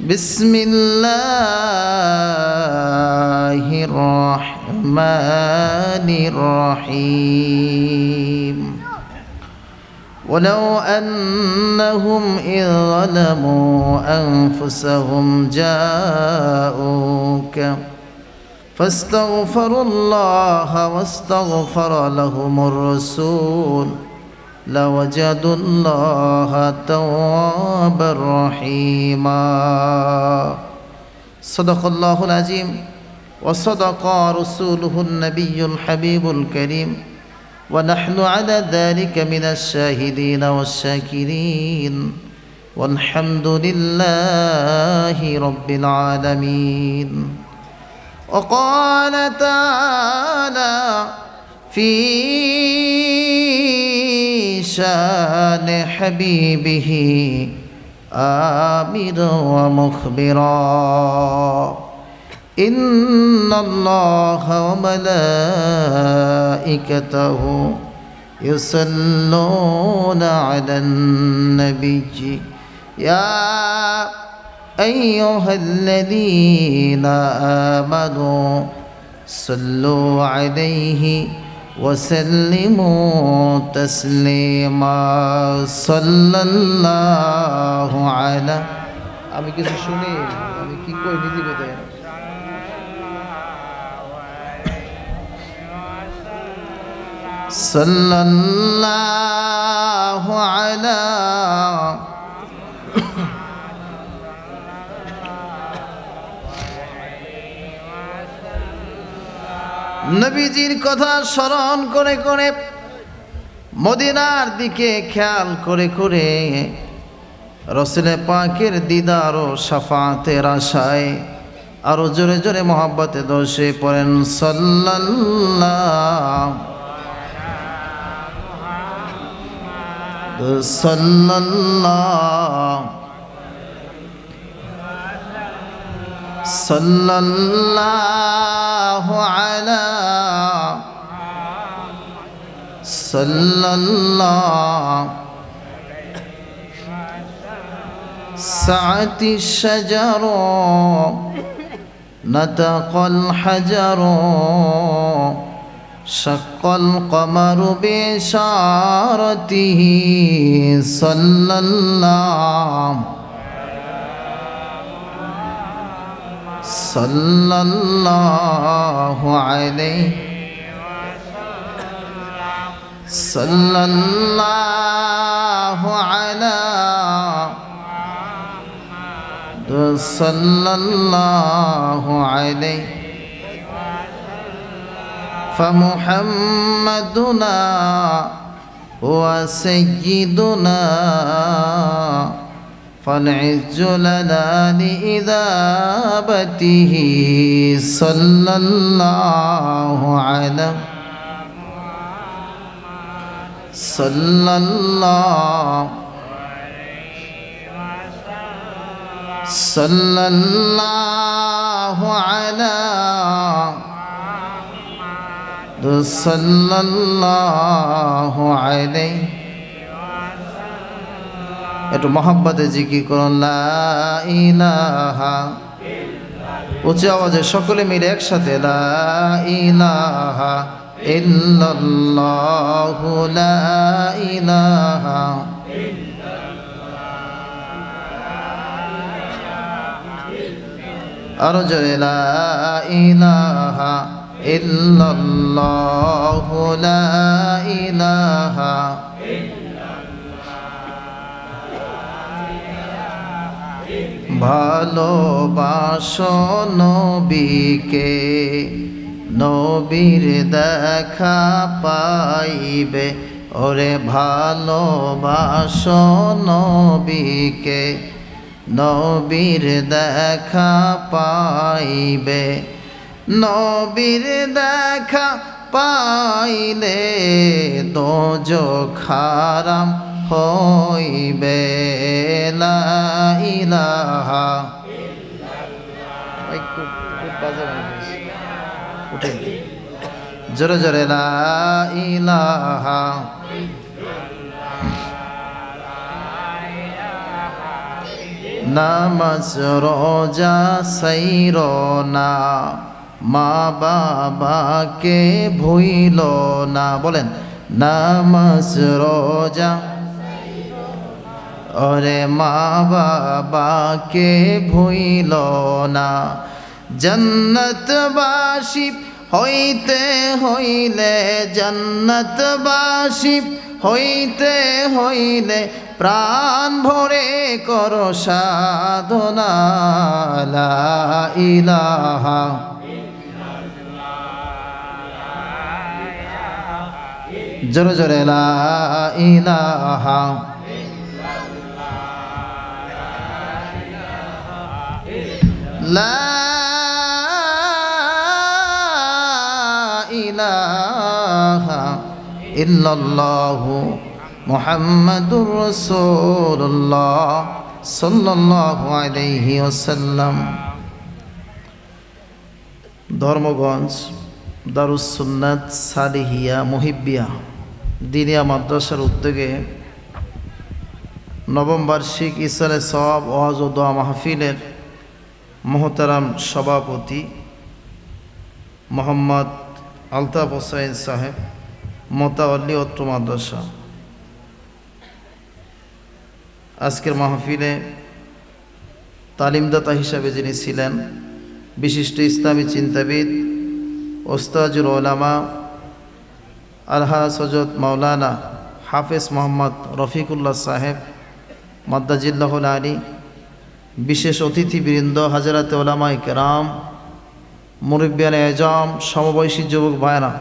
بسم الله الرحمن الرحيم ولو أنهم إذ ظلموا أنفسهم جاءوك فاستغفروا الله واستغفر لهم الرسول لوجدوا الله توابا رحيما صدق الله العظيم وصدق رسوله النبي الحبيب الكريم ونحن على ذلك من الشاهدين والشاكرين والحمد لله رب العالمين وقال تعالى في شان حبيبه آمرا ومخبرا إن الله وملائكته يصلون على النبي يا أيها الذين آمنوا صلوا عليه وسلموا تسليما صلى الله على আমি কিছু শুনি আমি কি কই নিজে বেদে صلى الله على নবীজির কথা স্মরণ করে করে মদিনার দিকে খেয়াল করে করে রাসূল পাকের দিদার ও শাফাতের আশায় আরো জোরে জোরে মহব্বতে দোষে পড়েন সাল্লাল্লাহু সাল্লাল্লাহু سعت الشجر نطق الحجر شق القمر بإشارته صلى الله عليه صلى الله على صلى الله عليه فمحمدنا هو سيدنا فالعز لنا لإذابته صلى الله عليه صلى الله صلى الله على صلى الله عليه একটু মহব্বতে জিকির করুন লা ইলাহা উচ্চ আওয়াজে সকলে মিলে একসাথে লা ইলাহা ইল্লাল্লাহু লা ইলাহা আরো জোরে লা ইলাহা ইল্লাল্লাহু লা ইলাহা ভালোবাসো নবীকে নবীর দেখা পাইবে ওরে ভালোবাসো নবীকে নবীর দেখা পাইবে নবীর দেখা পাইলে দোজখ হারাম হইবে লা ইলাহা খুব বাজে উঠেন জোরে জোরে লা ইলাহা নামাজ রোজা সাইর না, মা বাবাকে ভুইল না। বলেন নামাজ রোজা, ওরে মা বাবাকে ভুইল না। জন্নতবাসী হইতে হইলে, জন্নতবাসী হইতে হইলে প্রাণ ভরে করো সাধনা। লা ইলাহা জোরে জোরে লা ইলাহা লা ইলাহা ইল্লাল্লাহু মুহাম্মাদুর রাসূলুল্লাহ সাল্লাল্লাহু আলাইহি ওয়াসাল্লাম। ধর্মগঞ্জ দারুস সুন্নাত সালিহিয়া মুহিব্বিয়া দিনিয়া মাদ্রাসার উদ্যোগে নবম বার্ষিক ইসালে সওয়াব ওয়াজ ও দোয়া মাহফিলের মোহতারাম সভাপতি মোহাম্মদ আলতাফ হোসেন সাহেব, মোতাওয়াল্লি অত্র মাদ্রাসা, আজকের মাহফিলে তালিমদাতা হিসাবে যিনি ছিলেন বিশিষ্ট ইসলামী চিন্তাবিদ ওস্তাজুল উলামা আলহাজ হযরত মাওলানা হাফেজ মোহাম্মদ রফিকুল্লাহ সাহেব মাদ্দাজিল্লাহুল আলী, বিশেষ অতিথিবৃন্দ, হাজরাতে ওলামায়ে কেরাম, মুরব্বিয়ানে আজম, সমবয়সী যুবক ভাইয়েরা,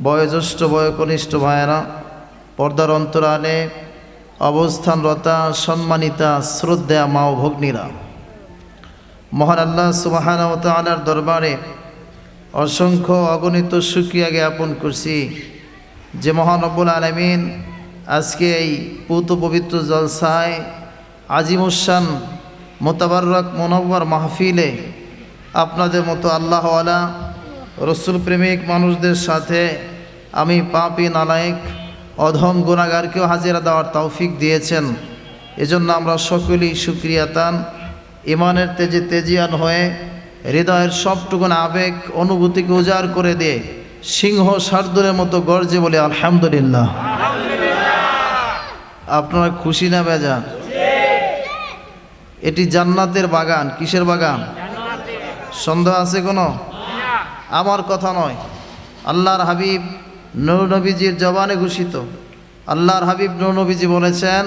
বয়োজ্যেষ্ঠ বয়োকনিষ্ঠ ভাইয়েরা, পর্দার অন্তরালে অবস্থানরতা সম্মানিতা শ্রদ্ধা মা ও ভগ্নীরা, মহান আল্লাহ সুবহানাহু ওয়া তাআলার দরবারে অসংখ্য অগণিত শুকরিয়া জ্ঞাপন করছি যে মহান রব্বুল আলামিন আজকে এই পুত পবিত্র জলসায় আজিমুশান মোতাবাররক মুনাওয়ার মাহফিলে আপনাদের মতো আল্লাহওয়ালা রসুল প্রেমিক মানুষদের সাথে আমি পাপী নালায়েক অধম গুনাহগারকেও হাজিরা দেওয়ার তৌফিক দিয়েছেন। এজন্য আমরা সকলেই শুকরিয়াতান, ইমানের তেজে তেজিয়ান হয়ে হৃদয়ের সবটুকুন আবেগ অনুভূতিকে উজাড় করে দিয়ে সিংহ শার্দুলের মতো গর্জে বলে আলহামদুলিল্লাহ। আপনারা খুশি না বেজান? এটি জান্নাতের বাগান। কিসের বাগান? সন্দেহ আছে কোনো? আমার কথা নয়, আল্লাহর হাবিব নূর নবীজির জবানে ঘোষিত। আল্লাহর হাবিব নূর নবীজি বলেছেন,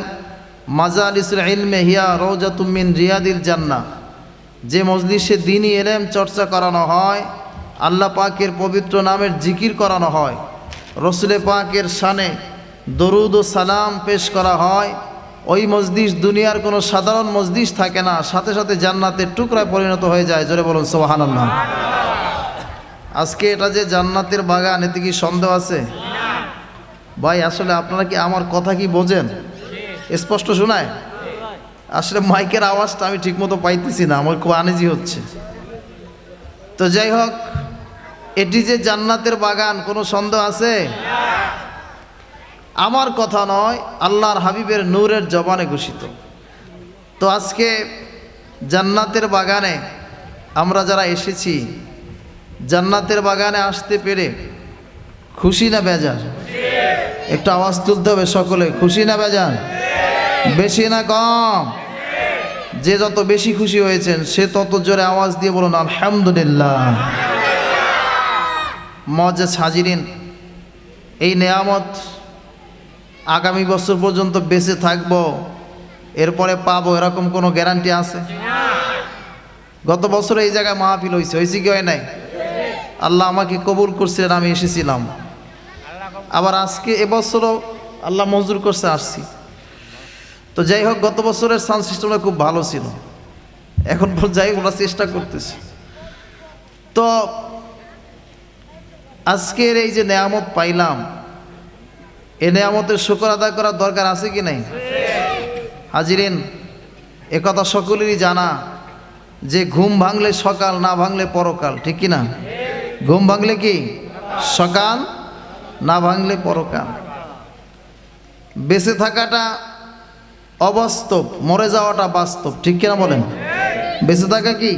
মাজালিসুল ইলমে হিয়া রওজাতুম মিন রিয়াদিল জান্নাহ। যে মজলিসে দ্বীনি ইলম চর্চা করানো হয়, আল্লাহ পাকের পবিত্র নামের জিকির করানো হয়, রসুলে পাকের শানে দরুদ ও সালাম পেশ করা হয়, ওই মজলিস দুনিয়ার কোনো সাধারণ মজলিস থাকে না, সাথে সাথে জান্নাতের টুকরায় পরিণত হয়ে যায়। জোরে বলুন সুবহানাল্লাহ। আজকে এটা যে জান্নাতের বাগান, এতে কি সন্দেহ আছে? ভাই আসলে আপনারা কি আমার কথা কি বোঝেন? স্পষ্ট শোনায়? আসলে মাইকের আওয়াজটা আমি ঠিকমতো পাইতেছি না, আমার খুব আনইজি হচ্ছে। তো যাই হোক, এটি যে জান্নাতের বাগান, কোনো সন্দেহ আছে? আমার কথা নয়, আল্লাহর হাবিবের নূরের জবানে ঘোষিত। তো আজকে জান্নাতের বাগানে আমরা যারা এসেছি, জান্নাতের বাগানে আসতে পেরে খুশি না বেজার? একটু আওয়াজ তুলতে হবে সকলে। খুশি না বেজার? বেশি না কম? যে যত বেশি খুশি হয়েছেন সে তত জোরে আওয়াজ দিয়ে বলুন আলহামদুলিল্লাহ। মুআজ্জাজ হাজিরিন, এই নেয়ামত আগামী বছর পর্যন্ত বেঁচে থাকবো, এরপরে পাবো এরকম কোনো গ্যারান্টি আছে? গত বছর এই জায়গায় মাহফিল হয়েছে কি হয় নাই? আল্লাহ আমাকে কবুল করছিলেন, আমি এসেছিলাম। আবার আজকে এবছরও আল্লাহ মঞ্জুর করছে, আসছি। তো যাই হোক, গত বছরের সাউন্ড সিস্টেমটা খুব ভালো ছিল, এখন যাই ওরা চেষ্টা করতেছি। তো আজকের এই যে নেয়ামত পাইলাম, এই নেয়ামতের শুকর আদায় করার দরকার আছে কি নাই? হাজিরিন, একথা সকলেরই জানা যে ঘুম ভাঙলে সকাল, না ভাঙলে পরকাল, ঠিক কি না? ঘুম ভাঙলে কি সকাল, না ভাঙলে পরকাল। বেঁচে থাকাটা অবাস্তব, মরে যাওয়াটা বাস্তব, ঠিক কিনা বলেন? বেঁচে থাকা কি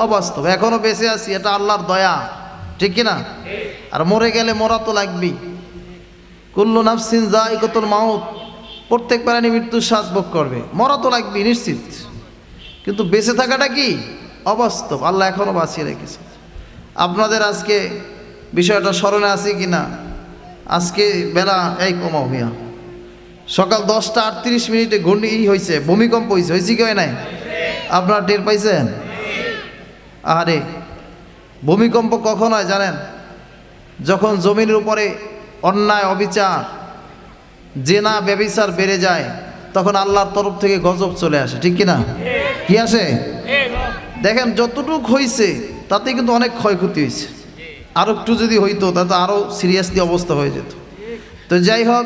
অবাস্তব, এখনো বেঁচে আছি এটা আল্লাহর দয়া, ঠিক কিনা? আর মরে গেলে মরা তো লাগবেই। কুল্লু নাফসিন যায়িকাতুল মাউত, প্রত্যেক প্রাণী মৃত্যুর স্বাদ ভোগ করবে, মরা তো লাগবেই নিশ্চিত। কিন্তু বেঁচে থাকাটা কি অবাস্তব, আল্লাহ এখনো বাঁচিয়ে রেখেছে। আপনাদের আজকে বিষয়টা স্মরণে আছে কি না? আজকে বেলা এই কমাও মিয়া, সকাল 10টা 38 মিনিটে হয়েছে, ভূমিকম্প হয়েছে কি হয় নাই? আপনারা টের পাইছেন? আরে ভূমিকম্প কখন হয় জানেন? যখন জমিনের উপরে অন্যায়, অবিচার, জেনা, ব্যভিচার বেড়ে যায়, তখন আল্লাহর তরফ থেকে গজব চলে আসে, ঠিক কিনা? কি আসে? দেখেন যতটুক হয়েছে তাতে কিন্তু অনেক ক্ষয়ক্ষতি হয়েছে, আরও একটু যদি হইতো তাতে আরও সিরিয়াসলি অবস্থা হয়ে যেত। তো যাই হোক,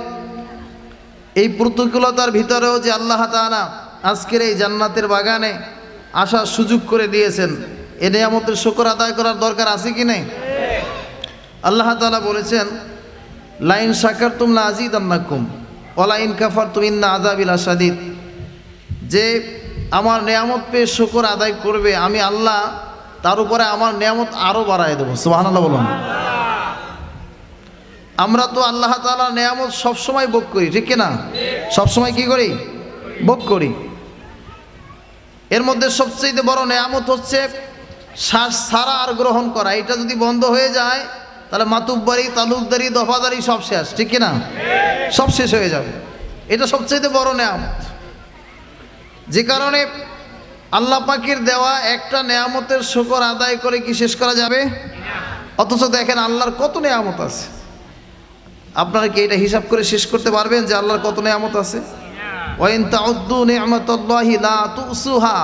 এই প্রতিকূলতার ভিতরেও যে আল্লাহ তাআলা আজকের এই জান্নাতের বাগানে আসার সুযোগ করে দিয়েছেন, এ নিয়ামতের শুকর আদায় করার দরকার আছে কি নেই? আল্লাহ তাআলা বলেছেন, লাইন শাকারতুম লাযীদান্নাকুম ওয়া লাইন কাফারতুম ইন্না আযাবি লাশাদীদ, যে আমার নিয়ামত পেয়ে শুকর আদায় করবে আমি আল্লাহ তার উপরে আমার নিয়ামত আরও বাড়ায় দেবো। সুবহানাল্লাহ বলুন। আমরা তো আল্লাহ তাআলার নিয়ামত সবসময় ভোগ করি, ঠিক কিনা? সবসময় কি করি? ভোগ করি। এর মধ্যে সবচেয়ে বড় নিয়ামত হচ্ছে শ্বাস ছাড়া আর গ্রহণ করা। এটা যদি বন্ধ হয়ে যায় তাহলে মাতুব্বারি, তালুকদারি, দফাদারি সব শেষ, ঠিক কিনা? সব শেষ হয়ে যাবে। এটা সবচেয়ে বড় নিয়ামত, যে কারণে আল্লাহ পাকের দেওয়া একটা নিয়ামতের শুকর আদায় করে কি শেষ করা যাবে? অথচ দেখেন আল্লাহর কত নিয়ামত আছে, আপনারা কি এটা হিসাব করে শেষ করতে পারবেন যে আল্লাহর কত নিয়ামত আছে? ওয়া ইন তাউদ্দু নি'মাতাল্লাহি লা তুসুহা,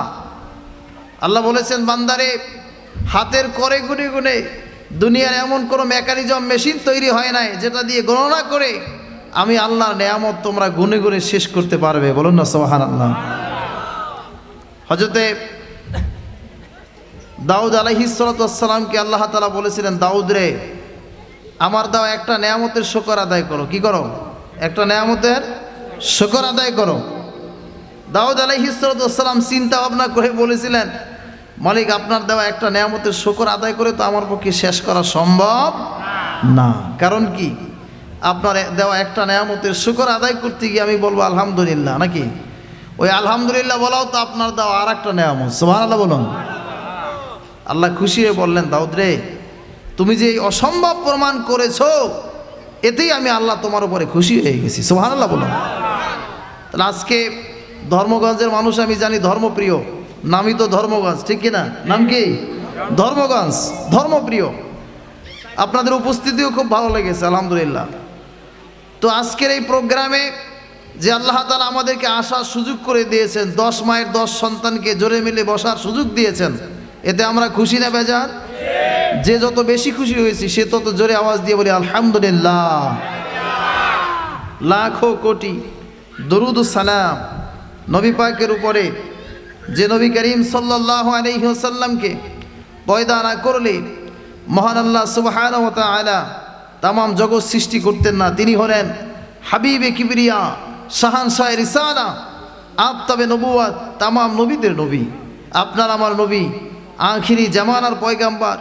আল্লাহ বলেছেন বান্দারে হাতের করে গুনে গুনে, দুনিয়ার এমন কোনো মেকানিজম, মেশিন তৈরি হয় নাই যেটা দিয়ে গণনা করে আমি আল্লাহর নিয়ামত তোমরা গুনে গুনে শেষ করতে পারবে। বলুন না সুবহানাল্লাহ। হযরতে দাউদ আলাইহিস সালাতু ওয়াস সালামকে আল্লাহ তাআলা বলেছিলেন, দাউদ রে আমার দাও একটা নিয়ামতের শুকর আদায় করো। কি করো? একটা নিয়ামতের শুকর আদায় করো। দাউদ আলাইহিস সালাতু ওয়াস সালাম চিন্তা ভাবনা করে বলেছিলেন, মালিক আপনার দেওয়া একটা নিয়ামতের শুকর আদায় করে তো আমার পক্ষে শেষ করা সম্ভব না। কারণ কি? আপনার দেওয়া একটা নিয়ামতের শুকর আদায় করতে গিয়ে আমি বলবো আলহামদুলিল্লাহ, নাকি? ওই আলহামদুলিল্লাহ বলাও তো আপনার দেওয়া আর একটা নিয়ামত। সুবহানাল্লাহ বলুন। আল্লাহ খুশি হয়ে বললেন, দাউদ রে তুমি যে অসম্ভব প্রমাণ করেছো, এতেই আমি আল্লাহ তোমার উপরে খুশি হয়ে গেছি। সুবহানাল্লাহ বলুন। তাহলে আজকে ধর্মগঞ্জের মানুষ আমি জানি ধর্মপ্রিয়, নামই তো ধর্মগঞ্জ, ঠিক কিনা? নাম কি? ধর্মগঞ্জ, ধর্মপ্রিয়। আপনাদের উপস্থিতিও খুব ভালো লেগেছে, আলহামদুলিল্লাহ। তো আজকের এই প্রোগ্রামে যে আল্লাহ তাআলা আমাদেরকে আসার সুযোগ করে দিয়েছেন, 10 মায়ের 10 সন্তানকে জোরে মিলে বসার সুযোগ দিয়েছেন, এতে আমরা খুশি না বেজার? যে যত বেশি খুশি হয়েছি সে তত জোরে আওয়াজ দিয়ে বলি আলহামদুলিল্লাহ। লাখো কোটি দরুদ ও সালাম নবী পাকের উপরে, যে নবী করিম সাল্লাল্লাহু আলাইহি ওয়াসাল্লামকে পয়দা না করলে মহান আল্লাহ সুবহানাহু ওয়া তাআলা তামাম জগৎ সৃষ্টি করতেন না। তিনি হলেন হাবিবে কিবরিয়া, শাহানশাহে রিসালা, আফতাবে নবুয়াত, তামাম নবীদের নবী। আপনার আমার নবী আখিরি জামানার পয়গাম্বার,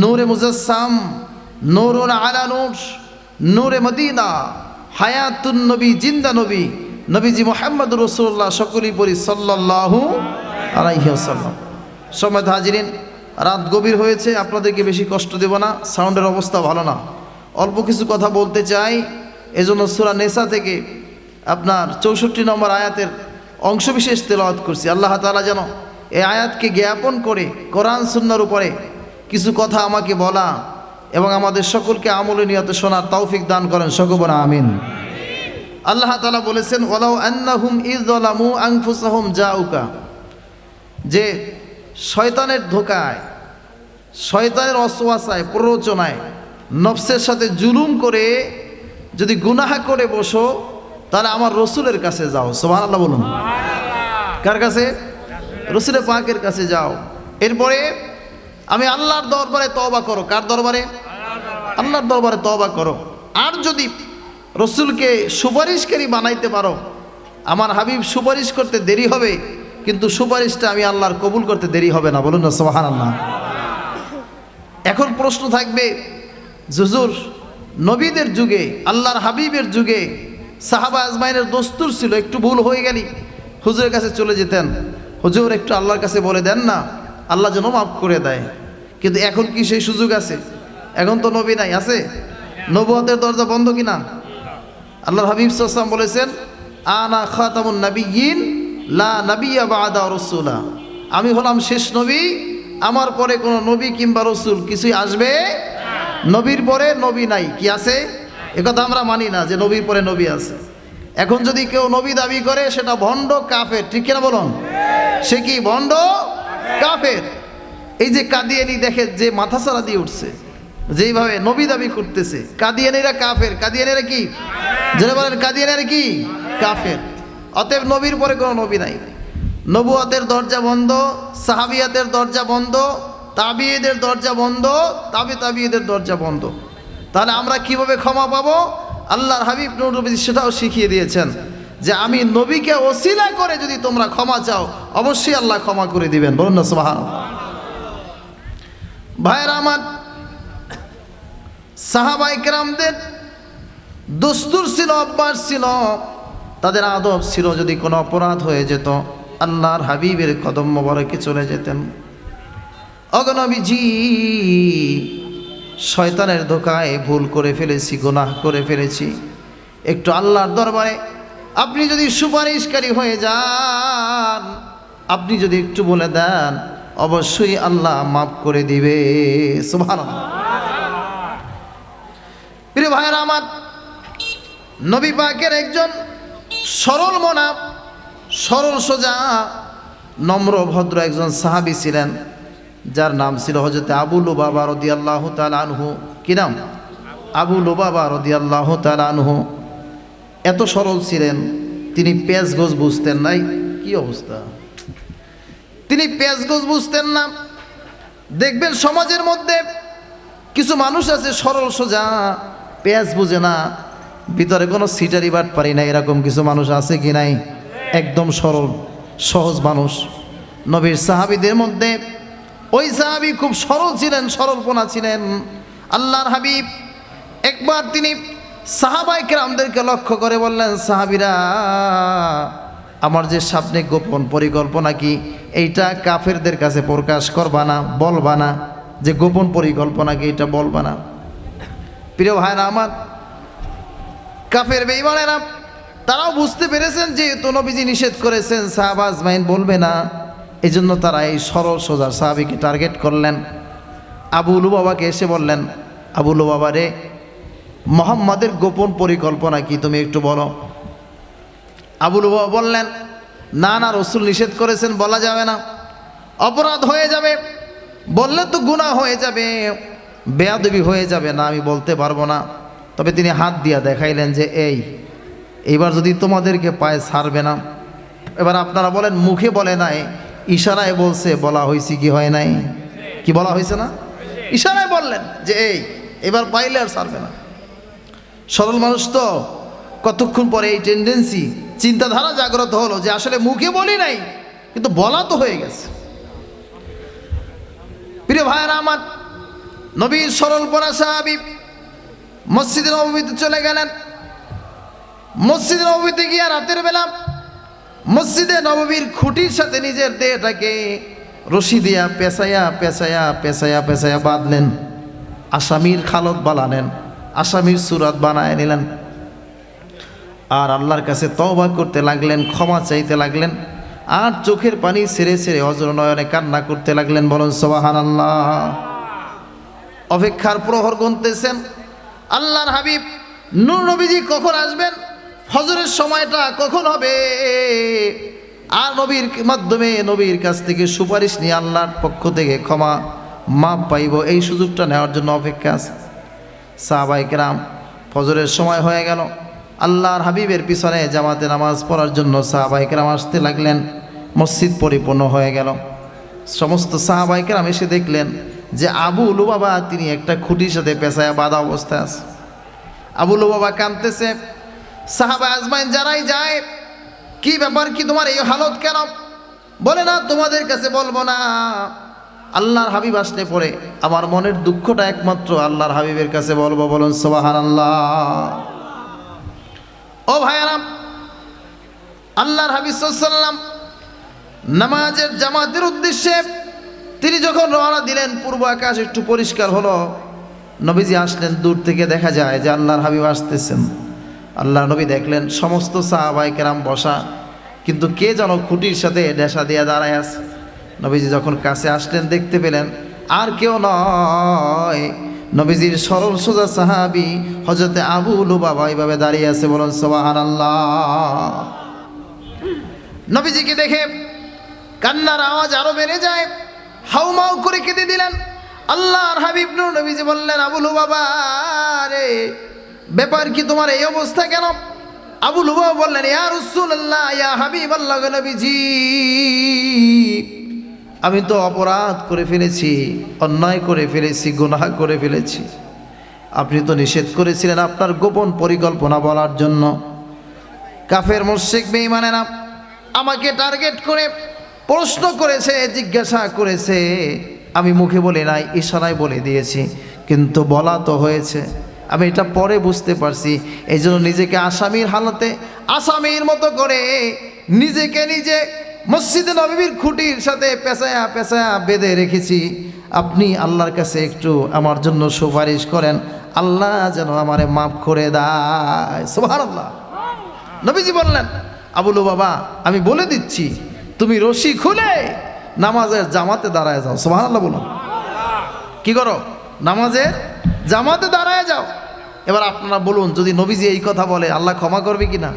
নূরে মুজাসসাম, নূরুন আলা নূর, নূরে মদিনা, হায়াতুন নবী, জিন্দা নবী, নবীজি মুহাম্মদুর রাসূলুল্লাহ, সকলেই পড়ি সাল্লাল্লাহু আলাইহি ওয়াসাল্লাম। সম্মানিত হাজিরিন, রাত গভীর হয়েছে, আপনাদেরকে বেশি কষ্ট দেব না, সাউন্ডের অবস্থা ভালো না, অল্প কিছু কথা বলতে চাই। এজন্য সূরা নিসা থেকে আপনার 64 নম্বর আয়াতের অংশবিশেষ তেলাওয়াত করছি। আল্লাহ তাআলা যেন এই আয়াতকে জ্ঞাপন করে কোরআন সুন্নাহর উপরে কিছু কথা আমাকে বলা এবং আমাদের সকলকে আমলে নিয়তে শোনার তৌফিক দান করেন, সকলে বলেন আমিন। আল্লাহ তাআলা বলেছেন, ওয়ালাউ আন্নাহুম ইয যালামু আনফুসাহুম জাউকা, যে শয়তানের ধোকায়, শয়তানের ওয়াসওয়াসায়, প্ররোচনায়, নফসের সাথে জুলুম করে যদি গুনাহ করে বসো, তাহলে আমার রসুলের কাছে যাও। সুবহানাল্লাহ বলুন। কার কাছে? রসুলের পাকের কাছে যাও। এরপরে আমি আল্লাহর দরবারে তওবা করো। কার দরবারে? আল্লাহর দরবারে তওবা করো। আর যদি রসুলকে সুপারিশকারী বানাইতে পারো, আমার হাবিব সুপারিশ করতে দেরি হবে, কিন্তু সুপারিশটা আমি আল্লাহর কবুল করতে দেরি হবে না। বলুন না সুবহানাল্লাহ। এখন প্রশ্ন থাকবে, হুজুর নবীদের যুগে, আল্লাহর হাবিবের যুগে সাহাবা আজমাইনের দস্তুর ছিল একটু ভুল হয়ে গেলি হুজুরের কাছে চলে যেতেন, হুজুর একটু আল্লাহর কাছে বলে দেন না, আল্লাহ যেন মাফ করে দেয়। কিন্তু এখন কি সেই সুযোগ আছে? এখন তো নবী নাই, আছে? নবুয়তের দরজা বন্ধ কিনা? আল্লাহর হাবিব সাল্লাল্লাহু আলাইহি ওয়াসাল্লাম বলেছেন, আনা খাতামুন নাবিয়্যিন লা নাবিয়্যা বা'দা রাসূলা, আমি হলাম শেষ নবী, আমার পরে কোনো নবী কিংবা রসুল কিছুই আসবে, নবীর পরে নবী নাই। কি আছে? একথা আমরা মানি না যে নবীর পরে নবী আছে। এখন যদি কেউ নবী দাবি করে সেটা ভণ্ড কাফের, ঠিক কিনা বলুন? সে কি ভণ্ড কাফের? এই যে কাদিয়ানি দেখে যে মাথা ছাড়া দিয়ে উঠছে, যেইভাবে নবী দাবি করতেছে, কাদিয়ানিরা কাফের। কাদিয়ানিরা কি? যারা বলেন কাদিয়ানিরা কি? কাফের। অতএব নবীর পরে কোনো নবী নাই। নবুয়তের দরজা বন্ধ, সাহাবিয়াতের দরজা বন্ধ, তাবিঈদের দরজা বন্ধ, তাবিঈদের দরজা বন্ধ। তাহলে আমরা কিভাবে ক্ষমা পাবো? আল্লাহর হাবিব নূর নবী সেটাও শিখিয়ে দিয়েছেন যে আমি নবীকে ওসিলা করে যদি তোমরা ক্ষমা চাও, অবশ্যই আল্লাহ ক্ষমা করে দিবেন। বলুন না সুবহানাল্লাহ। ভাইয়েরা আমার, সাহাবায়ে কেরামদের দস্তুর ছিল, অভ্যাস ছিল, তাদের আদব ছিল, যদি কোনো অপরাধ হয়ে যেত আল্লাহর হাবিবের কদম মোবারকে চলে যেতেন। ওগো নবীজি, শয়তানের ধোকায় ভুল করে ফেলেছি, গুনাহ করে ফেলেছি, একটু আল্লাহর দরবারে আপনি যদি সুপারিশকারী হয়ে যান, আপনি যদি একটু বলে দেন, অবশ্যই আল্লাহ মাফ করে দিবে। সুবহানাল্লাহ। প্রিয় ভাইয়েরা আমার, নবী পাকের একজন সরল মনা, সরল সোজা, নম্র ভদ্র একজন সাহাবী ছিলেন, যার নাম ছিল হযরত আবু লুবাবা রাদিয়াল্লাহু তাআলা আনহু। কি নাম? আবু লুবাবা রাদিয়াল্লাহু তাআলা আনহু। এত সরল ছিলেন, তিনি পেঁয়াজ গোছ বুঝতেন নাই। কি অবস্থা! তিনি পেঁয়াজ গোছ বুঝতেন না। দেখবেন সমাজের মধ্যে কিছু মানুষ আছে সরল সোজা, পেঁয়াজ বুঝে না, ভিতরে কোনো সিটারি বাট পারি না, এরকম কিছু মানুষ আছে কি নাই? একদম সরল সহজ মানুষ। নবীর সাহাবীদের মধ্যে ওই সাহাবী খুব সরল ছিলেন, সরলপনা ছিলেন। আল্লাহর হাবিব একবার তিনি সাহাবায়ে কেরামদেরকে লক্ষ্য করে বললেন, সাহাবীরা, আমার যে সামনে গোপন পরিকল্পনা কি, এইটা কাফেরদের কাছে প্রকাশ করবা না, বলবা না, যে গোপন পরিকল্পনা কি এটা বলবা না। প্রিয় ভাইরা আমার, কাফের বেঈমানেরা তারাও বুঝতে পেরেছেন যে তো নবীজি নিষেধ করেছেন, সাহাবা আজমাইন বলবে না, এই জন্য তারা এই সরল সোজা সাহাবীকে টার্গেট করলেন। আবু লুবাবাকে এসে বললেন, আবু লুবাবা রে, মুহাম্মাদের গোপন পরিকল্পনা কি, তুমি একটু বলো। আবু লুবাবা বললেন, না না, রাসূল নিষেধ করেছেন, বলা যাবে না, অপরাধ হয়ে যাবে, বললে তো গুনাহ হয়ে যাবে, বেয়াদবি হয়ে যাবে, না আমি বলতে পারবো না। তবে তিনি হাত দিয়া দেখাইলেন যে এইবার যদি তোমাদেরকে পায় ছাড়বে না। এবার আপনারা বলেন, মুখে বলে নাই, ইশারায় বলছে, বলা হয়েছে কি হয় নাই? কি বলা হয়েছে না? ইশারায় বললেন যে এবার পাইলে আর ছাড়বে না। সরল মানুষ তো, কতক্ষণ পরে এই টেন্ডেন্সি, চিন্তাধারা জাগ্রত হলো যে আসলে মুখে বলি নাই, কিন্তু বলা তো হয়ে গেছে। প্রিয় ভাইয়েরা আমার, নবীর সরলপনা সাহাবী মসজিদে নববীতে চলে গেলেন। মসজিদে নববীতে গিয়ে রাতের বেলা মসজিদে নববীর খুঁটির সাথে নিজের দেহটাকে রশি দিয়া পেঁচাইয়া পেঁচাইয়া পেঁচাইয়া পেঁচাইয়া বাঁধলেন। আসামির খালত বানালেন, আসামির সুরাত বানায় নিলেন, আর আল্লাহর কাছে তওবা করতে লাগলেন, ক্ষমা চাইতে লাগলেন, আর চোখের পানি ছেড়ে ছেড়ে অজর নয়নে কান্না করতে লাগলেন। বলুন সুবহানাল্লাহ। অপেক্ষার প্রহর গুনতেছেন, আল্লাহর হাবিব নূর নবীজি কখন আসবেন, ফজরের সময়টা কখন হবে, আর নবীর মাধ্যমে নবীর কাছ থেকে সুপারিশ নিয়ে আল্লাহর পক্ষ থেকে ক্ষমা মাপ পাইব, এই সুযোগটা নেওয়ার জন্য অপেক্ষা আছে। সাহাবায়ে কেরাম, ফজরের সময় হয়ে গেল, আল্লাহর হাবিবের পিছনে জামাতে নামাজ পড়ার জন্য সাহাবায়ে কেরাম আসতে লাগলেন। মসজিদ পরিপূর্ণ হয়ে গেল। সমস্ত সাহাবায়ে কেরাম এসে দেখলেন যে আবু লুবাবা তিনি একটা খুঁটির সাথে পেঁচায়া বাঁধা অবস্থায় আছে। আবু লুবাবা কাঁদতেছে। সাহাবা আজমাইন যারাই যায় কি ব্যাপার, কি তোমার এই হালত কেন? বলে না, তোমাদের কাছে বলবো না। আল্লাহর হাবিব আসলে পরে আমার মনের দুঃখটা একমাত্র আল্লাহর হাবিবের কাছে বলবো। বলুন সুবহানাল্লাহ। ও ভাইয়ারা, আল্লাহর হাবিব সাল্লাল্লাহু আলাইহি ওয়াসাল্লাম নামাজের জামাতের উদ্দেশ্যে তিনি যখন রওনা দিলেন, পূর্ব আকাশ একটু পরিষ্কার হলো, নবীজি আসলেন। দূর থেকে দেখা যায় যে আল্লাহর হাবিব আসতেছেন। আল্লাহর নবী দেখলেন সমস্ত সাহাবায়ে কেরাম বসা, কিন্তু কে যেন খুঁটির সাথে ডেসা দিয়ে দাঁড়ায় আছে। নবীজি যখন কাছে আসলেন দেখতে পেলেন আর কেউ নয়, নবীজির সরল সোজা সাহাবী হযরতে আবু লুবাবা এইভাবে দাঁড়িয়ে আছে। বলুন সুবহানাল্লাহ। নবীজিকে দেখে কান্নার আওয়াজ আরো বেড়ে যায়, হাউমাউ করে কেঁদে দিলেন। আল্লাহর হাবিব নূর নবীজি বললেন, আবু লুবাবা রে, ব্যাপার কি তোমার এই অবস্থা কেন? আবু লুবাবা বললেন, ইয়া রাসূলুল্লাহ, ইয়া হাবিবাল্লাহ, নবীজি আমি তো অপরাধ করে ফেলেছি, অন্যায় করে ফেলেছি, গুনাহ করে ফেলেছি। আপনি তো নিষেধ করেছিলেন আপনার গোপন পরিকল্পনা বলার জন্য। কাফের মুশরিক বেঈমানেরা আমাকে টার্গেট করে প্রশ্ন করেছে, জিজ্ঞাসা করেছে, আমি মুখে বলি নাই, ইশারায় বলে দিয়েছি, কিন্তু বলা তো হয়েছে। আমি এটা পরে বুঝতে পারছি, এই জন্য নিজেকে আসামির হালতে আসামির মতো করে নিজেকে নিজে মসজিদে নববীর খুঁটির সাথে পেঁচায়া পেঁচায়া বেঁধে রেখেছি। আপনি আল্লাহর কাছে একটু আমার জন্য সুপারিশ করেন, আল্লাহ যেন আমারে মাফ করে দেয়। সুবহানাল্লাহ। নবীজি বললেন, আবু লুবাবা আমি বলে দিচ্ছি, তুমি রশি খুলে নামাজের জামাতে দাঁড়ায় যাও। সুবহানাল্লাহ বলুন। কি করো? নামাজের জামাতে দাঁড়ায় যাও। এবার আপনারা বলুন, যদি নবীজি এই কথা বলে আল্লাহ ক্ষমা করবে কিনা?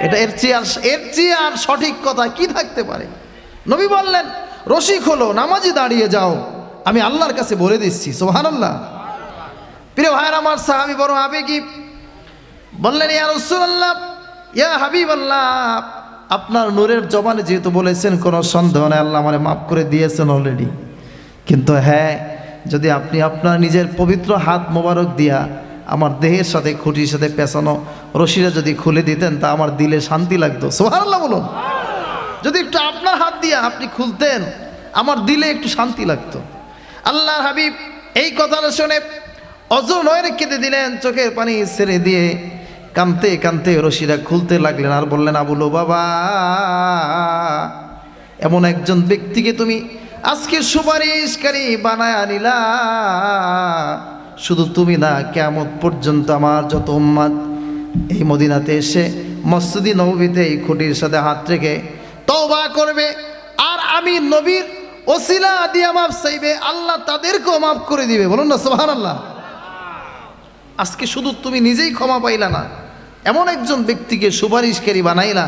এটা এর চেয়ে আর সঠিক কথা কি থাকতে পারে? নবী বললেন, রশি খোলো, নামাজে দাঁড়িয়ে যাও, আমি আল্লাহর কাছে বলে দিচ্ছি। সুবহানাল্লাহ। প্রিয় ভাইরা আমার, সাহাবী বড় আবেগী, বললেন, ইয়া রাসূলুল্লাহ, ইয়া হাবিবাল্লাহ, আপনার নূরের জবানে যেহেতু বলেছেন কোনো সন্দেহ নেই, আল্লাহ আমারে মাফ করে দিয়েছেন অলরেডি। কিন্তু হ্যাঁ, যদি আপনি আপনার নিজের পবিত্র হাত মোবারক দিয়া আমার দেহের সাথে খুঁটির সাথে পেঁচানো রশিটা যদি খুলে দিতেন, তা আমার দিলে শান্তি লাগতো। সুবহানাল্লাহ বলুন। যদি একটু আপনার হাত দিয়া আপনি খুলতেন, আমার দিলে একটু শান্তি লাগতো। আল্লাহর হাবিব এই কথাটা শুনে অজর নয়নে কেঁদে দিলেন, চোখের পানি ছেড়ে দিয়ে কাঁদতে কাঁদতে রশিটা খুলতে লাগলেন। আর বললেন, আবু লুবাবা, এমন একজন ব্যক্তিকে তুমি আজকে সুপারিশকারী বানায় আনিলা, শুধু তুমি না, কিয়ামত পর্যন্ত আমার যত উম্মত এই মদিনাতে এসে মসজিদে নববীতে এই খুঁটির সাথে হাত রেখে তওবা করবে, আর আমি নবীর ওসিলা দিয়ে মাফ চাইবে, আল্লাহ তাদেরকেও মাফ করে দিবে। বলুন না সুবহানাল্লাহ। আজকে শুধু তুমি নিজেই ক্ষমা পাইলা না, এমন একজন ব্যক্তিকে সুপারিশকারী বানাইলা,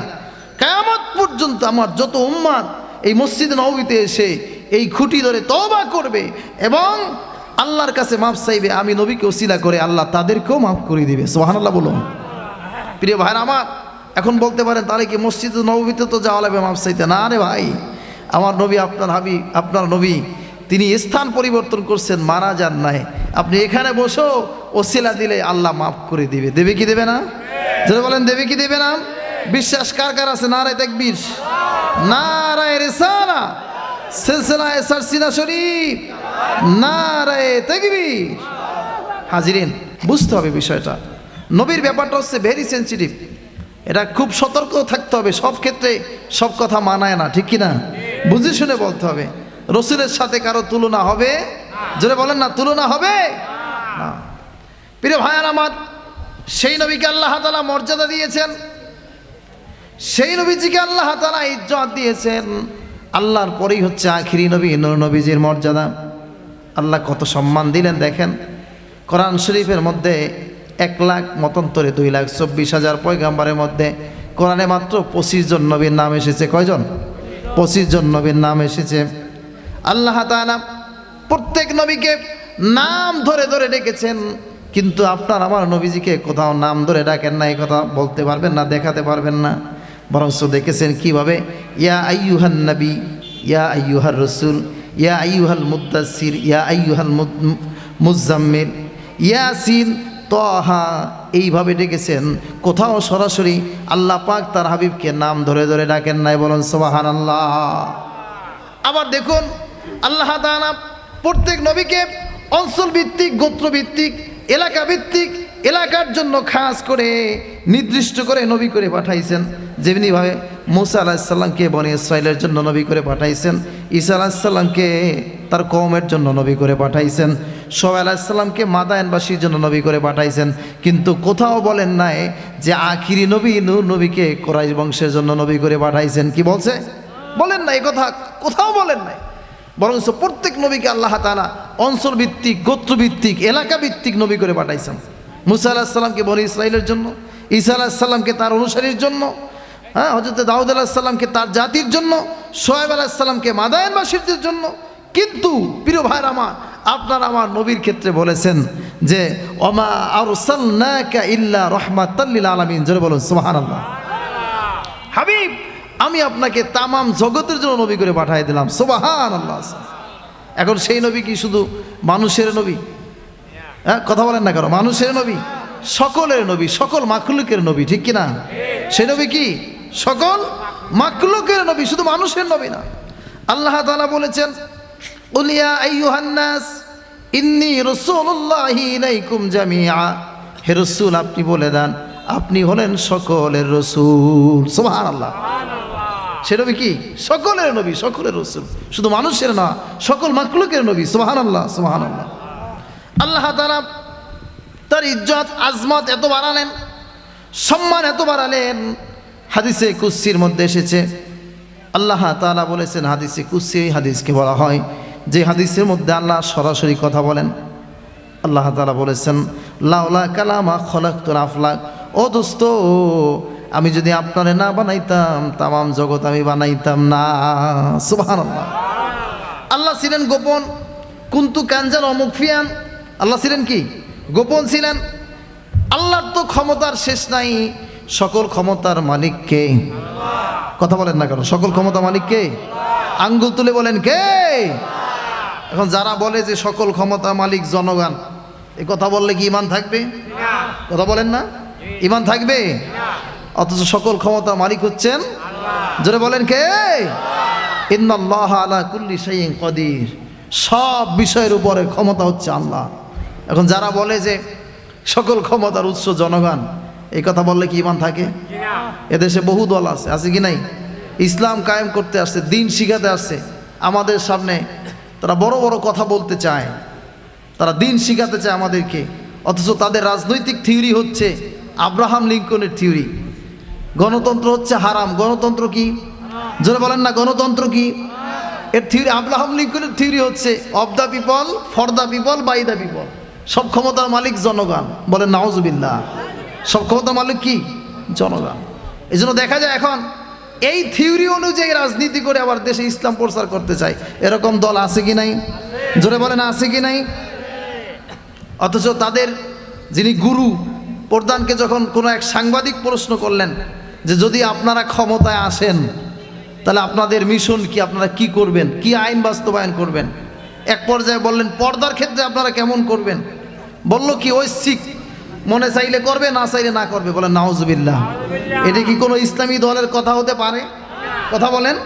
কিয়ামত পর্যন্ত আমার যত উম্মত এই মসজিদে নববীতে এসে এই খুঁটি ধরে তওবা করবে এবং আল্লাহর কাছে মাফ চাইবে, আমি নবীকে ওসিলা করে আল্লাহ তাদেরকেও মাফ করে দিবে। সুবহানাল্লাহ বলুন। প্রিয় ভাইরা আমার, এখন বলতে পারেন, তাহলে কি মসজিদে নববীতে তো যাওয়া লাগবে মাফ চাইতে? না রে ভাই, আমার নবী, আপনার হাবিব, আপনার নবী, তিনি স্থান পরিবর্তন করছেন, মারা যান নাই। আপনি এখানে বসো ওসিলা দিলে আল্লাহ মাফ করে দিবে। দেবে কি দেবে না? যদি বলেন দেবে কি দেবে না? বিশ্বাস কার কার আছে? নারায়ে তাকবীর, নারায়ে রিসালাহ, সিলসিলা সারসিনা শরীফ, নারায়ে তাকবীর। হাজিরিন, বুঝতে হবে বিষয়টা। নবীর ব্যাপারটা হচ্ছে ভেরি সেন্সিটিভ, এটা খুব সতর্ক থাকতে হবে। সব ক্ষেত্রে সব কথা মানায় না, ঠিক কিনা? বুঝে শুনে বলতে হবে। রসুলের সাথে কারো তুলনা হবে? জোরে বলেন না, তুলনা হবে না। প্রিয় ভাইয়ার আমার, সেই নবীকে আল্লাহ তাআলা মর্যাদা দিয়েছেন, সেই নবীজিকে আল্লাহ তাআলা ইজ্জত দিয়েছেন। আল্লাহর পরেই হচ্ছে আখিরি নবী নূর নবীজির মর্যাদা। আল্লাহ কত সম্মান দিলেন দেখেন। কোরআন শরীফের মধ্যে 1 লাখ মতান্তরে 2,24,000 পয়গাম্বরের মধ্যে কোরআনে মাত্র 25 জন নবীর নাম এসেছে। কয়জন? 25 জন নবীর নাম এসেছে। আল্লাহ তাআলা প্রত্যেক নবীকে নাম ধরে ধরে ডেকেছেন, কিন্তু আপনার আমার নবীজিকে কোথাও নাম ধরে ডাকেন না। এই কথা বলতে পারবেন না, দেখাতে পারবেন না। বরঞ্চ দেখেছেন কিভাবে, ইয়া আইয়ুহান নবী, ইয়া আইয়ুহার রাসূল, ইয়া আইয়ুহাল মুদ্দাসসির, ইয়া আইয়ুহাল মুজাম্মিল, ইয়াসিন, তাহা, এইভাবে ডেকেছেন, কোথাও সরাসরি আল্লাহ পাক তার হাবিবকে নাম ধরে ধরে ডাকেন নাই, বলুন সুবহানাল্লাহ। আবার দেখুন আল্লাহ তাআলা প্রত্যেক নবীকে অঞ্চলভিত্তিক, গোত্রভিত্তিক, এলাকা ভিত্তিক, এলাকার জন্য খাস করে নির্দিষ্ট করে নবী করে পাঠাইছেন। যেমনিভাবে মুসা আলাইহিস সালামকে বনি ইসরাইলের জন্য নবী করে পাঠাইছেন, ঈসা আলাইহিস সালামকে তার কওমের জন্য নবী করে পাঠাইছেন, শোয়েব আলাইহিস সালামকে মাদায়েনবাসীর জন্য নবী করে পাঠাইছেন। কিন্তু কোথাও বলেন নাই যে আখিরি নবী নূহ নবীকে কুরাইশ বংশের জন্য নবী করে পাঠাইছেন। কি বলছে? বলেন না, এই কথা কোথাও বলেন নাই। বরং প্রত্যেক নবীকে আল্লাহ তাআলা অঞ্চলভিত্তিক, গোত্রভিত্তিক, এলাকা ভিত্তিক নবী করে পাঠাইছেন। মুসা আলাইহিস সালামকে বনি ইসরাইলের জন্য, ঈসা আলাইহিস সালামকে তার অনুসারীর জন্য, হযরত দাউদ আলাইহিস সালামকে তার জাতির জন্য, শোয়েব আলাইহিস সালামকে মাদায়েনবাসীদের জন্য। কিন্তু প্রিয় ভাইরা আমার, আপনার আমার নবীর ক্ষেত্রে বলেছেন যে ওমা আরসালনাকা ইল্লা রাহমাতাল লিল আলামিন। জোরে বলুন সুবহানাল্লাহ। হাবিব, আমি আপনাকে তামাম জগতের জন্য নবী করে পাঠিয়ে দিলাম। সুবহানাল্লাহ। এখন সেই নবী কি শুধু মানুষের নবী? কথা বলেন না কারো, মানুষের নবী, সকলের নবী, সকল মাখলুকের নবী, ঠিক কিনা? সেই নবী কি সকল মাখলুকের নবী, শুধু মানুষের নবী না। আল্লাহ তাআলা বলেছেন কুল ইয়া আইয়ুহান নাস ইন্নী রাসূলুল্লাহি ইলাইকুম জামিআ। হে রাসূল, আপনি বলে দেন আপনি হলেন সকলের রাসূল। সুবহানাল্লাহ। সে নবী কি সকলের নবী, সকলের রাসূল, শুধু মানুষের না, সকল মাখলুকের নবী। সুবহানাল্লাহ, সুবহানাল্লাহ। আল্লাহ তাআলা তার ইজ্জত আজমত এত বাড়ালেন, সম্মান এত বাড়ালেন। হাদিসে কুদসির মধ্যে এসেছে, আল্লাহ তাআলা বলেছেন, হাদিসে কুদসি এই হাদিসকে বলা হয় যে হাদিসের মধ্যে আল্লাহ সরাসরি কথা বলেন। আল্লাহ তাআলা বলেছেন লাউলা কালামা খলাকতুল আফলাক। ও দোস্ত, আমি যদি আপনারে না বানাইতাম তামাম জগৎ আমি বানাইতাম না। সুবহানাল্লাহ। আল্লাহ ছিলেন গোপন, কুনতু কানজান অমুখফিয়ান। আল্লাহ ছিলেন কি গোপন ছিলেন। আল্লাহর তো ক্ষমতার শেষ নাই। সকল ক্ষমতার মালিক কে? কথা বলেন না কেন, সকল ক্ষমতা মালিক কে? আঙ্গুল তুলে বলেন কে? এখন যারা বলে যে সকল ক্ষমতা মালিক জনগণ, এই কথা বললে কি ঈমান থাকবে? কথা বলেন না, ঈমান থাকবে? অথচ সকল ক্ষমতার মালিক হচ্ছেন জোরে বলেন কে? ইন্নাল্লাহা আলা কুল্লি শাইইন কাদির। সব বিষয়ের উপরে ক্ষমতা হচ্ছে আল্লাহ। এখন যারা বলে যে সকল ক্ষমতার উৎস জনগণ, এই কথা বললে কি ঈমান থাকে? এদেশে বহু দল আছে, আছে কি নাই? ইসলাম কায়েম করতে আসছে, দিন শিখাতে আসছে আমাদের সামনে। তারা বড় বড় কথা বলতে চায়, তারা দিন শিখাতে চায় আমাদেরকে, অথচ তাদের রাজনৈতিক থিওরি হচ্ছে আব্রাহাম লিঙ্কনের থিওরি। গণতন্ত্র হচ্ছে হারাম। গণতন্ত্র কি? জোরে বলেন না, গণতন্ত্র কি? এর থিওরি আব্রাহাম লিঙ্কনের থিওরি হচ্ছে of the people, for the people, by the people. সব ক্ষমতার মালিক জনগণ। বলেন নাউজুবিল্লাহ। সব ক্ষমতার মালিক কি? জনগণ। এই জন্য দেখা যায় এখন এই থিওরি অনুযায়ী রাজনীতি করে আবার দেশে ইসলাম প্রচার করতে চায়। এরকম দল আছে কি নাই? জোরে বলেন আছে কি নাই? অথচ তাদের যিনি গুরু প্রধানকে যখন কোনো এক সাংবাদিক প্রশ্ন করলেন যে যদি আপনারা ক্ষমতায় আসেন তাহলে আপনাদের মিশন কি, আপনারা কি করবেন, কি আইন বাস্তবায়ন করবেন? এক পর্যায়ে বললেন পর্দার ক্ষেত্রে আপনারা কেমন করবেন? বলল কি ঐচ্ছিক, মনে চাইলে করবে, না চাইলে না করবে। বলেন নাউজুবিল্লাহ। এটা কি কোনো ইসলামী দলের কথা হতে পারে? কথা বলেন।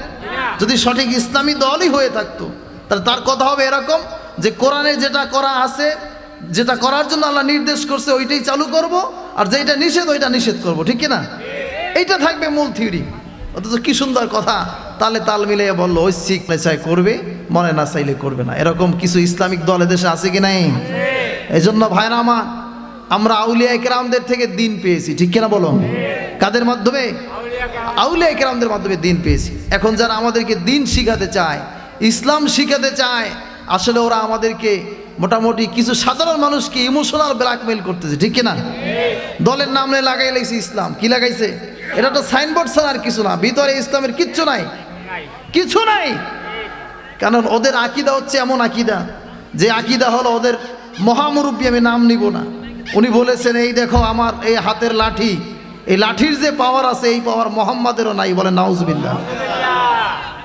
যদি সঠিক ইসলামী দলই হয়ে থাকতো তাহলে তার কথা হবে এরকম যে কোরআনে যেটা করা আছে, যেটা করার জন্য আল্লাহ নির্দেশ করছে ওইটাই চালু করব, আর যেটা নিষেধ ওইটা নিষেধ করব, ঠিক কিনা? এইটা থাকবে মূল থিওরি। অথচ কি সুন্দর কথা, তালে তাল মিলিয়ে বললো ঐচ্ছিক, চাই করবে, মনে না চাইলে করবে না। এরকম কিছু ইসলামিক দল এদেশে আছে কি নাই? এই জন্য ভাইরা আমার, আমরা আউলিয়া কেরামদের থেকে দিন পেয়েছি, ঠিক কিনা বলো? কাদের মাধ্যমে? আউলিয়া কেরামদের মাধ্যমে দিন পেয়েছি। এখন যারা আমাদেরকে দিন শিখাতে চায়, ইসলাম শিখাতে চায়, আসলে ওরা আমাদেরকে মোটামুটি কিছু সাধারণ মানুষকে ইমোশনাল ব্ল্যাকমেইল করতেছে, ঠিক কিনা? দলের নামে লাগাই লাইছে ইসলাম। কি লাগাইছে? এটা তো সাইনবোর্ড ছাড়া আর কিছু না, ভিতরে ইসলামের কিচ্ছু নাই, কিছু নাই। কারণ ওদের আকীদা হচ্ছে এমন আকীদা, যে আকীদা হলো ওদের মহামুরব্বী, আমি নাম নিব না, উনি বলেছেন এই দেখো আমার এই হাতের লাঠি, এই লাঠির যে পাওয়ার আছে এই পাওয়ার মোহাম্মদেরও নাই। বলে নাউজুবিল্লাহ।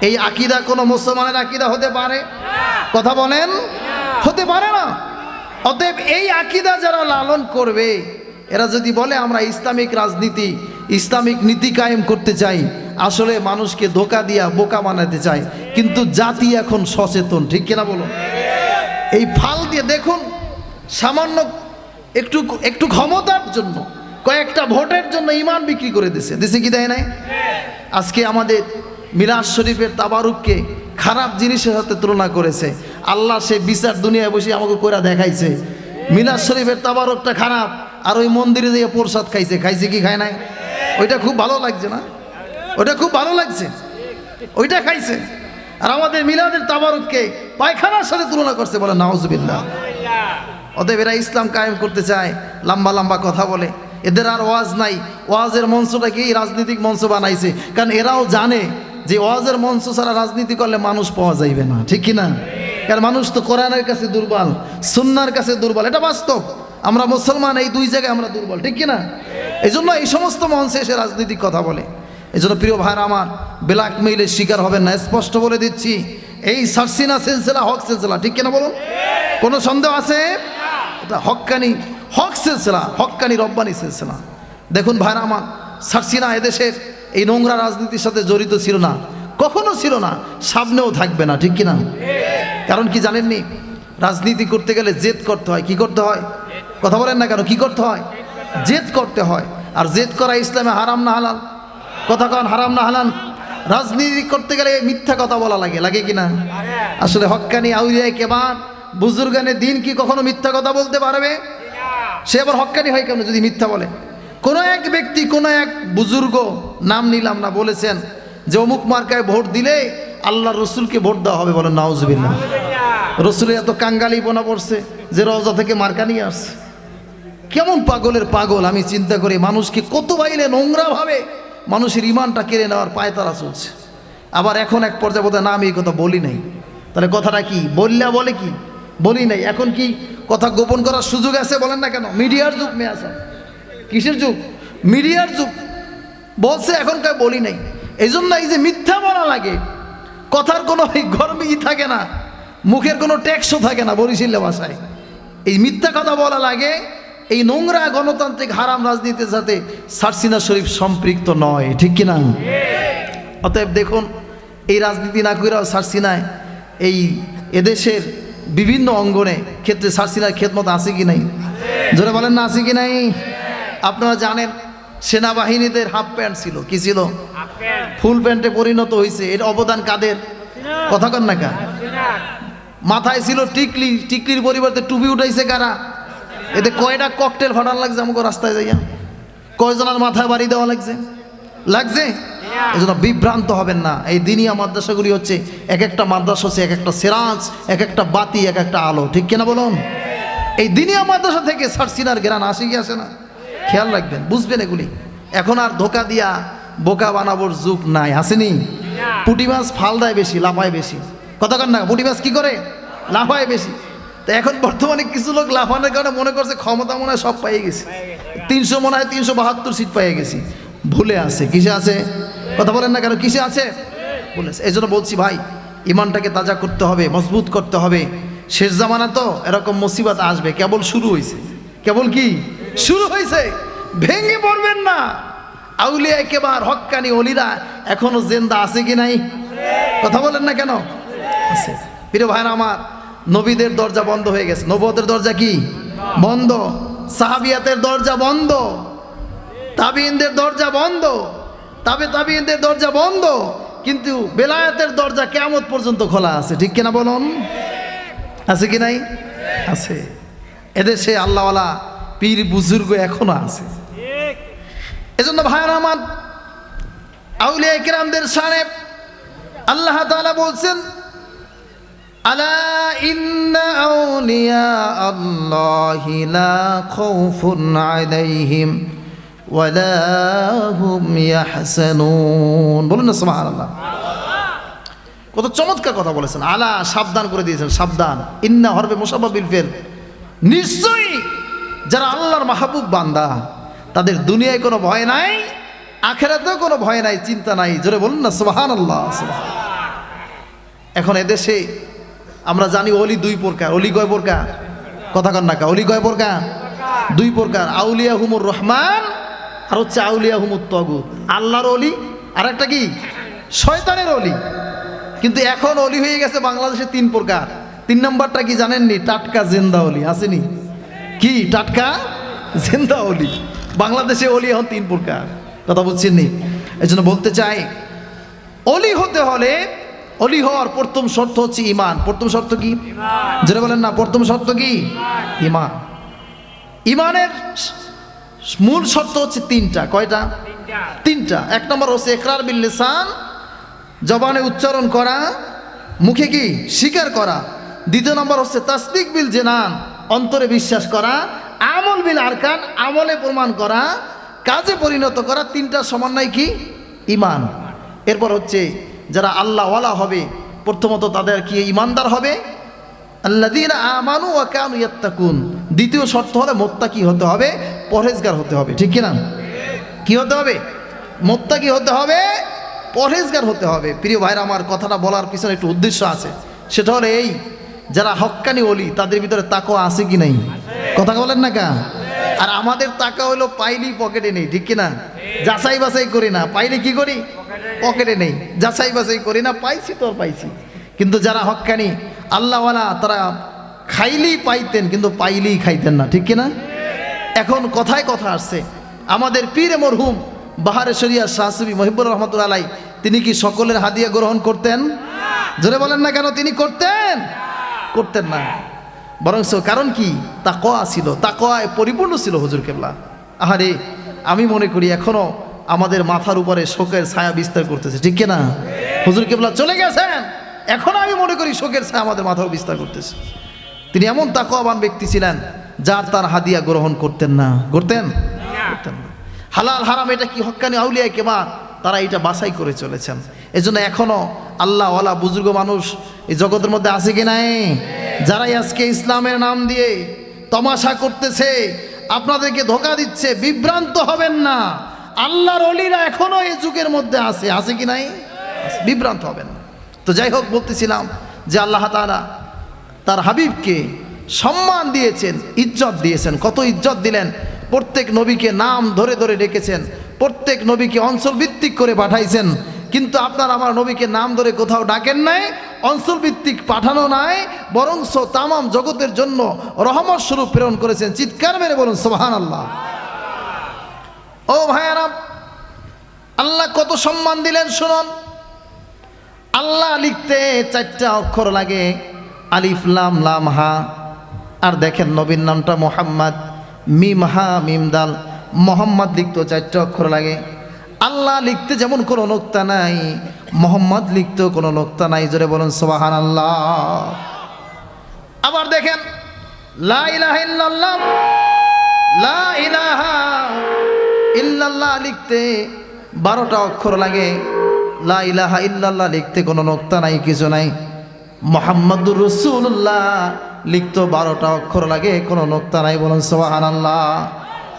এই আকীদা কোনো মুসলমানের আকীদা হতে পারে? কথা বলেন, হতে পারে না। অতএব এই আকীদা যারা লালন করবে এরা যদি বলে আমরা ইসলামিক রাজনীতি, ইসলামিক নীতি কায়েম করতে চাই, আসলে মানুষকে ধোঁকা দিয়া বোকা বানাতে চায়। কিন্তু জাতি এখন সচেতন, ঠিক কিনা বলুন? এই ফাল দিয়ে দেখুন, সামান্য একটু একটু ক্ষমতার জন্য, কয়েকটা ভোটের জন্য ইমান বিক্রি করে দিছে কি দেয় নাই? আজকে আমাদের মিলাদ শরীফের তাবারুককে খারাপ জিনিসের সাথে তুলনা করেছে। আল্লাহ সে বিচার দুনিয়ায় বসে আমাকে কইরা দেখাইছে মিলাদ শরীফের তাবারুকটা খারাপ, আর ওই মন্দিরে যেয়ে প্রসাদ খাইছে কি খায় নাই? ওইটা খুব ভালো লাগছে না? ওইটা খুব ভালো লাগছে, ওইটা খাইছে। আর আমাদের মিলাদের তাবারুককে পায়খানার সাথে তুলনা করছে, বলে নাউজুবিল্লাহ। অতএব এরা ইসলাম কায়েম করতে চায়, লম্বা লম্বা কথা বলে। এদের আর ওয়াজ নাই, ওয়াজের মঞ্চটাকেই রাজনৈতিক মঞ্চ বানাইছে। কারণ এরাও জানে যে ওয়াজের মঞ্চ ছাড়া রাজনীতি করলে মানুষ পাওয়া যাইবে না, ঠিক কিনা? কারণ মানুষ তো কোরআনের কাছে দুর্বল, সুন্নাহর কাছে দুর্বল, এটা বাস্তব। আমরা মুসলমান, এই দুই জায়গায় আমরা দুর্বল, ঠিক কিনা? এই জন্য এই সমস্ত মঞ্চে এসে রাজনৈতিক কথা বলে। এই জন্য প্রিয় ভাইরা আমার, ব্ল্যাকমেইলের শিকার হবেন না, স্পষ্ট বলে দিচ্ছি। এই সারসিনা সিলসিলা হক সিলসিলা, ঠিক কিনা বলুন? কোনো সন্দেহ আছে? এটা হক্কানি হক সিলসিলা, হক্কানি রব্বানি সিলসিলা। দেখুন ভাইরা আমার, সারসিনা এদেশের এই নোংরা রাজনীতির সাথে জড়িত ছিল না, কখনো ছিল না, সামনেও থাকবে না, ঠিক কিনা? কারণ কি জানেননি? রাজনীতি করতে গেলে জেদ করতে হয়। কি করতে হয়? কথা বলেন না কেন? কি করতে হয়? জেদ করতে হয়। আর জেদ করা ইসলামে হারাম না হালাল? কথা কন, হারাম না হালাল? রাজনীতি করতে গেলে মিথ্যা কথা বলা লাগে, লাগে কিনা? আসলে হক্কানি আউলিয়া কেবার বুজুর্গানে দিন কি কখনো মিথ্যা কথা বলতে পারবে? সে আবার হক্কানি হয় কেন যদি মিথ্যা বলে? কোন এক ব্যক্তি, কোন এক বুজুর্গ, নাম নিলাম না, বলেছেন যে অমুক মার্কায় ভোট দিলে আল্লাহ রসুলকে ভোট দেওয়া হবে। বলেন নাউজুবিল্লাহ। রসুলের এত কাঙ্গালি বোনা পড়ছে যে রওজা থেকে মার্কা নিয়ে আসছে। কেমন পাগলের পাগল! আমি চিন্তা করি মানুষকে কত বাইলে নোংরা ভাবে মানুষের ইমানটা কেড়ে নেওয়ার পায়তারা চলছে। আবার এখন এক পর্যায়ে বোধহয় না আমি এই কথা বলি নাই, তাহলে কথাটা কি বললে বলে কি বলি নাই। এখন কি কথা গোপন করার সুযোগ আছে? বলেন না কেন? মিডিয়ার যুগ মেয়ে আছে। কিসের যুগ? মিডিয়ার যুগ। বলছে এখনকার বলি নাই। এই জন্য এই যে মিথ্যা বলা লাগে, কথার কোনো গরমই থাকে না, মুখের কোনো ট্যাক্সও থাকে না বরিশাল ভাষায়। এই মিথ্যা কথা বলা লাগে। এই নোংরা গণতান্ত্রিক হারাম রাজনীতির সাথে সারসিনা শরীফ সম্পৃক্ত নয়, ঠিক কিনা? অতএব দেখুন, এই রাজনীতি না কইরাও সারসিনায় এই এদেশের বিভিন্ন অঙ্গনে ক্ষেত্রে সারসিনার খেদমত আছে কি নাই? জোরে বলেন না, আছে কি নাই? আপনারা জানেন সেনাবাহিনীদের হাফ প্যান্ট ছিল, কি ছিল? ফুল প্যান্টে পরিণত হয়েছে। এর অবদান কাদের? কথা কন না কা? মাথায় ছিল টিকলি, টিকলির পরিবর্তে টুপি উঠাইছে কারা? এতে কয়টা ককটেল ফাটান লাগছে আমাকে রাস্তায় যাইয়া? কয়জনের মাথায় বাড়ি দেওয়া লাগছে? এই জন্য বিভ্রান্ত হবেন না। এই দিনিয়া মাদ্রাসাগুলি হচ্ছে এক একটা মাদ্রাসা হচ্ছে এক একটা সিরাজ, এক একটা বাতি, এক একটা আলো, ঠিক কিনা বলুন? এই দিনিয়া মাদ্রাসা থেকে সারসিনার জ্ঞান আসে কি আসে না? খেয়াল রাখবেন, বুঝবেন এগুলি। এখন আর ধোকা দিয়া বোকা বানাবোর যুগ নাই, আসেনি? পুঁটি মাছ ফাল দেয় বেশি, লাফায় বেশি। কথা কন না? পুঁটি মাছ কি করে? লাফায় বেশি। তো এখন বর্তমানে কিছু লোক লাফানোর কারণে মনে করছে ক্ষমতা মনে হয় সব পাইয়ে গেছে, 300 মনে হয় 372 সিট পাইয়ে গেছি। ভুলে আছে। কিসে আছে? কথা বলেন না কেন? কিসে আছে? বলেছে। এই জন্য বলছি ভাই, ইমানটাকে তাজা করতে হবে, মজবুত করতে হবে। শেষ জামানা তো, এরকম মুসিবত আসবে। কেবল শুরু হয়েছে। কেবল কি শুরু হয়েছে? ভেঙে পড়বেন না। আউলিয়া একেবার হক্কানি অলিরা এখনো জিন্দা আছে কি নাই? কথা বলেন না কেন? আছে। প্রিয় ভাইরা আমার, নবীদের দরজা বন্ধ হয়ে গেছে। নবুয়তের দরজা কি বন্ধ? সাহাবিয়াতের দরজা বন্ধ, তাবিঈনদের দরজা বন্ধ, তাবিঈনদের দরজা বন্ধ। কিন্তু বেলায়েতের দরজা কিয়ামত পর্যন্ত খোলা আছে, ঠিক কিনা বলুন? আছে কি নাই? আছে। এদেশে আল্লাহওয়ালা পীর বুজুর্গ এখনো আছে। এজন্য ভাইরা আমার, আউলিয়া কিরামদের শানে আল্লাহ তাআলা বলছেন, আলা ইন্না আউলিয়া আল্লাহি লা খাউফুন আলাইহিম ওয়া লা হুম ইয়াহসানুন। বলুন না সুবহানাল্লাহ। কত চমৎকার কথা বলেছেন। আলা, সাবধান করে দিয়েছেন, সাবধান। ইন্না হরফে মুসাব্বা বিল ফিল, নিশ্চয়ই যারা আল্লাহর মাহবুব বান্দা তাদের দুনিয়ায় কোনো ভয় নাই, আখিরাতেও কোনো ভয় নাই, চিন্তা নাই। জোরে বলুন না সুবহানাল্লাহ। এখন এদেশে আমরা জানি অলি দুই প্রকার। অলি কয় প্রকার? কথা কন না কা? অলি কয় প্রকার? দুই প্রকার, আউলিয়া হুমুর রহমান আর হচ্ছে আউলিয়া হুমুর তগুত। আল্লাহর অলি আর একটা কি শয়তানের অলি। কিন্তু এখন অলি হয়ে গেছে বাংলাদেশে তিন প্রকার। তিন নম্বরটা কি জানেননি? টাটকা জিন্দা অলি আসেনি কি? টাটকা জিন্দা অলি। বাংলাদেশে অলি এখন তিন প্রকার, কথা বুঝছেন নি? এই জন্য বলতে চাই, অলি হতে হলে, অলি হওয়ার প্রথম শর্ত হচ্ছে ইমান। প্রথম শর্ত কি? যেটা বলেন না, প্রথম শর্ত কি? ইমান। ইমানের মূল শর্ত হচ্ছে তিনটা। কয়টা? তিনটা। এক নম্বর হচ্ছে ইকরার বিল লিসান, জবানে উচ্চারণ করা, মুখে কি স্বীকার করা। দ্বিতীয় নম্বর হচ্ছে তাসদিক বিল জিনান, অন্তরে বিশ্বাস করা। আমল বিল আরকান, আমলে প্রমাণ করা, কাজে পরিণত করা। তিনটা সমন্বয় কি? ইমান। এরপর হচ্ছে যারা আল্লাহ ওয়ালা হবে, প্রথমত তাদের কি ইমানদার হবে, আল্লাযীনা আমানু ওয়া কানু ইয়াত্তাকুন। দ্বিতীয় শর্ত হলে মুত্তাকি হতে হবে, পরহেজগার হতে হবে। ঠিক কি না? কি হতে হবে? মুত্তাকি হতে হবে, পরহেজগার হতে হবে। প্রিয় ভাইরা আমার, কথাটা বলার পিছনে একটু উদ্দেশ্য আছে। সেটা হলো এই, যারা হক্কানি ওলি তাদের ভিতরে তাকওয়া আছে কি নাই? কথা বলেন না কা? আর আমাদের তাকা হলো পাইলি পকেটে নেই। ঠিক কি না? যাচাই বাছাই করি না, পাইলে কি করি? পকেটে নেই। যাচাই বাছাই করি না, পাইছি তো পাইছি। কিন্তু যারা হক্কানি আল্লাহওয়ালা, তারা খাইলেই পাইতেন কিন্তু পাইলেই খাইতেন না। ঠিক কিনা? এখন কথায় কথা আসছে, আমাদের পীরে মরহুম বাহারে শরিয়া শাহ সুফি মহিবুর রহমতুল্লাহ আলাই, তিনি কি সকলের হাদিয়া গ্রহণ করতেন? জোরে বলেন না কেন? তিনি করতেন? করতেন না। বরং কারণ কি? তাকওয়া ছিল, তাকওয়ায় পরিপূর্ণ ছিল হুজুর কেবলা। আহারে, আমি মনে করি এখনো আমাদের মাথার উপরে শোকের ছায়া বিস্তার করতেছে। ঠিক কিনা? হুজুর কেবলা চলে গেছেন, এখন আমি মনে করি শোকের ছায়া আমাদের মাথাও বিস্তার করতেছে। তিনি এমন তাকওয়াবান ব্যক্তি ছিলেন, যার তার হাদিয়া গ্রহণ করতেন না। করতেন? করতেন না। হালাল হারাম এটা কি হক্কানি আউলিয়া কেরাম তারা এটা বাছাই করে চলেছেন। এজন্য এখনো আল্লাহওয়ালা বুজুর্গ মানুষ এই জগতের মধ্যে আছে কি নাই? যারাই আজকে ইসলামের নাম দিয়ে তমাশা করতেছে, আপনাদেরকে ধোঁকা দিচ্ছে, বিভ্রান্ত হবেন না। আল্লাহর ওলিরা এখনো এই যুগের মধ্যে আছে। আছে কি নাই? বিভ্রান্ত হবেন না। তো যাই হোক, বলতেছিলাম যে আল্লাহ তাআলা তার হাবিবকে সম্মান দিয়েছেন, ইজ্জত দিয়েছেন। কত ইজ্জত দিলেন! প্রত্যেক নবীকে নাম ধরে ধরে ডেকেছেন, প্রত্যেক নবীকে অঞ্চল ভিত্তিক করে পাঠাইছেন। কিন্তু আপনার আমার নবীকে নাম ধরে কোথাও ডাকেন নাই, অঞ্চল ভিত্তিক পাঠানো নাই, বরংস তামাম জগতের জন্য রহমত স্বরূপ প্রেরণ করেছেন। চিৎকার মেরে বলুন সুবহানাল্লাহ। ও ভাইয়ারা, আল্লাহ কত সম্মান দিলেন শুনুন। আল্লাহ লিখতে 4টা অক্ষর লাগে, আলিফ লাম লাম হা। আর দেখেন নবীর নামটা মোহাম্মদ, মিম হা মিম দাল। মোহাম্মদ লিখতে 4টা অক্ষর লাগে। আল্লাহ লিখতে যেমন কোনো নোক্তা নাই, মোহাম্মদ লিখতেও কোনো নোক্তা নাই। জোরে বলুন সুবহানাল্লাহ। আবার দেখেন লা ইলাহা ইল্লাল্লাহ, লা ইলাহা ইল্লাল্লাহ লিখতে 12টা অক্ষর লাগে। লা ইলাহা ইল্লাল্লাহ লিখতে কোনো নোক্তা নাই, কিছু নাই। মুহাম্মাদুর রাসূলুল্লাহ লিখতে 12টা অক্ষর লাগে, কোনো নোক্তা নাই। বলুন সুবহানাল্লাহ।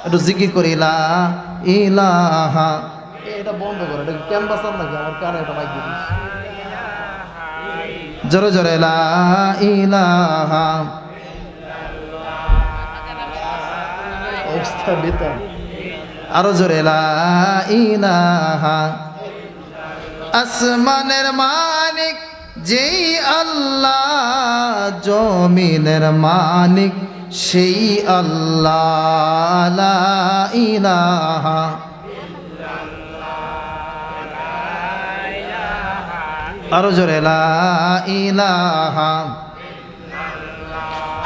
একটু জিকির করি, লা ইলাহা। এটা বন্ধ করে, এটা ক্যানভাস নাকি আমার কানে? এটা মাইক দিস জোরে জোরে, লা ইলাহা অবস্থা বেতন। আরো জোরে, লা ইলাহা। আসমানের মালিক যেই আল্লাহ, জমিনের মালিক সেই আল্লাহ। লা ইলাহা। আরো জোরে, লা ইলাহা।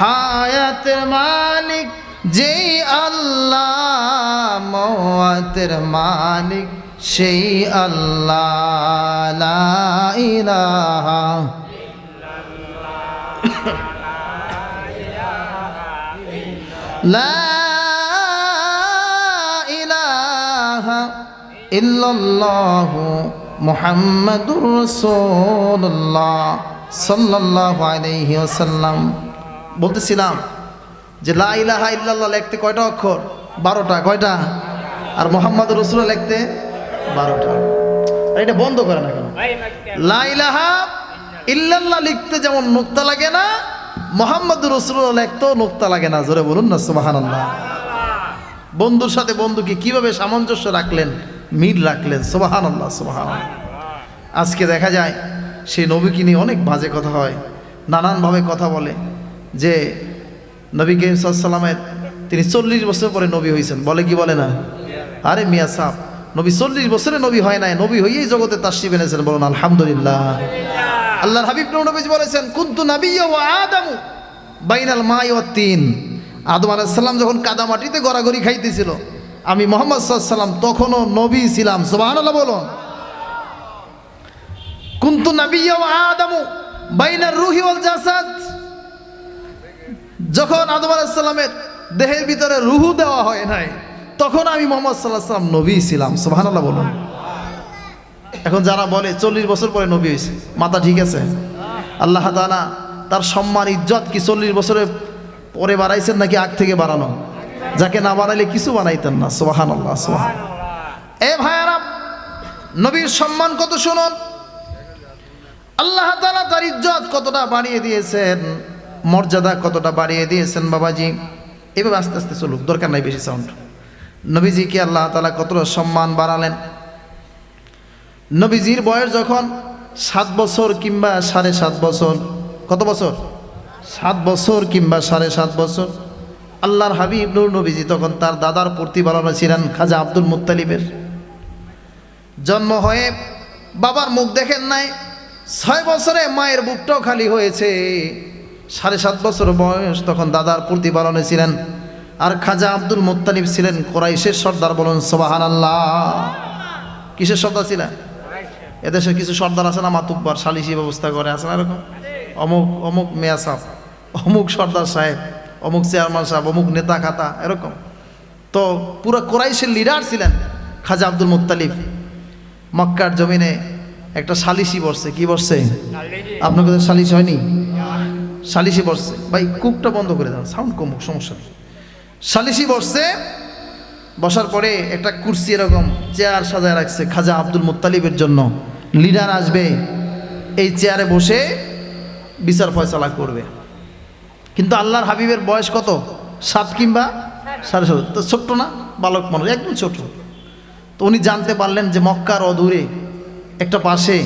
হায়াতের মালিক যেই আল্লাহ, মওয়াতের মালিক সেই আল্লাহ। লা ইলাহা। লা ইলাহা ইল্লাল্লাহু মুহাম্মাদুর রাসূলুল্লাহ সাল্লাল্লাহু আলাইহি ওয়াসাল্লাম। বলতেছিলাম যে লা ইলাহা ইল্লাল্লাহ লিখতে কয়টা অক্ষর? 12টা। কয়টা? আর মুহাম্মাদুর রাসূলুল্লাহ লিখতে 12টা। আর এটা বন্ধ করে না কেন? লা ইলাহা ইল্লাল্লাহ লিখতে যেমন নোক্তা লাগে না, মুহাম্মাদুর রাসূলুল্লাহ লিখতেও নোক্তা লাগে না। জোরে বলুন না সুবহানাল্লাহ। বন্ধুর সাথে বন্ধুকে কিভাবে সামঞ্জস্য রাখলেন, মিল রাখলেন। সুবহানাল্লাহ, সুবহানাল্লাহ। আজকে দেখা যায় সেই নবীকে নিয়ে অনেক বাজে কথা হয়, নানানভাবে কথা বলে যে নবী করিম সাল্লাল্লাহু আলাইহি ওয়াসাল্লামের তিনি 40 বছর পরে নবী হয়েছেন, বলে কি বলে না? আরে মিয়া সাহেব, নবী 40 বছরে নবী হয় নাই, নবী হয়েই জগতে তাশরীফ এনেছেন, বলুন আলহামদুলিল্লাহ। আল্লাহর হাবিব নবীজি বলেছেন কুনতু নাবিয়্যা ওয়া আদামু বাইনাল মাই ওয়াত তিন। আদম আলাইহিস সালাম যখন কাদামাটিতে গড়াগড়ি খাইতেছিল, আমি মুহাম্মদ সাল্লাল্লাহু আলাইহি ওয়াসাল্লাম তখনও নবী ছিলাম। সুবহানাল্লাহ বলুন। কুনতু নাবিয়্যা ওয়া আদামু বাইনার রূহি ওয়াল জাসাদ, যখন আদম আলাইহিস সালামের দেহের ভিতরে রূহ দেওয়া হয় নাই, তখন আমি মুহাম্মদ সাল্লাল্লাহু আলাইহি ওয়াসাল্লাম নবী ছিলাম। সুবহানাল্লাহ বলুন। এখন যারা বলে 40 বছর পরে নবী হয়েছে, মাথা ঠিক আছে? আল্লাহ তাআলা তার সম্মান ইজ্জত কি 40 বছরের পরে বাড়াইছেন নাকি আগ থেকে বাড়ানো? যাকে না বাড়াইলে কিছু বানাইতেন না। সুবহানাল্লাহ, সুবহানাল্লাহ। এ ভাইয়ারা, নবীর সম্মান কত শুনুন। আল্লাহ তাআলা তার ইজ্জত কতটা বাড়িয়ে দিয়েছেন, মর্যাদা কতটা বাড়িয়ে দিয়েছেন বাবাজি। এভাবে আস্তে আস্তে চলুক, দরকার নাই বেশি সাউন্ড। নবীজিকে আল্লাহ তাআলা কতটা সম্মান বাড়ালেন। নবীজির বয়স যখন 7 বছর কিংবা 7.5 বছর, কত বছর? 7 বছর কিংবা 7.5 বছর, আল্লাহর হাবিব নূর নবীজি তখন তার দাদার প্রতিপালনে ছিলেন খাজা আব্দুল মুত্তালিবের। জন্ম হয়ে বাবার মুখ দেখেন নাই, 6 বছরে মায়ের বুকটাও খালি হয়েছে। 7.5 বছর বয়স তখন দাদার প্রতিপালনে ছিলেন। আর খাজা আব্দুল মুত্তালিব ছিলেন কুরাইশের সর্দার, বলুন সুবহানাল্লাহ। কিসের সর্দার ছিলেন? এদেশের কিছু সর্দার আছে না, মাতুব্বার, সালিশি ব্যবস্থা করে, আছে না এরকম, অমুক অমুক মেয়া সাহেব, অমুক সর্দার সাহেব, অমুক চেয়ারম্যান সাহেব, অমুক নেতা খাতা, এরকম। তো পুরো কুরাইশের লিডার ছিলেন খাজা আব্দুল মুত্তালিব। মক্কার জমিনে একটা সালিশি বসছে। কি বসছে? আপনার কাছে সালিশ হয়নি? সালিশি বসছে। ভাই কুকটা বন্ধ করে দাও, সাউন্ড কমুক, সমস্যা নেই। সালিশি বসছে, বসার পরে একটা কুরসি এরকম চেয়ার সাজায় রাখছে খাজা আব্দুল মুত্তালিবের জন্য। লিডার আসবে, এই চেয়ারে বসে বিচার ফয়সালা করবে। কিন্তু আল্লাহর হাবিবের বয়স কত? 7 কিংবা 7.5। তো ছোট্ট না, বালক মানুষ, একদম ছোট। তো উনি জানতে পারলেন যে মক্কার অদূরে একটা পাশে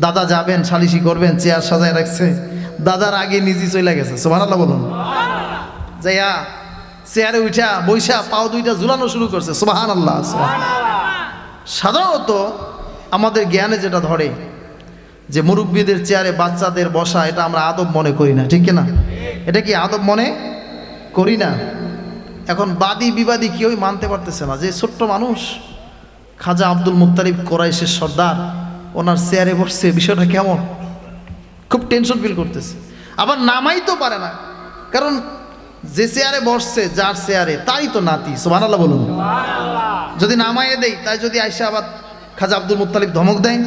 দাদা যাবেন, সালিশি করবেন, চেয়ার সাজায় রাখছে। দাদার আগে নিজে চলে গেছে। সুবহানাল্লাহ বলুন। যাইয়া চেয়ারে উঠা বৈশা পাও দুইটা ঝুলানো শুরু করছে। সুবহানাল্লাহ, সুবহানাল্লাহ। সাধারণত আমাদের জ্ঞানে যেটা ধরে যে মুরব্বীদের চেয়ারে বাচ্চাদের বসা, এটা আমরা আদব মনে করি না, ঠিক না? এটা কি আদব মনে করি না? এখন বাদী বিবাদী কেউই মানতে পারতেছে না যে ছোট্ট মানুষ খাজা আব্দুল মুত্তালিব কুরাইশের সর্দার, ওনার চেয়ারে বসছে, বিষয়টা কেমন? খুব টেনশন ফিল করতেছে। আবার নামাই তো পারে না, কারণ যে চেয়ারে বসছে, যার চেয়ারে, তাই তো নাতি। সুবহানাল্লাহ বলুন। যদি নামাইয়ে দেয়, তাই যদি আইসা আবার খাজা আব্দুল মুত্তালিব ধমক দেয়,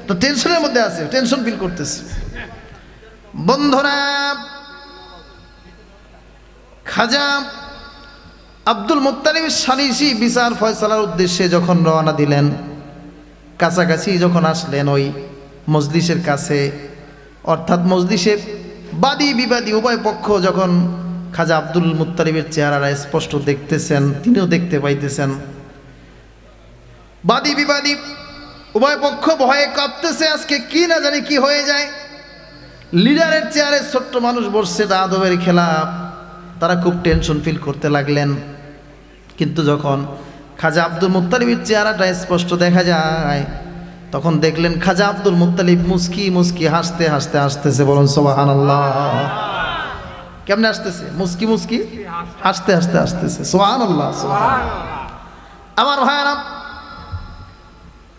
তো টেনশনের মধ্যে আছে, টেনশন ফিল করতেছে। বন্ধুরা, খাজা আব্দুল মুত্তালিব সালিশি বিচার ফয়সালার উদ্দেশ্যে যখন রওনা দিলেন, কাছাকাছি যখন আসলেন ওই মজলিসের কাছে, অর্থাৎ মজলিসের বাদী বিবাদী উভয় পক্ষ যখন খাজা আব্দুল মুত্তালিবের চেহারাটা স্পষ্ট দেখতেছেন, তিনিও দেখতে পাইতেছেন। বাদী বিবাদী উভয় পক্ষ ভয়ে কাঁপতেছে, আজকে কি না জানি কি হয়ে যায়। লিডারের চেয়ারে ছোট্ট মানুষ বসছে, এটা আদবের খেলাপ। তারা খুব টেনশন ফিল করতে লাগলেন। কিন্তু যখন খাজা আব্দুল মুত্তালিবের চেহারাটা স্পষ্ট দেখা যায়, তখন দেখলেন খাজা আব্দুল মুত্তালিব মুস্কি মুস্কি হাসতে হাসতে আসতেছে। বলুন সুবহানাল্লাহ। কেমনে আসতেছে? মুস্কি মুস্কি হাসতে হাসতে আসতেছে। সুবহানাল্লাহ, সুবহানাল্লাহ। আমার ভাইরা,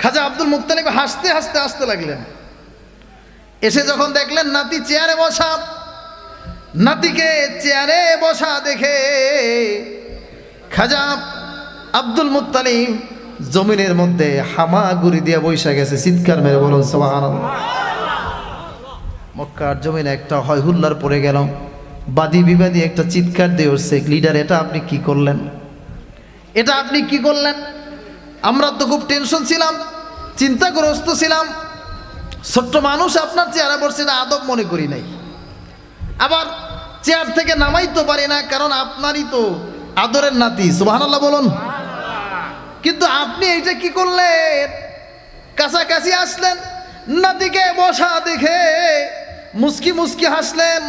খাজা আব্দুল মুত্তালিব হাসতে হাসতে আসতে লাগলেন। এসে যখন দেখলেন নাতি চেয়ারে বসা, নাতিকে চেয়ারে বসা দেখে খাজা আব্দুল মুত্তালিব জমিনের মধ্যে হামাগুড়ি দিয়ে বৈশা গেছে, চিৎকার মেরে। বলুন সুবহানাল্লাহ। মক্কার জমিনে একটা হয় হুল্লার পড়ে গেল। বাদী বিবাদী একটা চিৎকার দিয়ে উঠছে, লিডার এটা আপনি কি করলেন? এটা আপনি কি করলেন? আমরা তো খুব টেনশন ছিলাম, চিন্তাগ্রস্ত ছিলাম। ছোট্ট মানুষ আপনার চেয়ারে বসছে, এটা আদব মনে করি নাই। আবার চেয়ার থেকে নামাই তো পারি না, কারণ আপনারই তো আদরের নাতি, সুবহানাল্লাহ বলুন। কিন্তু আপনি এইটা কি করলেন? কাছাকাছি আসলেন, নাতিকে বসা দেখে মুস্কি মুস্কি হাসলেন,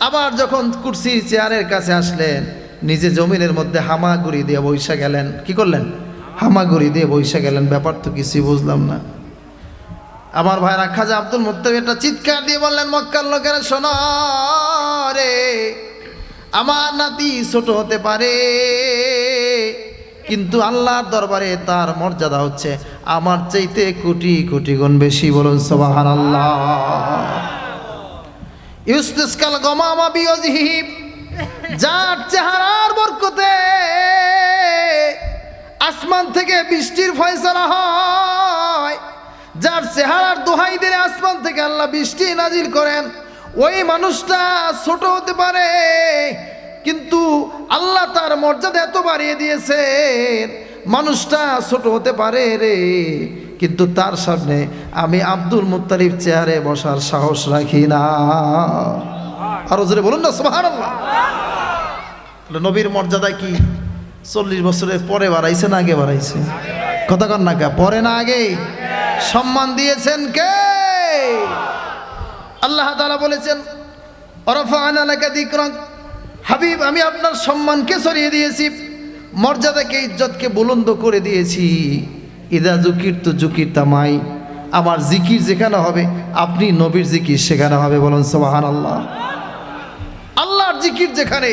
আবার যখন কুরসি চেয়ারের কাছে আসলেন নিজে জমিনের মধ্যে হামাগুড়ি দিয়ে বৈশা গেলেন। কি করলেন? হামাগুড়ি দিয়ে বৈশা গেলেন। ব্যাপার তো কিছুই বুঝলাম না। আমার ভাইরা, খাজা আব্দুল মুত্তালিব একটা চিৎকার দিয়ে বললেন, মক্কার লোকেরা শোনো রে, আমার নাতি ছোট হতে পারে কিন্তু আল্লাহর দরবারে তার মর্যাদা হচ্ছে আমার চাইতে কোটি কোটি গুণ বেশি। বলুন সুবহানাল্লাহ। ইউস্তিসকাল গমামা বিওয়াজহি, যার চেহারার বরকতে আসমান থেকে বৃষ্টির ফয়সালা হয়, যার চেহারার দোহাই দিলে আসমান থেকে আল্লাহ বৃষ্টি নাজিল করেন, ওই মানুষটা ছোট হতে পারে কিন্তু আল্লাহ তার মর্যাদা এত বাড়িয়ে দিয়েছেন, মানুষটা ছোট হতে পারে রে, কিন্তু তার সামনে আমি আব্দুল মুত্তালিব চেয়ারে বসার সাহস রাখি না। আরো জোরে বলুন না সুবহানাল্লাহ। নবীর মর্যাদা কি 40 বছরের পরে বাড়াইছে না আগে বাড়াইছে? কথা কন না কে? পরে না আগে? সম্মান দিয়েছেন কে? আল্লাহ তাআলা বলেছেন, ওয়ারাফা'না লাকা যিকরাক, হাবিব আমি আপনার সম্মানকে ছড়িয়ে দিয়েছি, মর্যাদাকে ইজ্জতকে বুলন্দ করে দিয়েছি। ইদা যুকিরতু যুকিরতা মাই, আমার জিকির যেখানে হবে আপনি নবীর জিকির সেখানে হবে। বলুন সুবহানাল্লাহ। আল্লাহর জিকির যেখানে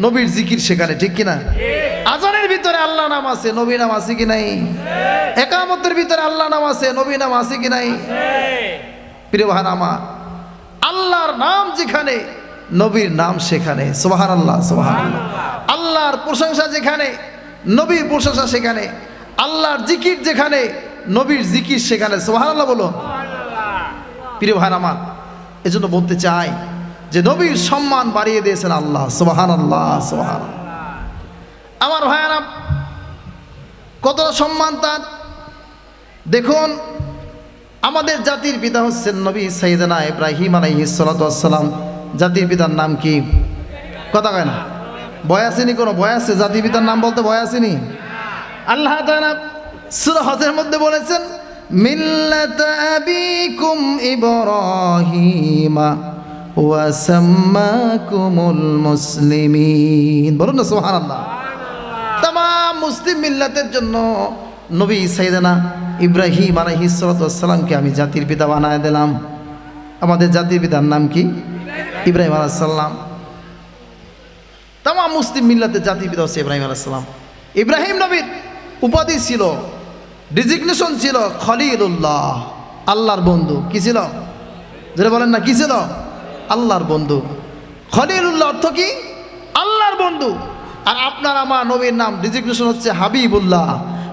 নবীর জিকির সেখানে, ঠিক কিনা? আজানের ভিতরে আল্লাহ নাম আছে, নবী নাম আছে কি নাই? একামতের ভিতরে আল্লাহ নাম আছে, নবী নাম আছে কি নাই? প্রিয় ভাই আমার, আল্লাহর নাম যেখানে নবীর নাম সেখানে। সুবহানাল্লাহ সুবহানাল্লাহ। আল্লাহর প্রশংসা যেখানে নবীর প্রশংসা সেখানে, আল্লাহর জিকির যেখানে নবীর জিকির সেখানে। সুবহানাল্লাহ বলুন। প্রিয় ভাই আমার, এজন্য বলতে চাই যে নবীর সম্মান বাড়িয়ে দিয়েছেন আল্লাহ। সুবহানাল্লাহ সুবহানাল্লাহ। আমার ভাইয়ারা, কত সম্মান তার! দেখুন, আমাদের জাতির পিতা হচ্ছেন নবী সাইয়েদনা ইব্রাহিম আলাইহিস সালাতু ওয়াস সালাম। জাতির পিতার নাম কি? কথা কয় না? ভয় আসেনি? কোনো ভয় আছে জাতির পিতার নাম বলতে? ভয় আসেনি? আল্লাহ তাআলা সূরা হজের মধ্যে বলেছেন, মিল্লাত আবিকুম ইব্রাহিমা ওয়া সাম্মাকুমুল মুসলিমিন। বলুন না সুবহানাল্লাহ। তামাম মুসলিম মিল্লাতের জন্য নবী সাইয়েদনা ইব্রাহিম আলাইহিস সালাতু ওয়াস সালামকে আমি জাতির পিতা বানায় দিলাম। আমাদের জাতির পিতার নাম কি? ইব্রাহিম আলাইহিস সালাম। তামাম মুসলিম মিল্লাতের জাতির পিতা হচ্ছে ইব্রাহিম আলাইহিস সালাম। ইব্রাহিম নবীর উপাধি ছিল, ডিজিগনেশন ছিল খলিলুল্লাহ, আল্লাহর বন্ধু। কি ছিল? যেটা বলেন না, কি ছিল? আল্লাহর বন্ধু। খলিলুল্লাহ অর্থ কি? আল্লাহর বন্ধু। আর আপনার আমার নবীর নাম ডিজিগনেশন হচ্ছে হাবিবুল্লাহ।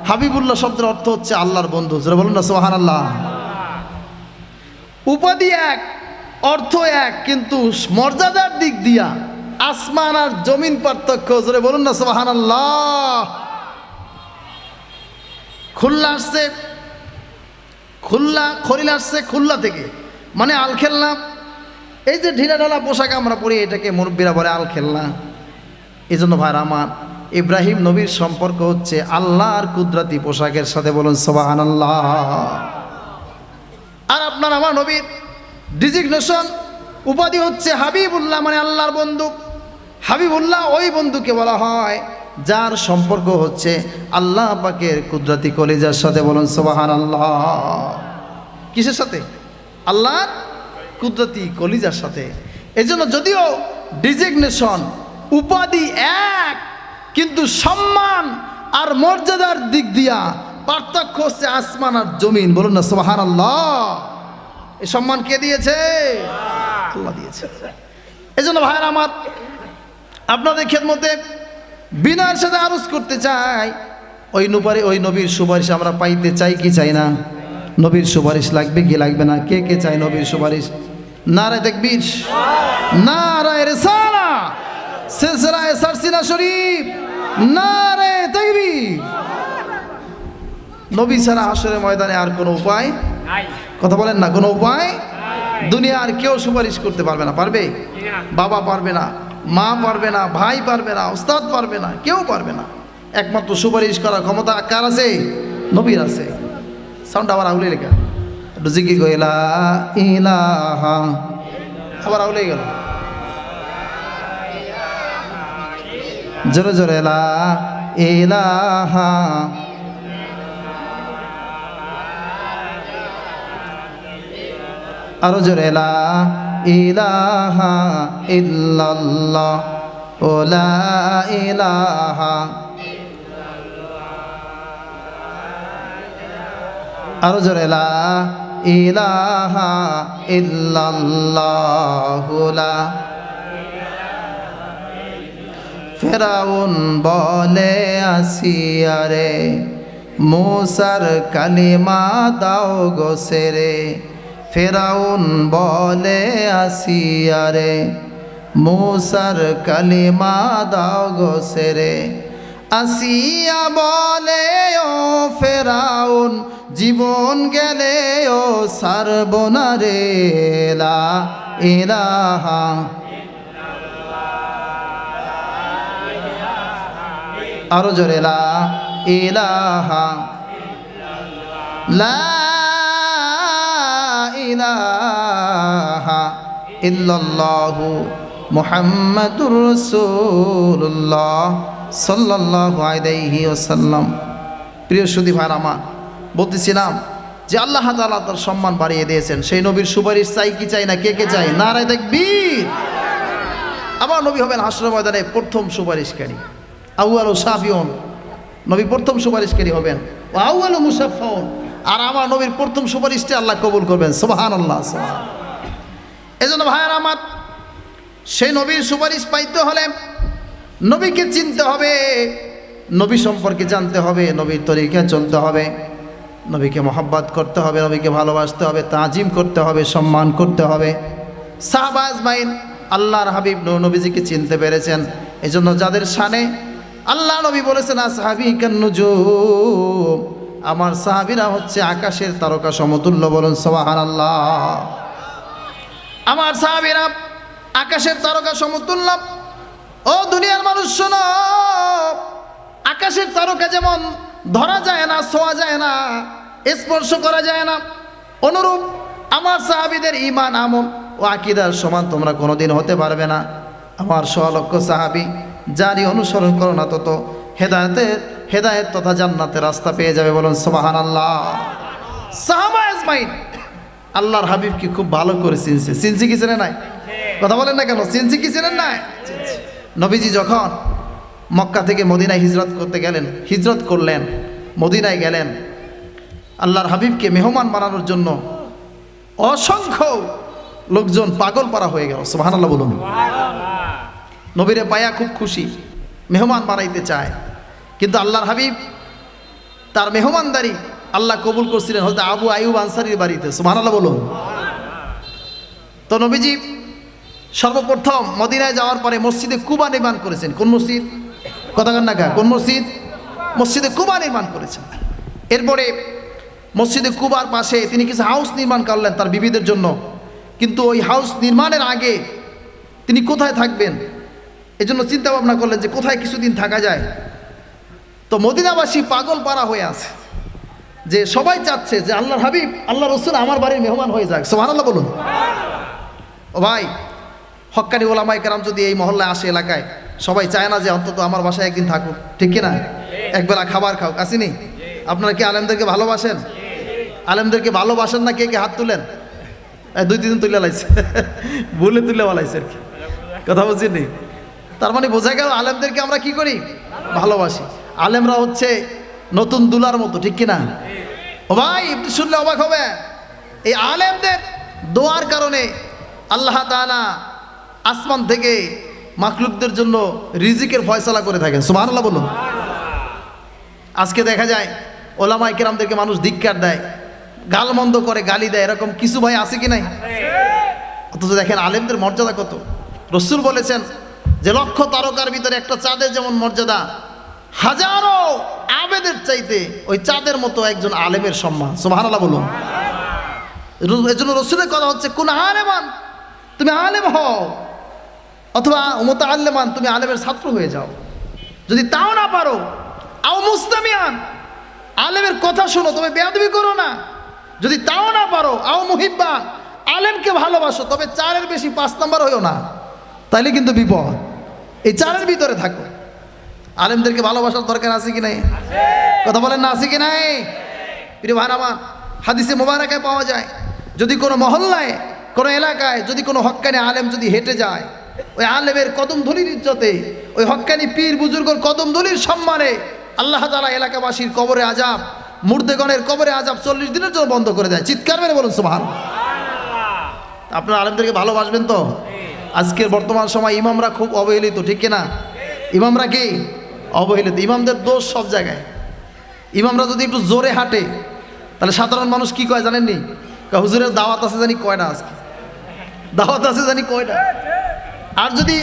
হাবিবুল্লাহ শব্দের অর্থ হচ্ছে আল্লাহর বন্ধু। যেটা বলেন না সুবহানাল্লাহ। উপাধি এক, অর্থ এক, কিন্তু মর্যাদার দিক দিয়া আসমান আর জমিন পার্থক্য। জোরে বলুন না সুবহানাল্লাহ। খুলনা আসছে, খলিল আসছে খুলনা থেকে, মানে আলখেল্লা। এই যে ঢিলা ঢালা পোশাক আমরা পরি, এটাকে মুরব্বীরা বলে আলখেল্লা। এই জন্য ভাইরা আমার, ইব্রাহিম নবীর সম্পর্ক হচ্ছে আল্লাহর কুদরতি পোশাকের সাথে। বলুন সুবহানাল্লাহ। আর আপনার আমার নবীর ডিজিগনেশন উপাধি হচ্ছে হাবিবুল্লাহ, মানে আল্লাহর বন্ধু। হাবিবুল্লাহ ওই বন্ধুকে বলা হয় যার সম্পর্ক হচ্ছে আল্লাহ পাকের কুদরতি কলিজার সাথে। বলুন সুবহানাল্লাহ। কিসের সাথে? আল্লাহর কুদরতি কলিজার সাথে। এজন্য যদিও ডিজিগনেশন উপাধি এক, কিন্তু সম্মান আর মর্যাদার দিক দিয়া পার্থক্য হচ্ছে আসমান আর জমিন। বলুন না সুবহানাল্লাহ। এই সম্মান কে দিয়েছে? আল্লাহ দিয়েছে। এজন্য ভাইরা আমার, আপনাদের খেদমতে বিনয়ের সাথে আরজ করতে চাই, ওই নবীর সুপারিশ আমরা পাইতে চাই কি চাই না? নবীর সুপারিশ লাগবে কি লাগবে না? কে কে চাই নবীর সুপারিশ? নারে তাকবীর, নারে রিসালাহ, সিলসিলা সারসিনা শরীফ, নারে তাকবীর। নবী ছাড়া হাসরের ময়দানে আর কোনো উপায় নাই। কথা বলেন না, কোনো উপায়। দুনিয়া আর কেউ সুপারিশ করতে পারবে না। পারবে? বাবা পারবে না, মা পারবে না, ভাই পারবে না, উস্তাদ পারবে না, কেউ পারবে না। একমাত্র সুপারিশ করার ক্ষমতা কার আছে? নবীর আছে। সাউন্ড আবার আউলে লেখা, একটু জিকির করে লা ইলাহা, আবার আউলে গেল, জোরে জোরে লা ইলাহা, আরো জোরে লা ইলাহা ইল্লাল্লাহ ও লা ইলাহা, আরো জোরে লা ইলাহা ইল্লাল্লাহ লা। ফেরাউন বলে আসিয়ারে মুসার কালিমা দাও গো সেরে, ফেরাউন বলে আসিয়ারে মুসার কালিমা দাও গো সেরে। আসিয়া বলে ও ফেরাউন জীবন গেলে ও সারবনা রে লা ইলাহা, আরো জোরে লা ইলাহা, লা ইলাহা ইল্লাল্লাহু মুহাম্মাদুর রাসূলুল্লাহ সাল্লাল্লাহু আলাইহি ওয়াসাল্লাম। প্রিয় সুধী ভাই আমার, বলতেছিলাম যে আল্লাহ তাআলা তার সম্মান বাড়িয়ে দিয়েছেন, সেই নবীর সুপারিশ চাই কি চাই না? কে কে চাই? নারায়ে তাকবীর। আমার নবী হবেন হাসরের ময়দানে প্রথম সুপারিশকারী, আউয়ালু শাফিউন, নবী প্রথম সুপারিশকারী হবেন, ও আউয়ালু মুশাফফাউন, আর আমার নবীর প্রথম সুপারিশটি আল্লাহ কবুল করবেন। সুবহানাল্লাহ, সুবহানাল্লাহ। এজন্য ভাইয়ার আমার, সেই নবীর সুপারিশ পাইতে হলে নবীকে চিনতে হবে, নবী সম্পর্কে জানতে হবে, নবীর তরিকায় চলতে হবে, নবীকে মহব্বত করতে হবে, নবীকে ভালোবাসতে হবে, তাজিম করতে হবে, সম্মান করতে হবে। সাহাবা আজমাইন আল্লাহর হাবিব নবীজিকে চিনতে পেরেছেন। এজন্য যাদের শানে আল্লাহ নবী বলেছেন আসহাবী কান্নুজুম, আমার সাহাবীরা হচ্ছে আকাশের তারকা সমতুল্য। বলুন সুবহানাল্লাহ। আমার সাহাবীরা আকাশের তারকা সমতুল্য। ও দুনিয়ার মানুষ শোনো, আকাশের তারকা যেমন ধরা যায় না, ছোঁয়া যায় না, স্পর্শ করা যায় না, অনুরূপ আমার সাহাবীদের ঈমান, আমল ও আকীদার সমান তোমরা কোনোদিন হতে পারবে না। আমার সলক্ষ সাহাবী যারই অনুসরণ করো না তত হেদায়েত তথা জান্নাতের রাস্তা পেয়ে যাবে। বলুন সুবহানাল্লাহ। সাহাবা আজমাইন আল্লাহর হাবিবকে খুব ভালো করে চিনছে কি চেনে নাই? কথা বলেন না কেন? চিনছে কি চেনেন নাই? নবীজি যখন মক্কা থেকে মদিনায় হিজরত করলেন, মদিনায় গেলেন, আল্লাহর হাবিবকে মেহমান বানানোর জন্য অসংখ্য লোকজন পাগল পারা হয়ে গেল। সুবহানাল্লাহ বলুন। নবীরে পায়া খুব খুশি, মেহমান বানাইতে চায়, কিন্তু আল্লাহর হাবিব তার মেহমানদারি আল্লাহ কবুল করছিলেন হযরত আবু আইয়ুব আনসারীর বাড়িতে। সুবহানাল্লাহ বলুন। তো নবীজি সর্বপ্রথম মদিনায় যাওয়ার পরে মসজিদে কুবা নির্মাণ করেছেন। কোন মসজিদ? কথা কান না কা? কোন মসজিদ? মসজিদে কুবা নির্মাণ করেছেন। এরপরে মসজিদে কুবার পাশে তিনি কিছু হাউস নির্মাণ করলেন তার বিবিদের জন্য, কিন্তু ওই হাউস নির্মাণের আগে তিনি কোথায় থাকবেন এজন্য চিন্তা ভাবনা করলেন যে কোথায় কিছুদিন থাকা যায়। তো মদিনাবাসী পাগল পারা হয়ে আছে, যে সবাই চাচ্ছে যে আল্লাহর হাবিব আল্লাহ রসুল আমার বাড়ির মেহমান হয়ে যাক। সুবহানাল্লাহ বলুন। ও ভাই, হক্কানি ওলামায়ে কেরাম যদি এই মহল্লায় আসে, এলাকায়, সবাই চায় না যে অন্তত আমার বাসায় একদিন থাকুক, ঠিক কিনা? একবেলা খাবার খাও, আসেনি? আপনারা কি আলেমদেরকে ভালোবাসেন? আলেমদেরকে ভালোবাসেন না? কে কে হাত তুলেন? 2-3 দিন তুলে লাইছে, বলে তুলে বলাইছে আর কি, কথা বলছি নি? তার মানে বোঝা গেল আলেমদেরকে আমরা কি করি? ভালোবাসি। আলেমরা হচ্ছে নতুন দুলার মতো, ঠিক কিনা? ও ভাই, একটু শুনলে অবাক হবে, এই আলেমদের দোয়ার কারণে আল্লাহ তাআলা আসমান থেকে মাখলুকদের জন্য রিজিকের ফয়সালা করে থাকেন। সুবহানাল্লাহ বলুন। আজকে দেখা যায় ওলামায়ে কেরামদেরকে মানুষ ধিক্কার দেয়, গালমন্দ করে, গালি দেয়, এরকম কিছু ভাই আছে কি নাই? অথচ দেখেন আলেমদের মর্যাদা কত। রাসূল বলেছেন যে লক্ষ তারকার ভিতরে একটা চাঁদের যেমন মর্যাদা, হাজারো আবেদের চাইতে ওই চাঁদের মতো একজন আলেমের সম্মান। সুবহানাল্লাহ বলুন। এজন্য রাসূলের কথা হচ্ছে কোন আলেমান, তুমি আলেম হও, অথবা মুতাআল্লিমান, তুমি আলেমের ছাত্র হয়ে যাও। যদি তাও না পারো, আও মুস্তামিয়ান, আলেমের কথা শোনো, তবে বেয়াদবি করো না। যদি তাও না পারো, আও মুহিব্বান, আলেমকে ভালোবাসো, তবে 4-এর বেশি 5 নাম্বার হইও না, তাইলে কিন্তু বিপদ। এই 4-এর ভিতরে থাকো। আলেমদেরকে ভালোবাসার দরকার আছে কি নাই? কথা বলেন না, আছে কি নাই? প্রিয় ভাই আমার, হাদিসে মোবারকায় পাওয়া যায়, যদি কোনো মহল্লায়, কোনো এলাকায় যদি কোনো হক্কানি আলেম যদি হেঁটে যায়, ওই আলেমের কদমধুলির ইজ্জতে, ওই হক্কানি পীর বুজুর্গর কদমধুলির সম্মানে আল্লাহ তাআলা এলাকাবাসীর কবরে আযাব, মুর্দেগণের কবরে আযাব 40 দিনের জন্য বন্ধ করে দেয়। চিৎকার মেরে বলুন সুবহানাল্লাহ। আপনারা আলেমদেরকে ভালোবাসবেন তো? আজকের বর্তমান সময় ইমামরা খুব অবহেলিত, ঠিক কিনা? ইমামরা কি অবহেলিত? ইমামদের দোষ সব জায়গায়। ইমামরা যদি একটু জোরে হাঁটে, তাহলে সাধারণ মানুষ কি কয় জানেননি? হুজুরের দাওয়াত আছে জানি কয়টা, আজকে দাওয়াত আছে জানি কয়টা। আর যদি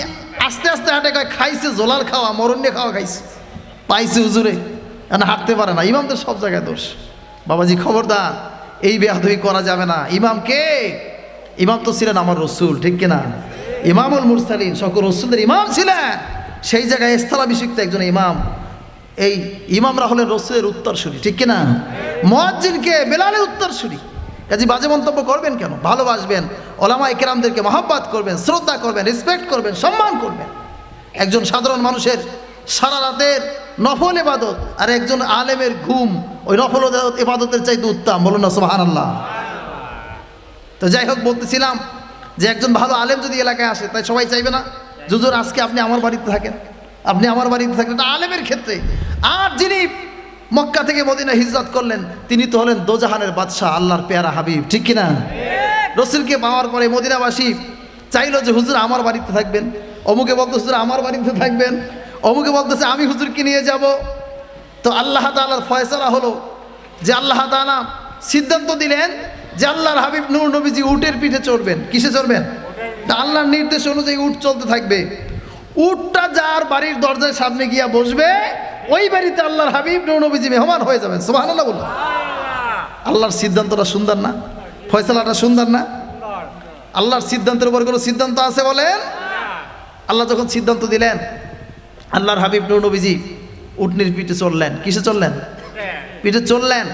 আস্তে আস্তে হাঁটে, কয় খাইছে জোলাল খাওয়া, মরণ্যে খাওয়া খাইছে, পাইছে হুজুরে, না হাঁটতে পারে না। ইমামদের সব জায়গায় দোষ। বাবাজি খবরদার, এই বেয়াদবি করা যাবে না। ইমাম কে? ইমাম তো ছিলেন আমার রসুল, ঠিক কিনা? ইমামুল মুরসালিন, সকল রসুলদের ইমাম ছিলেন। সেই জায়গায় স্থলাভিষিক্ত একজন ইমাম। এই ইমামরা হলেন রসুলের উত্তরসূরি, ঠিক কিনা? মুয়াজ্জিনকে বেলালের উত্তরসূরি। কাজে বাজে মন্তব্য করবেন কেন? ভালোবাসবেন, ওলামায়ে কেরামদেরকে মহব্বত করবেন, শ্রদ্ধা করবেন, রেসপেক্ট করবেন, সম্মান করবেন। একজন সাধারণ মানুষের সারা রাতের নফল ইবাদত আর একজন আলেমের ঘুম ওই নফল ইবাদতের চাইতে উত্তম। বলুন না সুবহানাল্লাহ। তো যাই হোক, বলতেছিলাম যে একজন ভালো আলেম যদি এলাকায় আসে, তাই সবাই চাইবে না হুজুর আজকে আপনি আমার বাড়িতে থাকেন, আপনি আমার বাড়িতে থাকেন। এটা আলেমের ক্ষেত্রে। আর যিনি মক্কা থেকে মদিনা হিজরত করলেন, তিনি তো হলেন দোজাহানের বাদশাহ, আল্লাহর পেয়ারা হাবিব, ঠিক কিনা? রসুলকে পাওয়ার পরে মদিনাবাসী চাইলো যে হুজুর আমার বাড়িতে থাকবেন। অমুকে বলতো হুজুর আমার বাড়িতে থাকবেন, অমুকে বলতেছে আমি হুজুরকে নিয়ে যাব। তো আল্লাহ তাআলার ফয়সালা হলো যে আল্লাহ তাআলা সিদ্ধান্ত দিলেন যে আল্লাহর হাবিব নূর নবীজি উটের পিঠে চড়বেন। কিসে চড়বেন? আল্লাহর নির্দেশ অনুযায়ী উট চলতে থাকবে। উটটা যার বাড়ির দরজার সামনে গিয়া বসবে, ওই বাড়িতে আল্লাহর হাবিব নূর নবীজি মেহমান হয়ে যাবেন। সুবহানাল্লাহ বলুন। আল্লাহর সিদ্ধান্তটা সুন্দর না? ফয়সালাটা সুন্দর না? আল্লাহর সিদ্ধান্তের উপর কোনো সিদ্ধান্ত আছে বলেন? আল্লাহ যখন সিদ্ধান্ত দিলেন, আল্লাহর হাবিব নূর নবীজি উটনির পিঠে চললেন। কিসে চললেন? পিঠে চললেন।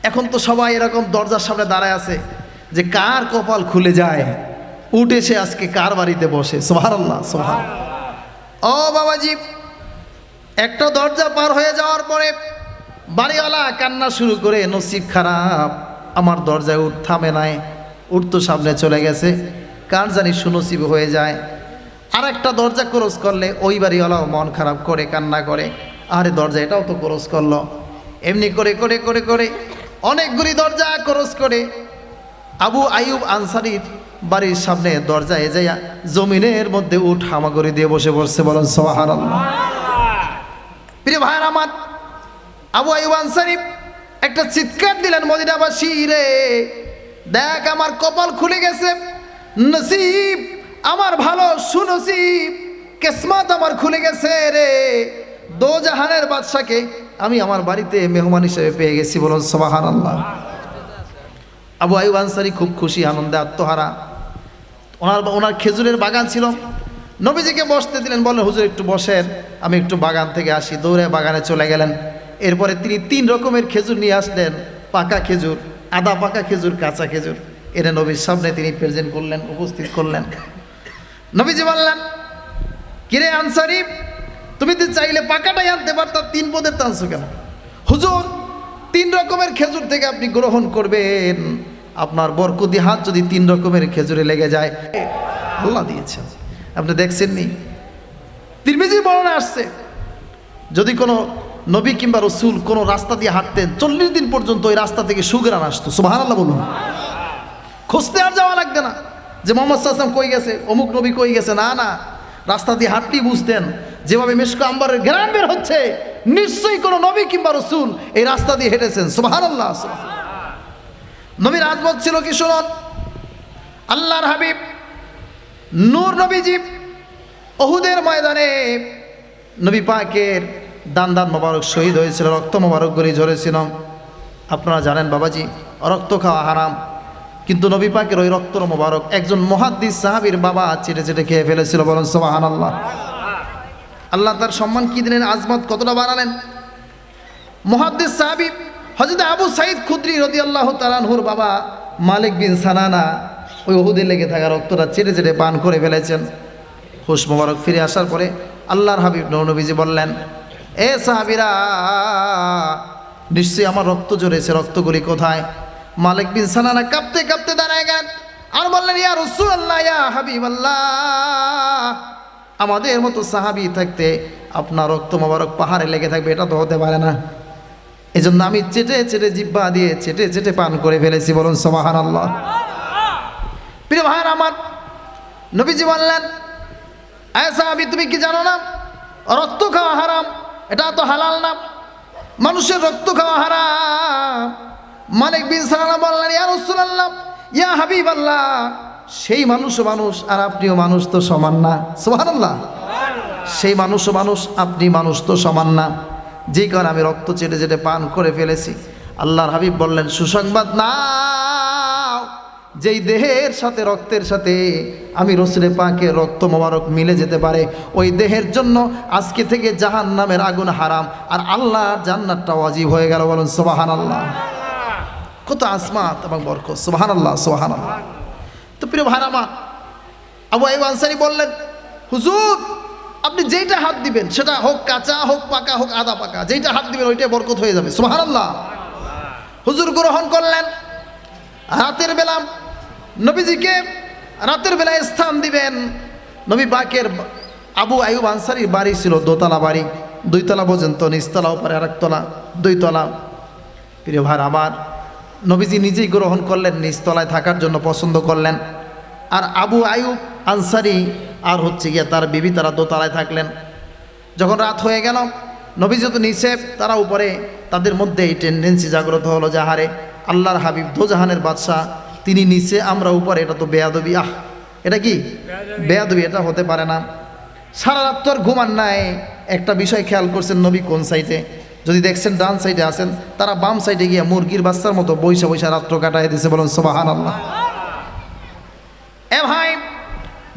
এখন তো সবাই এরকম দরজার সামনে দাঁড়ায় আছে যে কার কপাল খুলে যায়, উট এসে আজকে কার বাড়িতে বসে। সুবহানাল্লাহ, সুবহানাল্লাহ। ও বাবাজি, একটা দরজা পার হয়ে যাওয়ার পরে বাড়িওয়ালা কান্না শুরু করে, নসিব খারাপ, আমার দরজায় উট থামে নাই, উট তো সামনে চলে গেছে, কার জানি সুনসিব হয়ে যায়। আর একটা দরজা ক্রস করলে ওই বাড়িওয়ালাও মন খারাপ করে, কান্না করে, আরে দরজা এটাও তো ক্রস করলো। এমনি করে করে করে করে অনেকগুলি দরজা ক্রস করে আবু আইয়ুব আনসারীর বাড়ির সামনে দরজায় যাইয়া জমিনের মধ্যে উট হামাগুড়ি দিয়ে বসে পড়ছে। বলেন সুবহানাল্লাহ। প্রিয় ভাইয়ের আমার, আবু আইয়ুব আনসারী একটা চিৎকার দিলেন, মদিনাবাসী রে দেখ আমার কপাল খুলে গেছে, নসিব আমার ভালো, সুনসিব, কিসমত আমার খুলে গেছে রে। দোজাহানের বাদশাকে আমি আমার বাড়িতে মেহমান হিসেবে পেয়ে গেছি। বলুন সুবহানাল্লাহ। আবু আইয়ুব আনসারী খুব খুশি, আনন্দে আত্মহারা। ওনার খেজুরের বাগান ছিল, নবীজিকে বসতে দিলেন, বললেন হুজুর একটু বসেন, আমি একটু বাগান থেকে আসি। দৌড়ে বাগানে চলে গেলেন। এরপরে তিনি 3 রকমের খেজুর নিয়ে আসলেন, পাকা খেজুর, আধা পাকা খেজুর, কাঁচা খেজুর। এনে নবীর সামনে তিনি প্রেজেন্ট করলেন, উপস্থিত করলেন। নবীজি বললেন, কিরে আনসারী, তুমি তো চাইলে পাকাটাই আনতে পারতা, 3 পদের টানছো কেন? হুজুর 3 রকমের খেজুর থেকে আপনি গ্রহণ করবেন, আপনার বরকতি হাত যদি 3 রকমের খেজুরে লেগে যায়, আল্লাহ দিয়েছেন। আপনি দেখছেননি? তিরমিজি বর্ণনা আসছে, যদি কোনো নবী কিংবা রসুল কোনো রাস্তা দিয়ে হাঁটতেন, 40 দিন পর্যন্ত ওই রাস্তা থেকে সুঘ্রাণ আসতো। সুবহানাল্লাহ বলুন। খুঁজতে আর যাওয়া লাগবে না যে মুহাম্মদ সাল্লাল্লাহু আলাইহি ওয়াসাল্লাম কই গেছে, অমুক নবী কই গেছে। না না, রাস্তা দিয়ে হাঁটতেই বুঝতেন যেভাবে মিশক আম্বরের ঘ্রাণ বের হচ্ছে, নিশ্চয়ই কোনো নবী কিংবা রসুল এই রাস্তা দিয়ে হেঁটেছেন। সুবহানাল্লাহ। নবীর আজমত ছিল কি শুনুন। আল্লাহর হাবিব নূর নবীজি উহুদের ময়দানে নবী পাকের দান মোবারক শহীদ হয়েছিল, রক্ত মোবারক গড়িয়ে ঝরেছিল। আপনারা জানেন বাবাজি, রক্ত খাওয়া হারাম। কিন্তু নবী পাকের ওই রক্ত মোবারক একজন মুহাদ্দিস সাহাবীর বাবা চেটে চেটে খেয়ে ফেলেছিল। বলেন সুবহানাল্লাহ। আল্লাহ তার সম্মান কি দিলেন, আজমত কতটা বাড়ালেন। মুহাদ্দিস সাহাবী হযরত আবু সাঈদ খুদরি রাদিয়াল্লাহু তাআলা আনহুর বাবা মালিক বিন সানানা ওই উহুদে লেগে থাকা রক্তটা চেটে চেটে পান করে ফেলেছেন। হুশ মোবারক ফিরে আসার পরে আল্লাহর হাবিব নবীজি বললেন, এ সাহাবীরা, নিশ্চয়ই আমার রক্ত ঝরেছে, রক্তগুলি কোথায়? মালিক বিন সানানা কাঁপতে কাঁপতে দাঁড়ায় গেলেন আর বললেন, ইয়া রাসূলুল্লাহ, ইয়া হাবিবাল্লাহ, আমাদের মতো সাহাবী থাকতে আপনার রক্ত মোবারক পাহাড়ে লেগে থাকবে, এটা তো হতে পারে না। এজন্য আমি চেটে চেটে জিহ্বা দিয়ে চেটে চেটে পান করে ফেলেছি। বলুন সুবহানাল্লাহ। প্রিয় ভাইরা আমার, নবীজি বললেন, এ সাহাবী, তুমি কি জানো না রক্ত খাওয়া হারাম? এটা তো হালাল না, মানুষের রক্ত খাওয়া হারাম। মালিক বিন সানানা বললেন, ইয়া রাসূলুল্লাহ, ইয়া হাবিবাল্লাহ, সেই মানুষ আর আপনিও মানুষ তো সমান না। সুবহানাল্লাহ। সেই মানুষ আপনি মানুষ তো সমান না, যে কারণে আমি রক্ত চেটে চেটে পান করে ফেলেছি। আল্লাহর হাবিব বললেন, সুসংবাদ নাও, যেই দেহের সাথে রক্তের সাথে আমি রসুলে পাকের রক্ত মোবারক মিলে যেতে পারে, ওই দেহের জন্য আজকে থেকে জাহান্নামের আগুন হারাম আর আল্লাহর জান্নাতটা ওয়াজিব হয়ে গেল। বলুন সুবহানাল্লাহ। কত আসমাত এবং বরকত। সুবহানাল্লাহ, সুবহানাল্লাহ। তো প্রিয় ভাইরা আমার, আবু আইয়ুব আনসারী বললেন, হুজুর, আপনি যেইটা হাত দিবেন, সেটা হোক কাঁচা, হোক পাকা, হোক আধা পাকা, যেইটা হাত দিবেন ওইটাই বরকত হয়ে যাবে। সুবহানাল্লাহ। হুজুর গ্রহণ করলেন। রাতের বেলা নবীজিকে রাতের বেলায় স্থান দিবেন। নবী পাকের আবু আইয়ুব আনসারীর বাড়ি ছিল দোতলা বাড়ি, 2 তলা পর্যন্ত, নিচতলা উপরে আরেক তলা, 2 তলা। প্রিয় ভাই আমার, নবীজি নিজেই গ্রহণ করলেন, নিচতলায় থাকার জন্য পছন্দ করলেন। আর আবু আইয়ুব আনসারী আর হচ্ছে গিয়া তার বিবি, তারা দোতলায় থাকলেন। যখন রাত হয়ে গেল, নবীজি তো নিচে, তারা উপরে, তাদের মধ্যে এই টেন্ডেন্সি জাগ্রত হলো যে হারে আল্লাহর হাবিব দোজাহানের বাদশাহ, তিনি নিচে, আমরা উপরে, এটা তো বেয়াদবি। এটা কি বেয়াদবি? এটা হতে পারে না। সারা রাত তো আর ঘুমান নাই। একটা বিষয় খেয়াল করছেন, নবী কোন সাইডে? যদি দেখছেন ডান সাইডে আছেন, তারা বাম সাইডে গিয়ে মুরগির বাচ্চার মতো বৈশা বৈশা রাত্র কাটাই দিছে। বলুন সুবহানাল্লাহ। এ ভাই,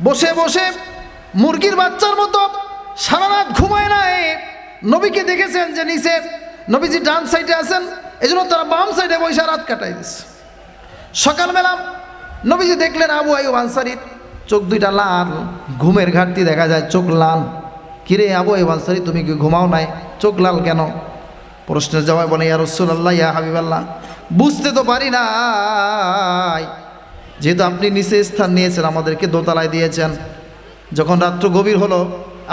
বসে বসে মুরগির বাচ্চার মতো সারা রাত ঘুমায় নাই। নবীকে দেখেছেন যে নিচে নবীজি ডান সাইডে আছেন, এজন্য তারা বাম সাইডে বৈশা রাত কাটাই দিছে। সকালবেলা নবীজি দেখলেন আবু আইয়ুব আনসারীর চোখ দুইটা লাল, ঘুমের ঘাটতি দেখা যায়, চোখ লাল। কিরে আবু আইয়ুব আনসারী, তুমি কি ঘুমাও নাই? চোখ লাল কেন? প্রশ্নের জবাব বলে, ইয়া রাসূলুল্লাহ, ইয়া হাবিবাল্লাহ, বুঝতে তো পারি নাই, যেহেতু আপনি নিচে স্থান নিয়েছেন, আমাদেরকে দোতলায় দিয়েছেন। যখন রাত্র গভীর হলো,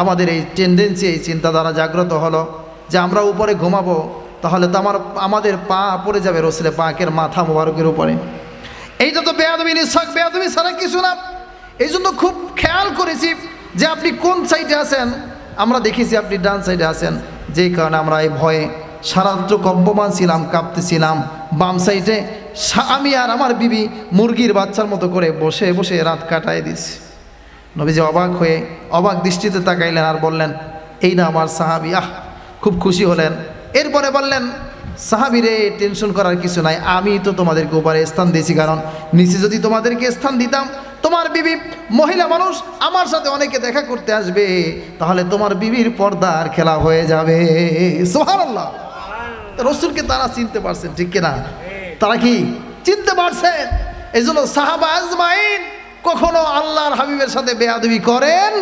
আমাদের এই টেন্ডেন্সি, এই চিন্তাধারা জাগ্রত হলো যে আমরা উপরে ঘুমাবো, তাহলে তো আমাদের পা পড়ে যাবে রসুলে পাকের মাথা মোবারকের উপরে। এইটা তো বেয়াদবি, নিঃশক বেয়াদবি ছাড়া কিছু না। এই জন্য খুব খেয়াল করেছি যে আপনি কোন সাইডে আছেন। আমরা দেখেছি আপনি ডান সাইডে আছেন, যেই কারণে আমরা এই ভয়ে সারাত্র কম্পমান ছিলাম, কাঁপতেছিলাম। বাম সাইডে আমি আর আমার বিবি মুরগির বাচ্চার মতো করে বসে বসে রাত কাটাই দিছি। নবীজি অবাক হয়ে অবাক দৃষ্টিতে তাকাইলেন আর বললেন, এই না আমার সাহাবী। খুব খুশি হলেন। এরপরে বললেন, সাহাবীরে, টেনশন করার কিছু নাই, আমি তো তোমাদেরকে উপরে স্থান দিয়েছি, কারণ নিচে যদি তোমাদেরকে স্থান দিতাম, তোমার বিবি মহিলা মানুষ, আমার সাথে অনেকে দেখা করতে আসবে, তাহলে তোমার বিবির পর্দার খেলা হয়ে যাবে। সুবহানাল্লাহ। রাসূলকে তারা চিনতে পারছেন, ঠিক কিনা? তারা কি চিনতে পারছেন? এই জন্য সাহাবা আজমাইন কখনো আল্লাহর হাবিবের সাথে বেয়াদবি করেন,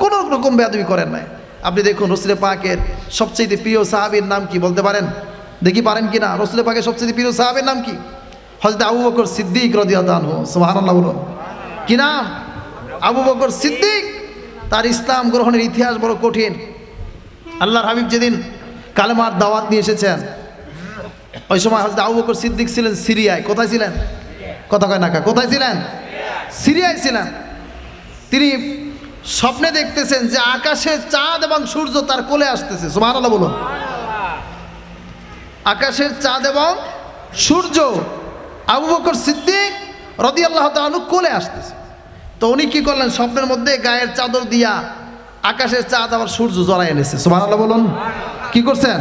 কোনো রকম বেয়াদবি করেন নাই। আপনি দেখুন, রসুলে পাকের সবচেয়ে প্রিয় সাহাবীর নাম কি বলতে পারেন? দেখি পারেন কিনা? রসুলে পাকের সবচেয়ে প্রিয় সাহাবীর নাম কি? হযরত আবু বকর সিদ্দিক রাদিয়াল্লাহু আনহু। সুবহানাল্লাহ বলুন। কি নাম? আবু বকর সিদ্দিক। তার ইসলাম গ্রহণের ইতিহাস বড় কঠিন। আল্লাহর হাবিব যেদিন কালেমার দাওয়াত নিয়ে এসেছেন, ওই সময় হযরত আবু বকর সিদ্দিক ছিলেন সিরিয়ায়। কোথায় ছিলেন? কথা কয় না, কোথায় ছিলেন? সিরিয়ায় ছিলেন। তিনি স্বপ্নে দেখতেছেন যে আকাশে চাঁদ এবং সূর্য তার কোলে আসতেছে। সুবহানাল্লাহ বলুন। আকাশের চাঁদ এবং সূর্য আবু বকর সিদ্দিক রাদিয়াল্লাহু তাআলা আনহু কোলে আসতেছে। তো উনি কি করলেন? স্বপ্নের মধ্যে গায়ের চাদর দিয়া আকাশের চাঁদ আবার সূর্য জড়াই এনেছে। সুবহানাল্লাহ বলুন। কি করছেন?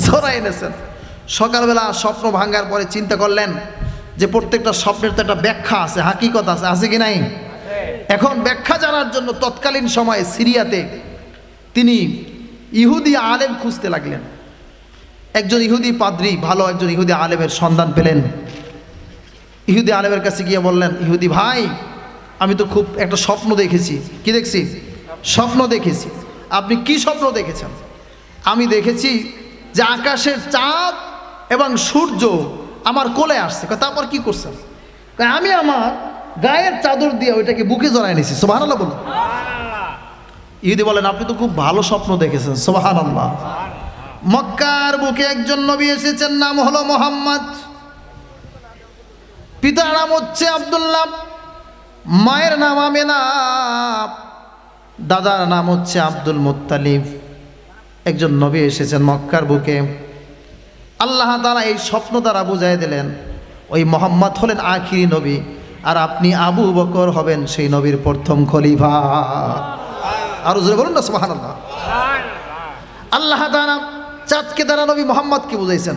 জড়াই এনেছেন। সকালবেলা স্বপ্ন ভাঙার পরে চিন্তা করলেন যে প্রত্যেকটা স্বপ্নের তো একটা ব্যাখ্যা আছে, হাকিকত আছে, আছে কি নাই? এখন ব্যাখ্যা জানার জন্য তৎকালীন সময়ে সিরিয়াতে তিনি ইহুদি আলেম খুঁজতে লাগলেন। একজন ইহুদি পাদ্রী, ভালো একজন ইহুদি আলেমের সন্ধান পেলেন। ইহুদি আলেমের কাছে গিয়ে বললেন, ইহুদি ভাই, আমি তো খুব একটা স্বপ্ন দেখেছি। কি দেখছি? স্বপ্ন দেখেছি। আপনি কি স্বপ্ন দেখেছেন? আমি দেখেছি যে আকাশের চাঁদ এবং সূর্য আমার কোলে আসছে। তারপর কি করছেন? আমি আমার গায়ের চাদর দিয়ে ওইটাকে বুকে জড়ায় নিয়েছি। সুবহানাল্লাহ বলুন। ইহুদি বলেন, আপনি তো খুব ভালো স্বপ্ন দেখেছেন। সুবহানাল্লাহ। মক্কার বুকে একজন নবী এসেছেন, নাম হলো মুহাম্মদ। পিতার নাম হচ্ছে আব্দুল্লাহ, মায়ের নাম আমেনা, দাদার নাম হচ্ছে আব্দুল মুত্তালিব। একজন নবী এসেছেন মক্কার বুকে। আল্লাহ তাআলা এই স্বপ্ন দ্বারা বুঝাই দিলেন, ওই মুহাম্মদ হলেন আখিরি নবী, আর আপনি আবু বকর হবেন সেই নবীর প্রথম খলিফা। আর জোরে বলুন না সুবহানাল্লাহ। আল্লাহ তাআলা চাঁদকে দ্বারা নবী মুহাম্মদকে বুঝাইছেন,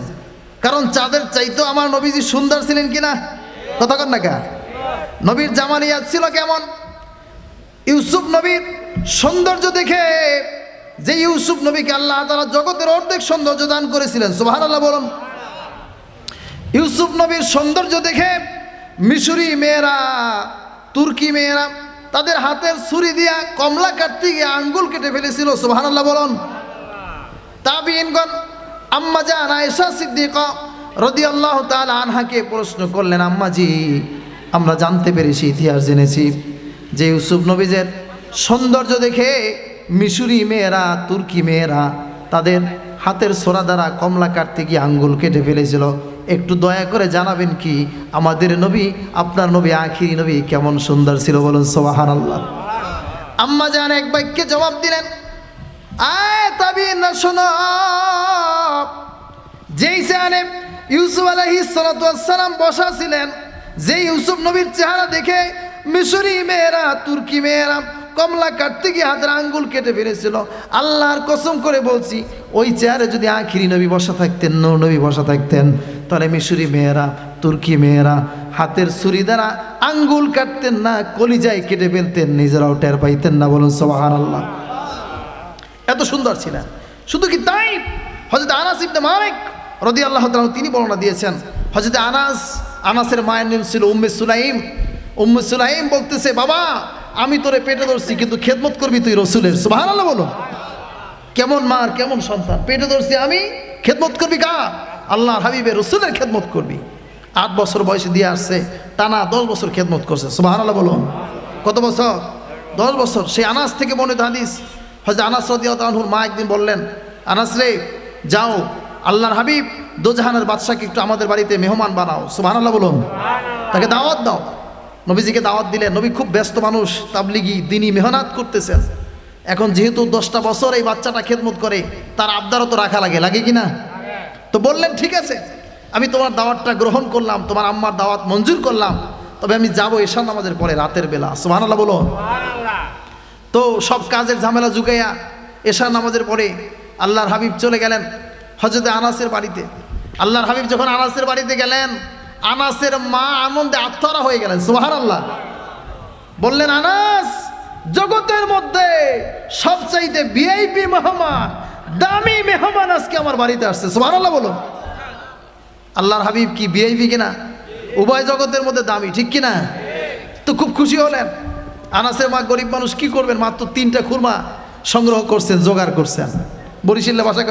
কারণ চাঁদের চাইতেও আমার নবীজি সুন্দর ছিলেন কিনা? কথা কন না কা? নবীর জামালিয়াত ছিল কেমন? ইউসুফ নবীর সৌন্দর্য দেখে, যে ইউসুফ নবীকে আল্লাহ তাআলা জগতের অর্ধেক সৌন্দর্য দান করেছিলেন, সুবহানাল্লাহ বলুন। ইউসুফ নবীর সৌন্দর্য দেখে মিশরি মেয়েরা, তুর্কি মেয়েরা তাদের হাতের ছুরি দিয়া কমলা কাটতে গিয়ে আঙ্গুল কেটে ফেলেছিল। সুবহানাল্লাহ বলুন। তাবিঈনগণ আম্মা জান আয়েশা সিদ্দিকা রাদিয়াল্লাহু তাআলা আনহাকে প্রশ্ন করলেন, আম্মাজি, আমরা জানতে পেরেছি, ইতিহাস জেনেছি যে ইউসুফ নবীর সৌন্দর্য দেখে মিশরি মেয়েরা, তুর্কি মেয়েরা তাদের হাতের ছোরা দ্বারা কমলা কাটতে গিয়ে আঙ্গুল কেটে ফেলেছিল। একটু দয়া করে জানাবেন কি আমাদের নবী, আপনার নবী আখিরি নবী কেমন সুন্দর ছিল? বলুন সুবহানাল্লাহ। আম্মা জান এক বাক্যে জবাব দিলেন, আয় তাবিঈন শোনো, যেই চেয়ারে ইউসুফ আলাইহিস সালাতু ওয়াস সালাম বসা ছিলেন, যে ইউসুফ নবীর চেহারা দেখে মিশরি মেয়েরা, তুর্কি মেয়েরা কমলা কাটতে গিয়ে হাতের আঙ্গুল কেটে ফেলেছিল, আল্লাহর কসম করে বলছি, ওই চেয়ারে যদি আখিরি নবী বসা থাকতেন, নূর নবী বসা থাকতেন, তাহলে মিশরি মেয়েরা, তুর্কি মেয়েরা হাতের ছুরি দ্বারা আঙ্গুল কাটতেন না, কলিজায় কেটে ফেলতেন, নিজেরাও টের পাইতেন না। বলুন সুবহানাল্লাহ। এত সুন্দর ছিলেন। শুধু কি তাই, হযরত আনাস ইবনে মালিক রাদিয়াল্লাহু তাআলা তিনি বর্ণনা দিয়েছেন, হযরত আনাসের মায়ের নাম ছিল উম্মে সুলাইম। উম্মে সুলাইম বলতেছে, বাবা আমি তোরে পেটে ধরছি, কিন্তু খেদমত করবি তুই রসুলের। সুবহানাল্লাহ বলুন। কেমন মার কেমন সন্তান, পেটে ধরছি আমি, খেদমত করবি কার? আল্লাহর হাবিবের রসুলের খেদমত করবি। 8 বছর বয়সে দিয়ে আসছে, টানা 10 বছর খেদমত করছে। সুবহানাল্লাহ বলুন। কত বছর? 10 বছর। সেই আনাস থেকে বর্ণিত হাদিস, হযরত আনাস রাদিয়াল্লাহু আনহুর মা একদিন বললেন, আনাস রে, যাও আল্লাহর হাবিব দোজাহানের বাদশাকে একটু আমাদের বাড়িতে মেহমান বানাও। সুবহানাল্লাহ বলুন। তাকে দাওয়াত দাও। নবীজিকে দাওয়াত দিলেন। নবী খুব ব্যস্ত মানুষ, তাবলিগি দিনী মেহনত করতেছেন। এখন যেহেতু 10টা বছর এই বাচ্চাটা খেদমত করে, তার আবদারও তো রাখা লাগে, লাগে কি না? তো বললেন, ঠিক আছে, আমি তোমার দাওয়াতটা গ্রহণ করলাম, তোমার আম্মার দাওয়াত মঞ্জুর করলাম, তবে আমি যাবো এশা নামাজের পরে, রাতের বেলা। সুবহানাল্লাহ বলুন। তো সব কাজের ঝামেলা জুগাইয়া এশা নামাজের পরে আল্লাহর হাবিব চলে গেলেন হযরত আনাসের বাড়িতে। আল্লাহর হাবিব যখন আনাসের বাড়িতে গেলেন, আনাসের মা আনন্দে আত্মহারা হয়ে গেলেন। সুবহানাল্লাহ। বললেন, আনাস, জগতের মধ্যে সবচাইতে ভিআইপি মেহমান, দামি মেহমান আজকে আমার বাড়িতে আসছে। সুবহানাল্লাহ বলুন। আল্লাহর হাবিব কি ভিআইপি কিনা? উভয় জগতের মধ্যে দামি, ঠিক কিনা? তো খুব খুশি হলেন। আনাসের মা গরিব মানুষ, কি করবেন, মাত্র 3টা খুরমা সংগ্রহ করছেন, জোগাড় করছেন। বরিশালে ভাষায়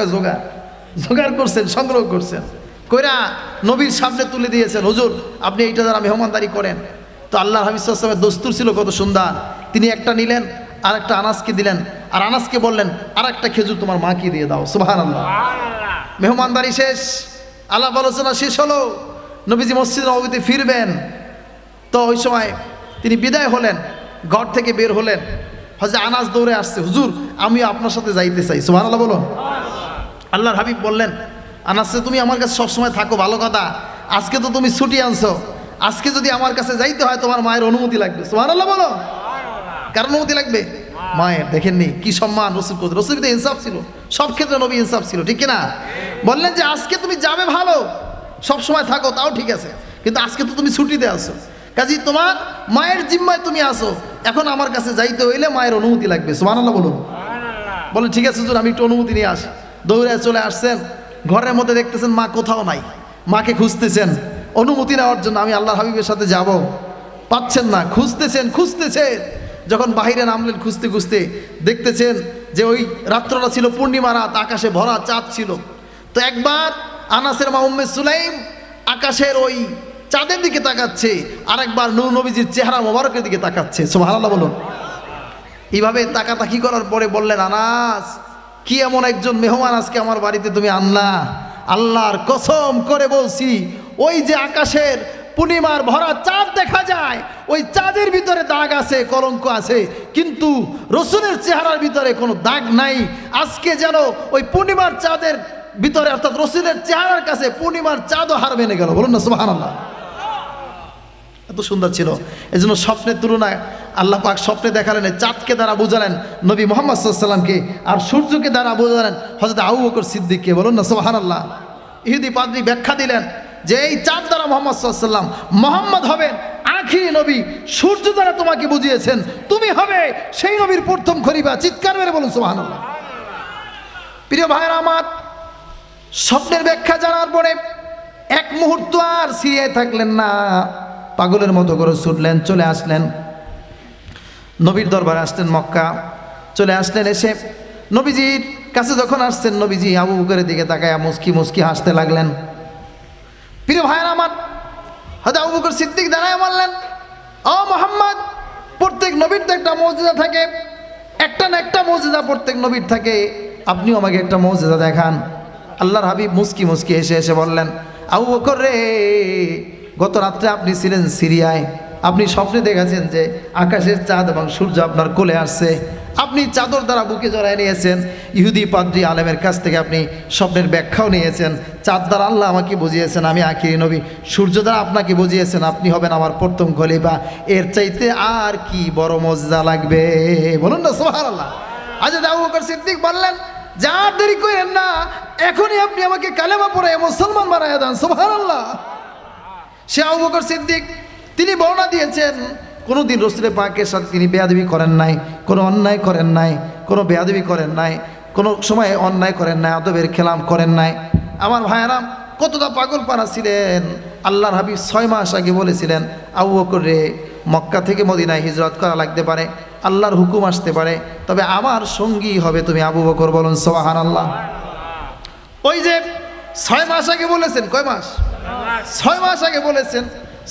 জোগাড় করছেন, সংগ্রহ করছেন, কইরা নবীর সামনে তুলে দিয়েছেন, হুজুর আপনি এইটা দ্বারা মেহমানদারি করেন। তো আল্লাহর হাবিব সাল্লাল্লাহু আলাইহি ওয়াসাল্লামের দস্তুর ছিল কত সুন্দর, তিনি একটা নিলেন, আর একটা আনাসকে দিলেন, আর আনাসকে বললেন, আর একটা খেজুর তোমার মাকে দিয়ে দাও। সুবহানাল্লাহ। মেহমানদারি শেষ, আলাপ আলোচনা শেষ হলো, নবীজি মসজিদ নববীতে ফিরবেন। তো ওই সময় তিনি বিদায় হলেন, ঘর থেকে বের হলেন। হযরত আনাস দৌড়ে আসছে, হুজুর আমি আপনার সাথে যাইতে চাই। সুবহানাল্লাহ বলুন। আল্লাহর হাবিব বললেন, আনাস তুমি আমার কাছে সবসময় থাকো, ভালো কথা, আজকে তো তুমি ছুটি আনছো, আজকে যদি আমার কাছে যাইতে হয় তোমার মায়ের অনুমতি লাগবে। সুবহানাল্লাহ বলো। কার অনুমতি লাগবে? মায়ের। দেখেননি কি সম্মান রসুল করতে, রসুল তো ইনসাফ ছিল, সব ক্ষেত্রে নবী ইনসাফ ছিল, ঠিক কিনা? বললেন যে আজকে তুমি যাবে ভালো, সব সময় থাকো তাও ঠিক আছে, কিন্তু আজকে তো তুমি ছুটিতে আসো, কাজী তোমার মায়ের জিম্মায় তুমি আসো, এখন আমার কাছে যাইতে হইলে মায়ের অনুমতি লাগবে। সুবহানাল্লাহ বলুন। বলে ঠিক আছে হুজুর, আমি একটু অনুমতি নিয়ে আসি। দৌড়ে চলে আসছেন, ঘরের মধ্যে দেখতেছেন মা কোথাও নাই, মাকে খুঁজতেছেন অনুমতি নেওয়ার জন্য, আমি আল্লাহর হাবিবের সাথে যাব, পাচ্ছেন না, খুঁজতেছেন। যখন বাহিরে নামলেন খুঁজতে খুঁজতে দেখতেছেন যে ওই রাত্রটা ছিল পূর্ণিমা রাত, আকাশে ভরা চাঁদ ছিল। তো একবার আনাসের মা উম্মে সুলাইম আকাশের ওই চাঁদের দিকে তাকাচ্ছে, আর একবার নূর নবীজির চেহারা মোবারকের দিকে তাকাচ্ছে। সুবহানাল্লাহ বলুন। এইভাবে তাকাতাকি করার পরে বললেন, আনাস, কি এমন একজন মেহমান আজকে আমার বাড়িতে তুমি আনলা? আল্লাহর কসম করে বলছি, ওই যে আকাশের পূর্ণিমার ভরা চাঁদ দেখা যায়, ওই চাঁদের ভিতরে দাগ আছে, কলঙ্ক আছে, কিন্তু রসুলের চেহারার ভিতরে কোনো দাগ নাই। আজকে যেন ওই পূর্ণিমার চাঁদের ভিতরে, অর্থাৎ রসুলের চেহারার কাছে পূর্ণিমার চাঁদও হার মেনে গেল। বলুন না সুবহানাল্লাহ। এত সুন্দর ছিল। এই জন্য স্বপ্নের তুলনায় আল্লাহ পাক স্বপ্নে দেখালেন, চাঁদকে দ্বারা বোঝালেন নবী মুহাম্মদ সাল্লাল্লাহু আলাইহি ওয়াসাল্লামকে, আর সূর্যকে দ্বারা বোঝালেন হযরত আবু বকর সিদ্দিককে। বলুন না সুবহানাল্লাহ। ইহুদি পাদ্রী ব্যাখ্যা দিলেন যে এই চাঁদ দ্বারা মুহাম্মদ সাল্লাল্লাহু আলাইহি ওয়াসাল্লাম মুহাম্মদ হবেন আখিরি নবী, সূর্য দ্বারা তোমাকে বুঝিয়েছেন তুমি হবে সেই নবীর প্রথম খলিফা। চিৎকার মেরে বলুন সুবহানাল্লাহ। প্রিয় ভাইরা আমার, স্বপ্নের ব্যাখ্যা জানার পরে এক মুহূর্ত আর সিরিয়ায় থাকলেন না, পাগলের মতো করে ছুটলেন, চলে আসলেন নবীর দরবারে, আসলেন মক্কা, চলে আসলেন। এসে নবীজির কাছে যখন আসছেন, নবীজি আবু বকরের দিকে তাকায় মুস্কি মুস্কি হাসতে লাগলেন। প্রিয় ভাইয়ের আমার, হয়তো আবু বকর সিদ্দিক দাঁড়ায় বললেন, ও মুহাম্মদ, প্রত্যেক নবীর তো একটা মুজিজা থাকে, একটা না একটা মুজিজা প্রত্যেক নবীর থাকে, আপনিও আমাকে একটা মুজিজা দেখান। আল্লাহর হাবিব মুস্কি মুস্কি এসে বললেন, আবু বকর রে, গত রাত্রে আপনি ছিলেন সিরিয়ায়, আপনি স্বপ্নে দেখেছেন যে আকাশের চাঁদ এবং সূর্য আপনার কোলে আসছে, আপনি চাদর দ্বারা বুকে জড়ায় নিয়েছেন, ইহুদি পাদ্রী আলেমের কাছ থেকে আপনি স্বপ্নের ব্যাখ্যাও নিয়েছেন। চাঁদ দ্বারা আল্লাহ আমাকে বুঝিয়েছেন আমি আখিরি নবী, সূর্য দ্বারা আপনাকে বুঝিয়েছেন আপনি হবেন আমার প্রথম খলিফা, এর চাইতে আর কি বড় মজা লাগবে? বলুন না সুবহানাল্লাহ। হযরত আবু বকর সিদ্দিক বললেন, যা দেরি করেন না, এখনই আপনি আমাকে কালেমা পড়ে মুসলমান বানায়া দেন। সুবহানাল্লাহ। সে আবু বকর সিদ্দিক, তিনি বর্ণনা দিয়েছেন কোনোদিন রাসূল পাকের সাথে তিনি বেয়াদবি করেন নাই, কোনো অন্যায় করেন নাই, কোনো বেয়াদবি করেন নাই, কোনো সময় অন্যায় করেন নাই, আদবের খেলাম করেন নাই। আমার ভাইয়েরা, কতটা পাগল পারা ছিলেন। আল্লাহর হাবিব 6 মাস আগে বলেছিলেন, আবু বকর রে, মক্কা থেকে মদিনায় হিজরত করা লাগতে পারে, আল্লাহর হুকুম আসতে পারে, তবে আমার সঙ্গী হবে তুমি আবু বকর। বলুন সুবহানাল্লাহ। ওই যে 6 মাস আগে বলেছেন, কয় মাস? 6 মাস আগে বলেছেন।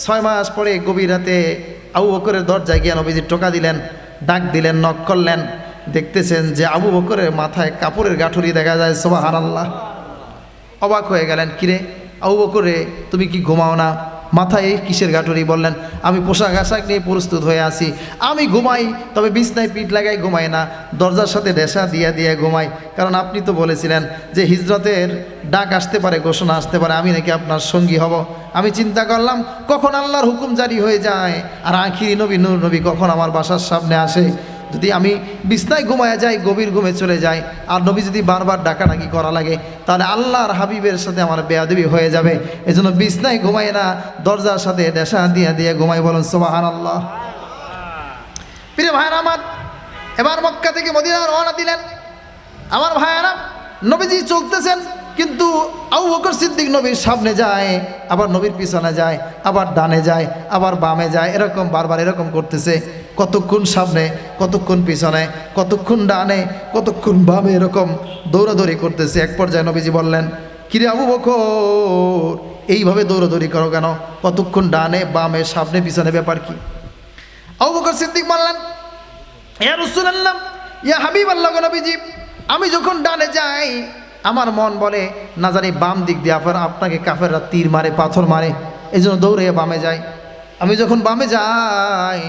6 মাস পরে গভীর রাতে আবু বকরের দরজায় গিয়ে নবীজি টোকা দিলেন, ডাক দিলেন, নক করলেন, দেখতেছেন যে আবু বকরের মাথায় কাপড়ের গাঁঠুরি দেখা যায়। সুবহানাল্লাহ। অবাক হয়ে গেলেন, কিরে আবু বকর রে, তুমি কি ঘুমাও না? মাথায় এই কিসের গাঁঠুরি? বললেন, আমি পোশাক আশাক নিয়ে প্রস্তুত হয়ে আছি, আমি ঘুমাই, তবে বিছনায় পিঠ লাগাই ঘুমাই না, দরজার সাথে রেশা দিয়ে দিয়ে ঘুমাই, কারণ আপনি তো বলেছিলেন যে হিজরতের ডাক আসতে পারে, ঘোষণা আসতে পারে, আমি নাকি আপনার সঙ্গী হব। আমি চিন্তা করলাম কখন আল্লাহর হুকুম জারি হয়ে যায় আর আখিরি নবী নূর নবী কখন আমার বাসার সামনে আসে। যদি আমি বিছনায় ঘুমায় যাই, গভীর ঘুমে চলে যাই, আর নবী যদি বারবার ডাকাডাকি করা লাগে, তাহলে আল্লাহর হাবিবের সাথে আমার বেয়াদবি হয়ে যাবে। এজন্য বিছনায় ঘুমাই না, দরজার সাথে ডেসা দিয়ে দিয়ে ঘুমাই। বলুন সুবহানাল্লাহ। প্রিয় ভাইয়েরা আমার, এবার মক্কা থেকে মদিনা রওনা দিলেন। আমার ভাইয়েরা, নবীজি চলতেছেন, কিন্তু আবু বকর সিদ্দিক নবীর সামনে যায়, আবার নবীর পিছনে যায়, আবার ডানে যায়, আবার বামে যায়, এরকম বারবার এরকম করতেছে। কতক্ষণ সামনে, কতক্ষণ পিছনে, কতক্ষণ ডানে, কতক্ষণ বামে, এরকম দৌড়াদৌড়ি করতেছে। এক পর্যায়ে নবীজি বললেন, কিরে আবু বকর, এইভাবে দৌড়াদৌড়ি করো কেন? কতক্ষণ ডানে বামে সামনে পিছনে, ব্যাপার কি? আবু বকর সিদ্দিক বললেন, ইয়া রাসূলুল্লাহ, ইয়া হাবিবাল্লাহ, নবীজি, আমি যখন ডানে যাই আমার মন বলে না জানি বাম দিক দিয়ে আপনাকে কাফেররা তীর মারে, পাথর মারে, এই জন্য দৌড়ে বামে যাই। আমি যখন বামে যাই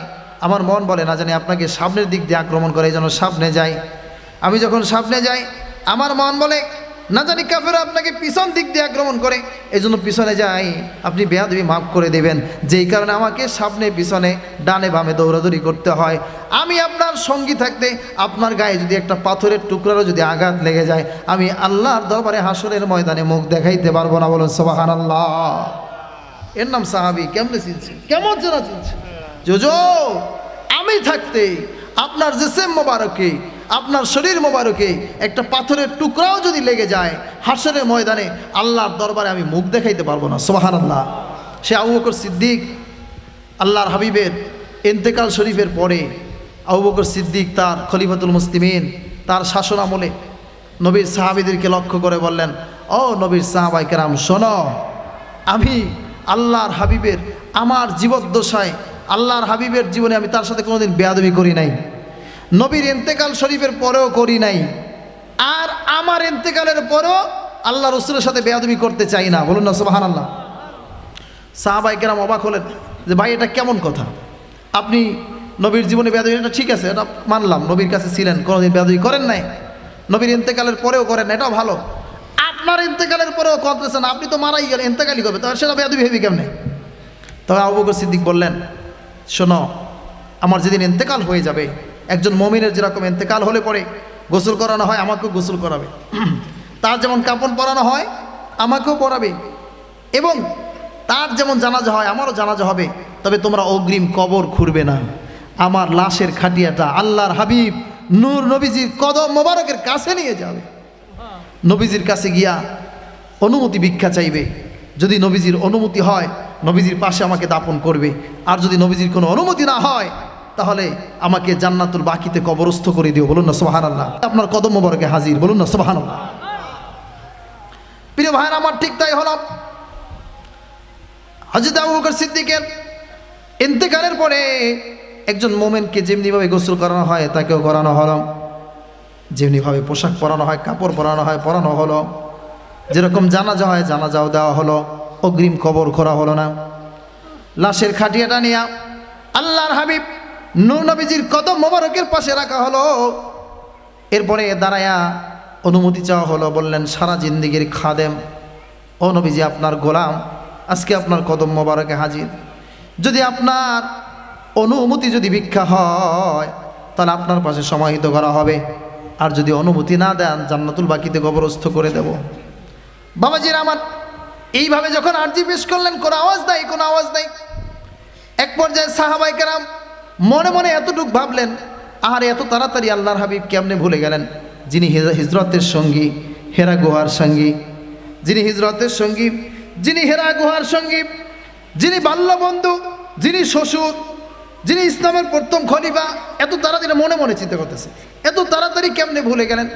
আমার মন বলে না জানি আপনাকে সামনের দিক দিয়ে আক্রমণ করে, এই জন্য সামনে যাই। আমি যখন সামনে যাই আমার মন বলে না জানি কাফেররা আপনাকে পিছন দিক দিয়ে আক্রমণ করে, এই জন্য পিছনে যাই। আপনি বেয়াদবি মাফ করে দেবেন, যেই কারণে আমাকে সামনে পিছনে ডানে বামে দৌড়াদৌড়ি করতে হয়। আমি আপনার সঙ্গী থাকতে আপনার গায়ে যদি একটা পাথরের টুকরারও যদি আঘাত লেগে যায়, আমি আল্লাহর দরবারে হাসরের ময়দানে মুখ দেখাইতে পারবো না। বলুন সুবহানাল্লাহ। এর নাম সাহাবী। কেমনে চিনছেন? কেমন যেন চিনছেন? জো আমি থাকতে আপনার জিসম মোবারকে, আপনার শরীর মোবারকে একটা পাথরের টুকরাও যদি লেগে যায়, হাসরের ময়দানে আল্লাহর দরবারে আমি মুখ দেখাইতে পারবো না। সুবহানাল্লাহ। সে আবু বকর সিদ্দিক, আল্লাহর হাবিবের ইন্তেকাল শরীফের পরে আবু বকর সিদ্দিক তার খলিফাতুল মুসলিমিন, তার শাসন আমলে নবীর সাহাবীদেরকে লক্ষ্য করে বললেন, ও নবীর সাহাবায়ে কেরাম শোনো, আমি আল্লাহর হাবিবের আমার জীবদ্দশায় আল্লাহর হাবিবের জীবনে আমি তার সাথে কোনোদিন বেয়াদবি করি নাই, নবীর ইন্তেকাল শরীফের পরেও করি নাই, আর আমার ইন্তেকালের পরেও আল্লাহ রসুলের সাথে বেয়াদবি করতে চাই না। বলুন না সুবহানাল্লাহ। সাহাবায়ে কেরাম অবাক হলেন যে ভাই এটা কেমন কথা, আপনি নবীর জীবনে বেয়াদবি, এটা ঠিক আছে, এটা মানলাম, নবীর কাছে ছিলেন, কোনোদিন বেয়াদবি করেন নাই, নবীর ইন্তেকালের পরেও করেন না, এটাও ভালো, আপনার ইন্তেকালের পরেও করতেছেন, আপনি তো মারাই গেলেন, ইন্তেকালই করবে, তাহলে সেটা বেয়াদবি হবি কেমনে? তবে আবু বকর সিদ্দিক বললেন, শোনো, আমার যেদিন ইন্তেকাল হয়ে যাবে, একজন মুমিনের যেরকম ইন্তেকাল হলে পরে গোসল করানো হয়, আমাকেও গোসল করাবে, তার যেমন কাপড় পরানো হয় আমাকেও পরাবে, এবং তার যেমন জানাজা হয় আমারও জানাজা হবে, তবে তোমরা অগ্রিম কবর খুঁড়বে না, আমার লাশের খাটিয়াটা আল্লাহর হাবিব নূর নবীজির কদম মোবারকের কাছে নিয়ে যাবে, নবীজির কাছে গিয়া অনুমতি ভিক্ষা চাইবে, যদি নবীজির অনুমতি হয় নবীজির পাশে আমাকে দাফন করবে, আর যদি নবীজির কোনো অনুমতি না হয় তাহলে আমাকে জান্নাতুল বাকিতে কবরস্থ করে দিও। বলুন না সুবহানাল্লাহ। আপনার কদম মোবারকে হাজির। বলুন না সুবহানাল্লাহ। প্রিয় ভাইরা আমার, ঠিক তাই হলো। হযরত আবু বকর সিদ্দিকের ইন্তেকালের পরে একজন মুমিনকে যেমনিভাবে গোসল করানো হয় তাকেও করানো হলো, যেমনিভাবে পোশাক পরানো হয়, কাপড় পরানো হয় পরানো হলো, যেরকম জানাজা হয় জানাজাও দেওয়া হলো, অগ্রিম কবর করা হলো না। লাশের খাটিয়াটা নিয়ে আল্লাহর হাবিব নূর নবীজির কদম মোবারকের পাশে রাখা হলো। এরপরে দাঁড়ায়া অনুমতি চাওয়া হলো, বললেন, সারা জিন্দেগির খাদেম ও নবীজি, আপনার গোলাম আজকে আপনার কদম মোবারকে হাজির, যদি আপনার অনুমতি যদি ভিক্ষা হয় তাহলে আপনার পাশে সমাহিত করা হবে, আর যদি অনুমতি না দেন জান্নাতুল বাকিতে কবরস্থ করে দেব। বাবাজির আমার, এইভাবে যখন আরজি পেশ করলেন, কোনো আওয়াজ নাই, কোনো আওয়াজ নাই। এক পর্যায়ে সাহাবায়ে কেরাম মনে মনে এতটুকু ভাবলেন, আর এত তাড়াতাড়ি আল্লাহর হাবিব কেমনে ভুলে গেলেন, যিনি হিজরতের সঙ্গী, হেরা গুহার সঙ্গী, যিনি হিজরতের সঙ্গী, যিনি হেরা গুহার সঙ্গী, যিনি বাল্যবন্ধু, যিনি শ্বশুর, যিনি ইসলামের প্রথম খলিফা, এত তাড়াতাড়ি মনে মনে চিন্তা করতেছে, এত তাড়াতাড়ি কেমনে ভুলে গেলেন?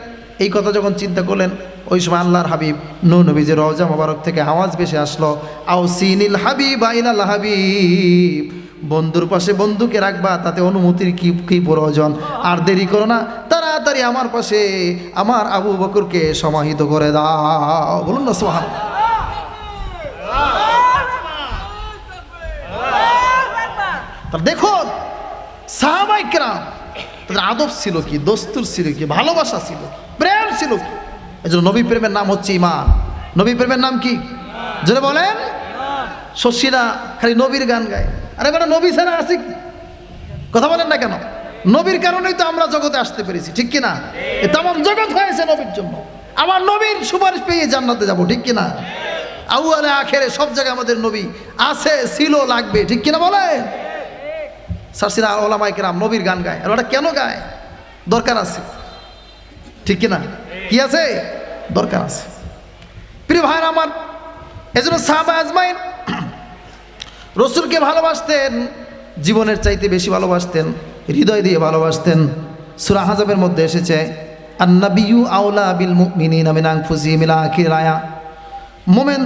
এই কথা যখন চিন্তা করলেন, ওই সময় আল্লাহর হাবিব নূর নবীজির রওজা মোবারক থেকে আওয়াজ ভেসে আসলো, আও সিনিল হাবিব আইলাল হাবিব, বন্ধুর পাশে বন্ধুকে রাখবা, তাতে অনুমতির কি প্রয়োজন, আর দেরি করো না, তাড়াতাড়ি আমার পাশে আমার আবু বকরকে সমাহিত করে দাও। বলুন না সুবহানাল্লাহ। দেখুন সাহাবায়ে কেরাম, তাদের আদব ছিল কি, দস্তুর ছিল কি, ভালোবাসা ছিল, প্রেম ছিল কি। এজন্য নবী প্রেমের নাম হচ্ছে ঈমান। নবী প্রেমের নাম কি? যারা বলেন শশীরা খালি নবীর গান গায়, আরে বেটা নবী ছাড়া আছে কি? কথা বলেন না কেন? নবীর কারণেই তো আমরা জগতে আসতে পেরেছি, ঠিক কিনা? এই তামাম জগৎ হয়েছে নবীর জন্য। আমার নবীর সুপারিশ পেয়ে জান্নাতে যাব, ঠিক কিনা? আউয়ালে আখেরে সব জায়গায় আমাদের নবী আছে, ছিল, লাগবে, ঠিক কিনা বলেন? সারসিনা ওলামায়ে কেরাম নবীর গান গায়, আর ওটা কেন গায়? দরকার আছে, ঠিক কিনা? কি আছে? দরকার আছে। প্রিয় ভাইরা আমার, এজন্য সাহাবা আজমাইন রসুলকে ভালোবাসতেন, জীবনের চাইতে বেশি ভালোবাসতেন, হৃদয় দিয়ে ভালোবাসতেন। সূরা আহজাবের মধ্যে এসেছে, আন-নাবিয়্যু আওলা বিল মুমিনিনা মিন আনফুসিহিম ইলা আখির আয়া। মুমিন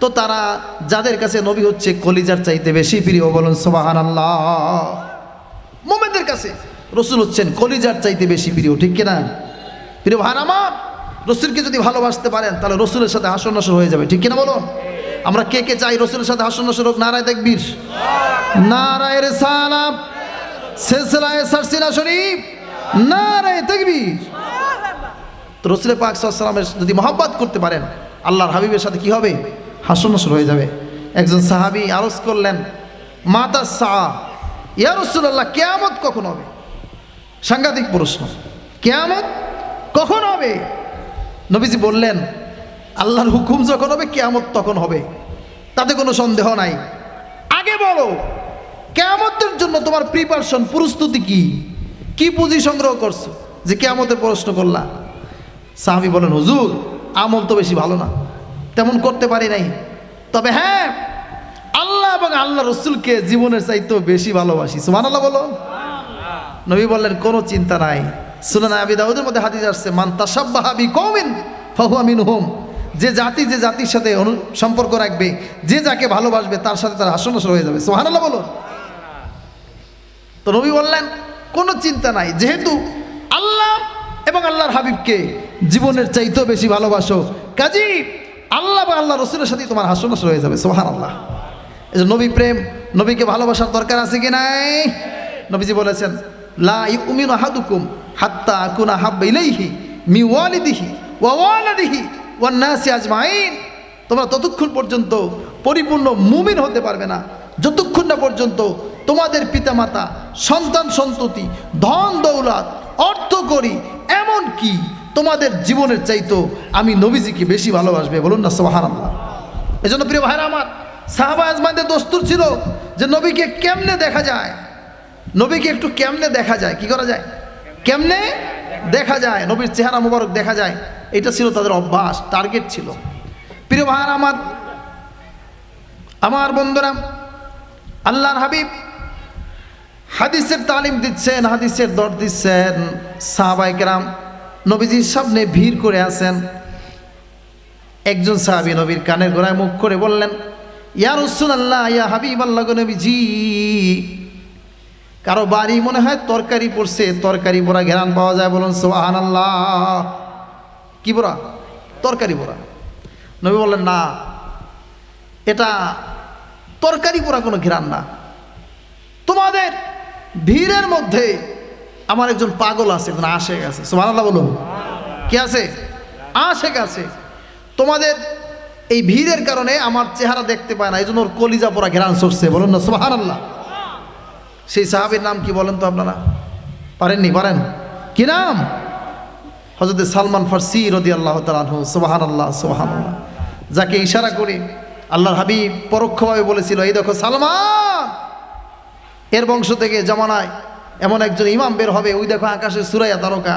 তো তারা যাদের কাছে নবী হচ্ছে কলিজার চাইতে বেশি প্রিয়। বলুন সুবহানাল্লাহ। মুমিনদের কাছে রসুল হচ্ছেন কলিজার চাইতে বেশি প্রিয়, ঠিক কিনা? প্রিয় ভাই আমার, রসুলকে যদি ভালোবাসতে পারেন তাহলে রসুলের সাথে হাসর নাসর হয়ে যাবে, ঠিক কিনা বলো? আমরা কে কে চাই রসুলের সাথে হাসর নাসর হোক? নারায়ে তাকবীর, নারায়ে রিসালাত, সিলসিলায়ে সারসিনা শরীফ, নারায়ে তাকবীর। তো রসুল পাক সাল্লাল্লাহু আলাইহি ওয়াসাল্লামের যদি মহব্বত করতে পারেন, আল্লাহর হাবিবের সাথে কি হবে? হাসর নাসর হয়ে যাবে। একজন সাহাবী আরজ করলেন, মাতা সাআ, ইয়া রাসূলুল্লাহ, কিয়ামত কখন হবে? সাংঘাতিক প্রশ্ন, কিয়ামত কখন হবে? নবীজি বললেন, আল্লাহর হুকুম যখন হবে কিয়ামত তখন হবে, তাতে কোনো সন্দেহ নাই। আগে বলো কিয়ামতের জন্য তোমার প্রিপারেশন, প্রস্তুতি কি, কি পুঁজি সংগ্রহ করছো যে কিয়ামতের প্রশ্ন করলা? সাহাবী বলেন, হুজুর আমল তো বেশি ভালো না, তেমন করতে পারি নাই, তবে হ্যাঁ আল্লাহ এবং আল্লাহ রসুলকে জীবনের চাইতেও বেশি ভালোবাসি। সুবহানাল্লাহ বলো। নবী বললেন, কোনো চিন্তা নাই। সুনান আবি দাউদের মধ্যে হাদিস আসছে, মান তাশাব্বাহা বিকওমিন ফাহুয়া মিনহুম। যে জাতির সাথে সম্পর্ক রাখবে, যে যাকে ভালোবাসবে তার সাথে তার হাসন হয়ে যাবে। সুবহানাল্লাহ বলো। তো নবী বললেন, কোনো চিন্তা নাই, যেহেতু আল্লাহ এবং আল্লাহর হাবিবকে জীবনের চাইতেও বেশি ভালোবাসো, কাজী আল্লাহ বা আল্লাহ রসুলের সাথে তোমার হাসন হয়ে যাবে। সুবহানাল্লাহ। এই যে নবী প্রেম, নবীকে ভালোবাসার দরকার আছে কি নাই? নবীজি বলেছেন, লা ইউমিনু আহাদুকুম হাত্তা আকুনা হাব্বা ইলাইহি মি ওয়ালিদিহি ওয়া ওয়ালাদিহি ওয়ান নাসি আজমাইন। তোমরা ততক্ষণ পর্যন্ত পরিপূর্ণ মুমিন হতে পারবে না যতক্ষণ না পর্যন্ত তোমাদের পিতামাতা, সন্তান সন্ততি, ধন দৌলত, অর্থ করি, এমন কি তোমাদের জীবনের চাইতো আমি নবীজিকে বেশি ভালোবাসবে। বলুন না সুবহানাল্লাহ। এজন্য প্রিয় ভাইরা আমার, সাহাবা আজমাইনদের দস্তুর ছিল যে নবীকে কেমনে দেখা যায়, নবীকে একটু কেমনে দেখা যায়, কি করা যায়, কেমনে দেখা যায়, নবীর চেহারা মুবারক দেখা যায়, এটা ছিল তাদের অভ্যাস, টার্গেট ছিল। প্রিয় ভাইরা আমার বন্ধুরা, আল্লাহর হাবিব হাদিসের তালিম দিচ্ছেন, হাদিসের দর দিচ্ছেন। সাহাবায়ে কেরাম নবীজির সামনে ভিড় করে আছেন। একজন সাহাবী নবীর কানের গোড়ায় মুখ করে বললেন, ইয়া রাসূলুল্লাহ, ইয়া হাবিবাল্লাহ, গো নবীজি, কারো বাড়ি মনে হয় তরকারি পড়ছে, তরকারি পোড়া ঘ্রাণ পাওয়া যায়। বলুন সুবহানাল্লাহ। কি পোড়া? তরকারি পোড়া। নবী বললেন, না, এটা তরকারি পোড়া কোনো ঘ্রাণ না, তোমাদের ভিড়ের মধ্যে আমার একজন পাগল আছে, একজন আশেক আছে। সুবহানাল্লাহ বলুন। কি আছে? আশেক আছে। তোমাদের এই ভিড়ের কারণে আমার চেহারা দেখতে পায় না, এই জন্য ওর কলিজা পোড়া ঘ্রাণ ছড়ছে। বলুন না সুবহানাল্লাহ। সেই সাহাবীর নাম কি বলেন তো আপনারা? পারেননি? পারেন? কি নাম? হযরত সালমান ফারসি রাদিয়াল্লাহু তাআলা আনহু। সুবহানাল্লাহ, সুবহানাল্লাহ। যাকে ইশারা করে আল্লাহর হাবিব পরোক্ষভাবে বলেছিল, এই দেখো সালমান, এর বংশ থেকে জামানায় এমন একজন ইমাম বের হবে, ওই দেখো আকাশের সুরাইয়া তারকা,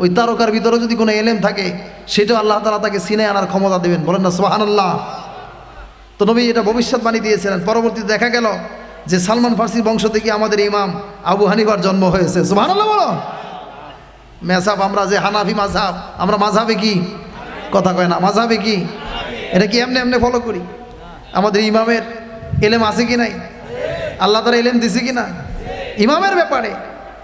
ওই তারকার ভিতরে যদি কোনো এলেম থাকে সেটাও আল্লাহ তাআলা তাকে সিনে আনার ক্ষমতা দেবেন। বলেন না সুবহানাল্লাহ। তো নবী এটা ভবিষ্যৎবাণী দিয়েছিলেন। পরবর্তীতে দেখা গেল যে সালমান ফারসির বংশ থেকে আমাদের ইমাম আবু হানিফার জন্ম হয়েছে। সুবহানাল্লাহ বলো। মেসাব আমরা যে হানাফি মাযহাব, আমরা মাযহাবে কি কথা কয় না, মাযহাবে কি এটা কি এমনি এমনি ফলো করি? আমাদের ইমামের এলেম আছে কি নাই? আল্লাহ তাআলা এলেম দিছে কি না? ইমামের ব্যাপারে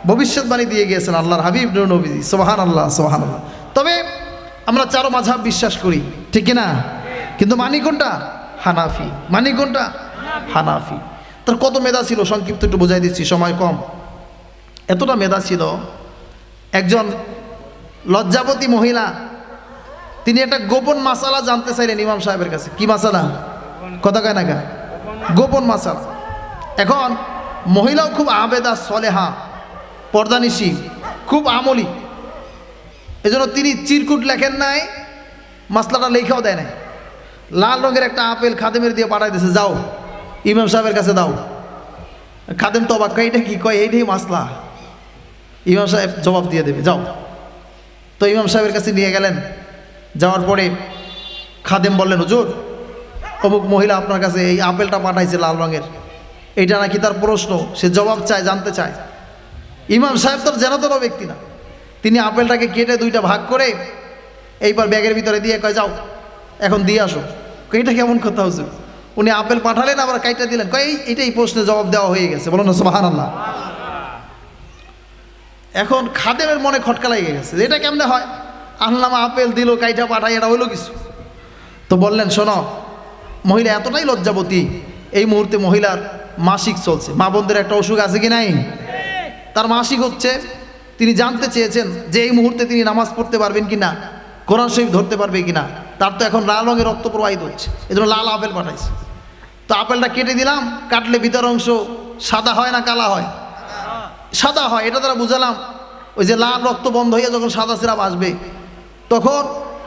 ভবিষ্যৎবাণী দিয়ে গিয়েছেন আল্লাহর হাবিব নবীজি। সুবহানাল্লাহ, সুবহানাল্লাহ। তবে আমরা চারো মাযহাব বিশ্বাস করি, ঠিক কি না? কিন্তু মানি কোনটা? হানাফি। মানি কোনটা? হানাফি। তার কত মেধা ছিল সংক্ষিপ্ত একটু বোঝাই দিচ্ছি, সময় কম। এতটা মেধা ছিল, একজন লজ্জাবতী মহিলা তিনি একটা গোপন মাসালা জানতে চাইলেন ইমাম সাহেবের কাছে। কি মাসালা? কথা কয় না গা? গোপন মাসালা। এখন মহিলাও খুব আবেদা, সলেহা, পর্দানিশী, খুব আমলি। এজন্য তিনি চিরকুট লেখেন নাই, মাসলাটা লেখাও দেয় নাই। লাল রঙের একটা আপেল খাদেমের দিয়ে পাঠাই দিয়েছে, যাও ইমাম সাহেবের কাছে দাও। খাদেম তো অবাক, এইটা কি? কয় এইটাই মাসলা। ইমাম সাহেব জবাব দিয়ে দেবে, যাও। তো ইমাম সাহেবের কাছে নিয়ে গেলেন। যাওয়ার পরে খাদেম বললেন, হুজুর, অমুক মহিলা আপনার কাছে এই আপেলটা পাঠাইছে লাল রঙের, এইটা নাকি তার প্রশ্ন, সে জবাব চায়, জানতে চায়। ইমাম সাহেব তোর জেনাতন ব্যক্তি না, তিনি আপেলটাকে কেটে দুইটা ভাগ করে এইবার ব্যাগের ভিতরে দিয়ে কয়, যাও এখন দিয়ে আসো। এইটা কেমন কথা হুজুর? উনি আপেল পাঠালেন, আবার কাইটা দিলেন, কয় এইটাই প্রশ্নে জবাব দেওয়া হয়ে গেছে। বলুন না সুবহানাল্লাহ। এখন খাদেমের মনে খটকা লেগে গেছে, এটা কেমনে হয়? আনলাম আপেল, দিল, কাইটা পাঠাই, এটা হইলো কিছু? তো বললেন, শোনো, মহিলা এতটাই লজ্জাবতী, এই মুহূর্তে মহিলার মাসিক চলছে। মা বোনদের একটা অসুখ আছে কি নাই? তার মাসিক হচ্ছে। তিনি জানতে চেয়েছেন যে এই মুহূর্তে তিনি নামাজ পড়তে পারবেন কি না, কোরআন শরীফ ধরতে পারবে কি না। তার তো এখন লাল রঙের রক্ত প্রবাহিত হচ্ছে, এজন্য লাল আপেল পাঠাইছে। তো আপেলটা কেটে দিলাম, কাটলে ভিতর অংশ সাদা হয় না কালা হয়? সাদা হয়। এটা তারা বুঝালাম, ওই যে লাল রক্ত বন্ধ হয়ে যখন সাদা সিরাপ আসবে তখন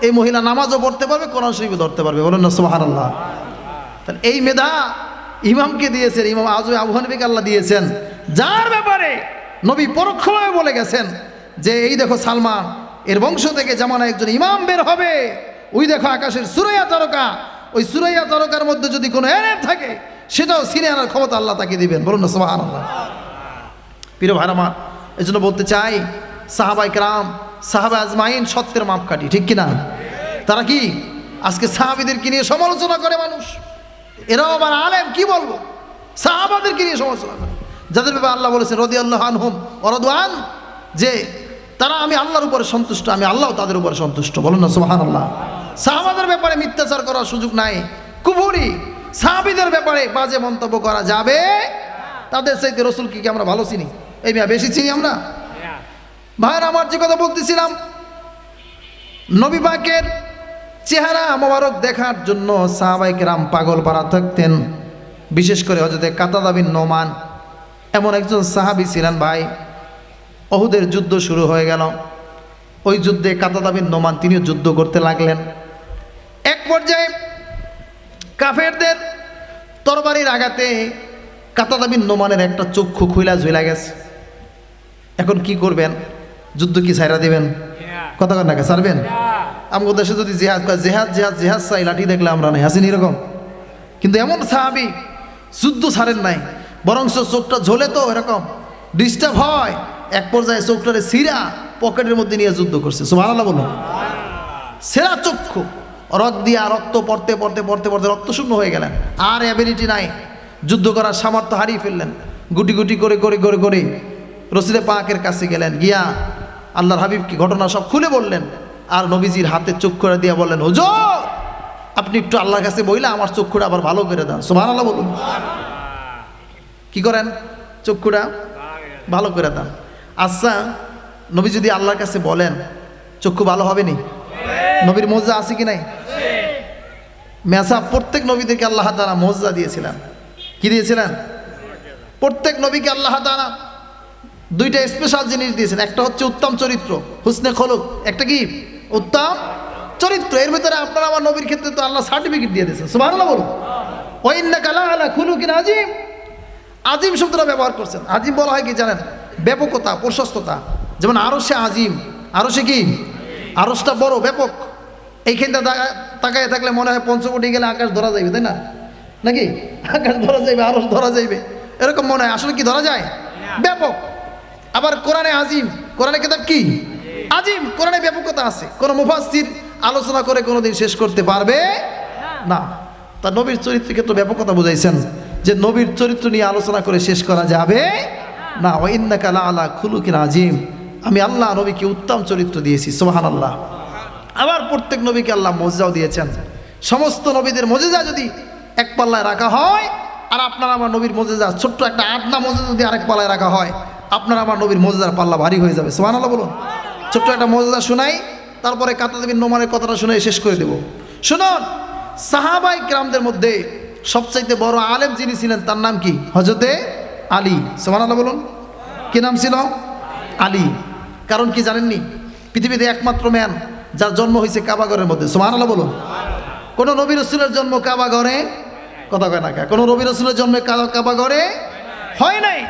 এই মহিলা নামাজও পড়তে পারবে, কোরআন শরীফও ধরতে পারবে। বলুন না সুবহানাল্লাহ। তাহলে এই মেধা ইমামকে দিয়েছেন, ইমাম আজম আবু হানিফাকে আল্লাহ দিয়েছেন, যার ব্যাপারে নবী পরোক্ষভাবে বলে গেছেন যে এই দেখো সালমান, এর বংশ থেকে জামানায় একজন ইমাম বের হবে। ওই দেখো আকাশের সুরাইয়া তারকা, ওই সুরাইয়া তারকার মধ্যে যদি কোনো এলেম থাকে সেটাও ছিনে আনার ক্ষমতা আল্লাহ তাকে দিবেন। বলুন না সুবহানাল্লাহ। প্রিয় ভাই আমার, এই জন্য বলতে চাই, সাহাবায়ে কেরাম, সাহাবা আজমাইন সত্যের মাপকাঠি, ঠিক কিনা? তারা কি আজকে সাহাবীদেরকে নিয়ে সমালোচনা করে মানুষ, এরাও আবার আলেম, কি বলবো, সাহাবাদেরকে নিয়ে সমালোচনা করে, যাদের ব্যাপারে আল্লাহ বলেছেন রাদিয়াল্লাহু আনহুম ওয়া রাদওয়ান, যে তারা আমি আল্লাহর উপরে সন্তুষ্ট, আমি আল্লাহ তাদের উপরে সন্তুষ্ট। বলুন না সুবহানাল্লাহ। সাহাবাদের ব্যাপারে মিথ্যাচার করার সুযোগ নাই, কুফরি। সাহাবীদের ব্যাপারে বাজে মন্তব্য করা যাবে, তাদের চাইতে রাসূলকে কি আমরা ভালো চিনি? এই মিয়া বেশি চিনি আমরা? ভাইরা আমার, যে কথা বলতেছিলাম, নবী পাকের চেহারা মোবারক দেখার জন্য সাহাবায়ে কেরাম পাগল পারা থাকতেন। বিশেষ করে হযরতে কাতাদা বিন নোমান এমন একজন সাহাবী ছিলেন ভাই। উহুদের যুদ্ধ শুরু হয়ে গেল, ওই যুদ্ধে কাতাদা বিন নোমান তিনিও যুদ্ধ করতে লাগলেন। এক পর্যায়ে কাফেরদের তরবারির আঘাতে কাতাদা বিন নোমানের একটা চক্ষু খুইলা ঝুলা গেছে। এখন কি করবেন? যুদ্ধ কি ছাইরা দিবেন? কথা কন নাকি ছাড়বেন? আমাদের দেশে যদি জেহাদ কয়, জেহাদ জেহাদ জেহাদ চাই, লাঠি দেখলে আমরা নাই, আসেন এরকম। কিন্তু এমন সাহাবী যুদ্ধ ছাড়েন নাই, বরং চোখটা ঝোলে তো এরকম ডিস্টার্ব হয়, এক পর্যায়ে চোখটারে ছিঁড়া পকেটের মধ্যে নিয়ে যুদ্ধ করছে। সুবহানাল্লাহ বলুন। সেরা চক্ষু, রক্ত পড়তে পড়তে পড়তে পড়তে রক্ত শূন্য হয়ে গেলেন, আর অ্যাবিলিটি নাই, যুদ্ধ করার সামর্থ্য হারিয়ে ফেললেন। গুটি গুটি করে করে করে করে রসুলে পাকের কাছে গেলেন, গিয়া আল্লাহর হাবিবকে ঘটনা সব খুলে বললেন, আর নবীজির হাতে চক্ষুরা দিয়া বললেন, হুজুর আপনি একটু আল্লাহর কাছে বইলে আমার চক্ষুটা আবার ভালো করে দেন। সুবহানাল্লাহ বলুন। কি করেন? চক্ষুটা ভালো করে দেন। আচ্ছা, নবী যদি আল্লাহর কাছে বলেন, চক্ষু ভালো হবে নি? নবীর মুজিজা আছে কি নাই? মেসা প্রত্যেক নবীদেরকে আল্লাহ তাআলা মুজিজা দিয়েছিলেন। কি দিয়েছিলেন? প্রত্যেক নবীকে আল্লাহ তাআলা দুইটা স্পেশাল জিনিস দিয়েছেন। একটা হচ্ছে উত্তম চরিত্র, হুসনে খলুক। একটা কি? উত্তম চরিত্র। এর ভিতরে আপনার আমার নবীর ক্ষেত্রে তো আল্লাহ সার্টিফিকেট দিয়ে দিয়েছেন। সুবহানাল্লাহ বলুন। ওয়া ইন্নাকা লাআলা খুলুকিন আযীম। আজিম শব্দটা ব্যবহার করছেন। আজিম বলা হয় কি জানেন? ব্যাপকতা, প্রশস্ততা। যেমন আরশে আজিম, আরশে কি? আরশটা বড়, ব্যাপক। এইখানটা তাকায় থাকলে মনে হয় পঞ্চকোটি গেলে আকাশ ধরা যাইবে, তাই না? নাকি আকাশ ধরা যাইবে, আরশ ধরা যাইবে, এরকম মনে হয়। আসলে কি ধরা যায়? ব্যাপক। আবার কোরআনে আজিম, কোরআনে কিতাব কি? আজিম। কোরআনে ব্যাপকতা আছে, কোনো মুফাসসির আলোচনা করে কোনোদিন শেষ করতে পারবে না। তা নবীর চরিত্রের ক্ষেত্রে ব্যাপকতা বুঝাইছেন, যে নবীর চরিত্র নিয়ে আলোচনা করে শেষ করা যাবে না। ওয়া ইন্নাকা লাআলা খুলুকিন আযীম। আমি আল্লাহ নবীকে উত্তম চরিত্র দিয়েছি। সুবহানাল্লাহ। আবার প্রত্যেক নবীকে আল্লাহ মুজিজাও দিয়েছেন। সমস্ত নবীদের মুজিজা যদি এক পাল্লায় রাখা হয়, আর আপনার আমার নবীর মুজিজা ছোট্ট একটা আদনা মুজিজা যদি আরেক পাল্লায় রাখা হয়, আপনার আমার নবীর মুজিজার পাল্লা ভারী হয়ে যাবে। সুবহানাল্লাহ বলুন। ছোট্ট একটা মুজিজা শোনাই, তারপরে কাতাদা বিন নোমানের কথাটা শুনে শেষ করে দেব। শুনুন, সাহাবায়ে কেরামদের মধ্যে সবচাইতে বড় আলেম যিনি ছিলেন তার নাম কি? হযরতে আলী। সুবহানাল্লাহ বলুন। কি নাম ছিল? আলী। কারণ কি জানেননি? পৃথিবীতে একমাত্র ম্যান যার জন্ম হয়েছে কাবাঘরের মধ্যে। সুবহানাল্লাহ বলুন। কোন নবী রাসূলের জন্ম কাবাঘরে, কথা কয় না, কোন নবী রাসূলের জন্ম কাবাঘরে হয় নাই,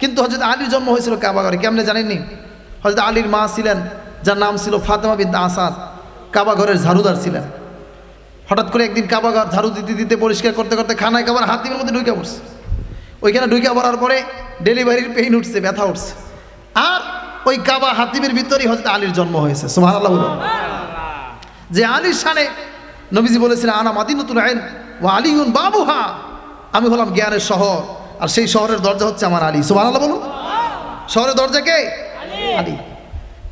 কিন্তু হযরত আলীর জন্ম হয়েছিল কাবাঘরে। কেমনে জানেননি? হযরত আলীর মা ছিলেন, যার নাম ছিল ফাতেমা বিনত আসাদ, কাবাঘরের ঝাড়ুদার ছিলেন। হঠাৎ করে একদিন কাবাঘর ঝাড়ু দিতে দিতে পরিষ্কার করতে করতে খানায় কাবার হাতিমের মধ্যে ঢুকে পড়ছে। ওইখানে ঢুকে পড়ার পরে ডেলিভারির পেইন উঠছে, ব্যথা উঠছে, আর ওই কাবা হাতিমের ভিতরেই হযরত আলীর জন্ম হয়েছে। সুবহানাল্লাহ বলুন। যে আলীর শানে নবীজি বলেছিলেন, আনা মাদিনাতুল ইলম ওয়া আলিউন বাবুহা, আমি হলাম জ্ঞানের শহর, আর সেই শহরের দরজা হচ্ছে আমার আলী। সুবহানাল্লাহ বলুন। শহরের দরজা কে? আলী।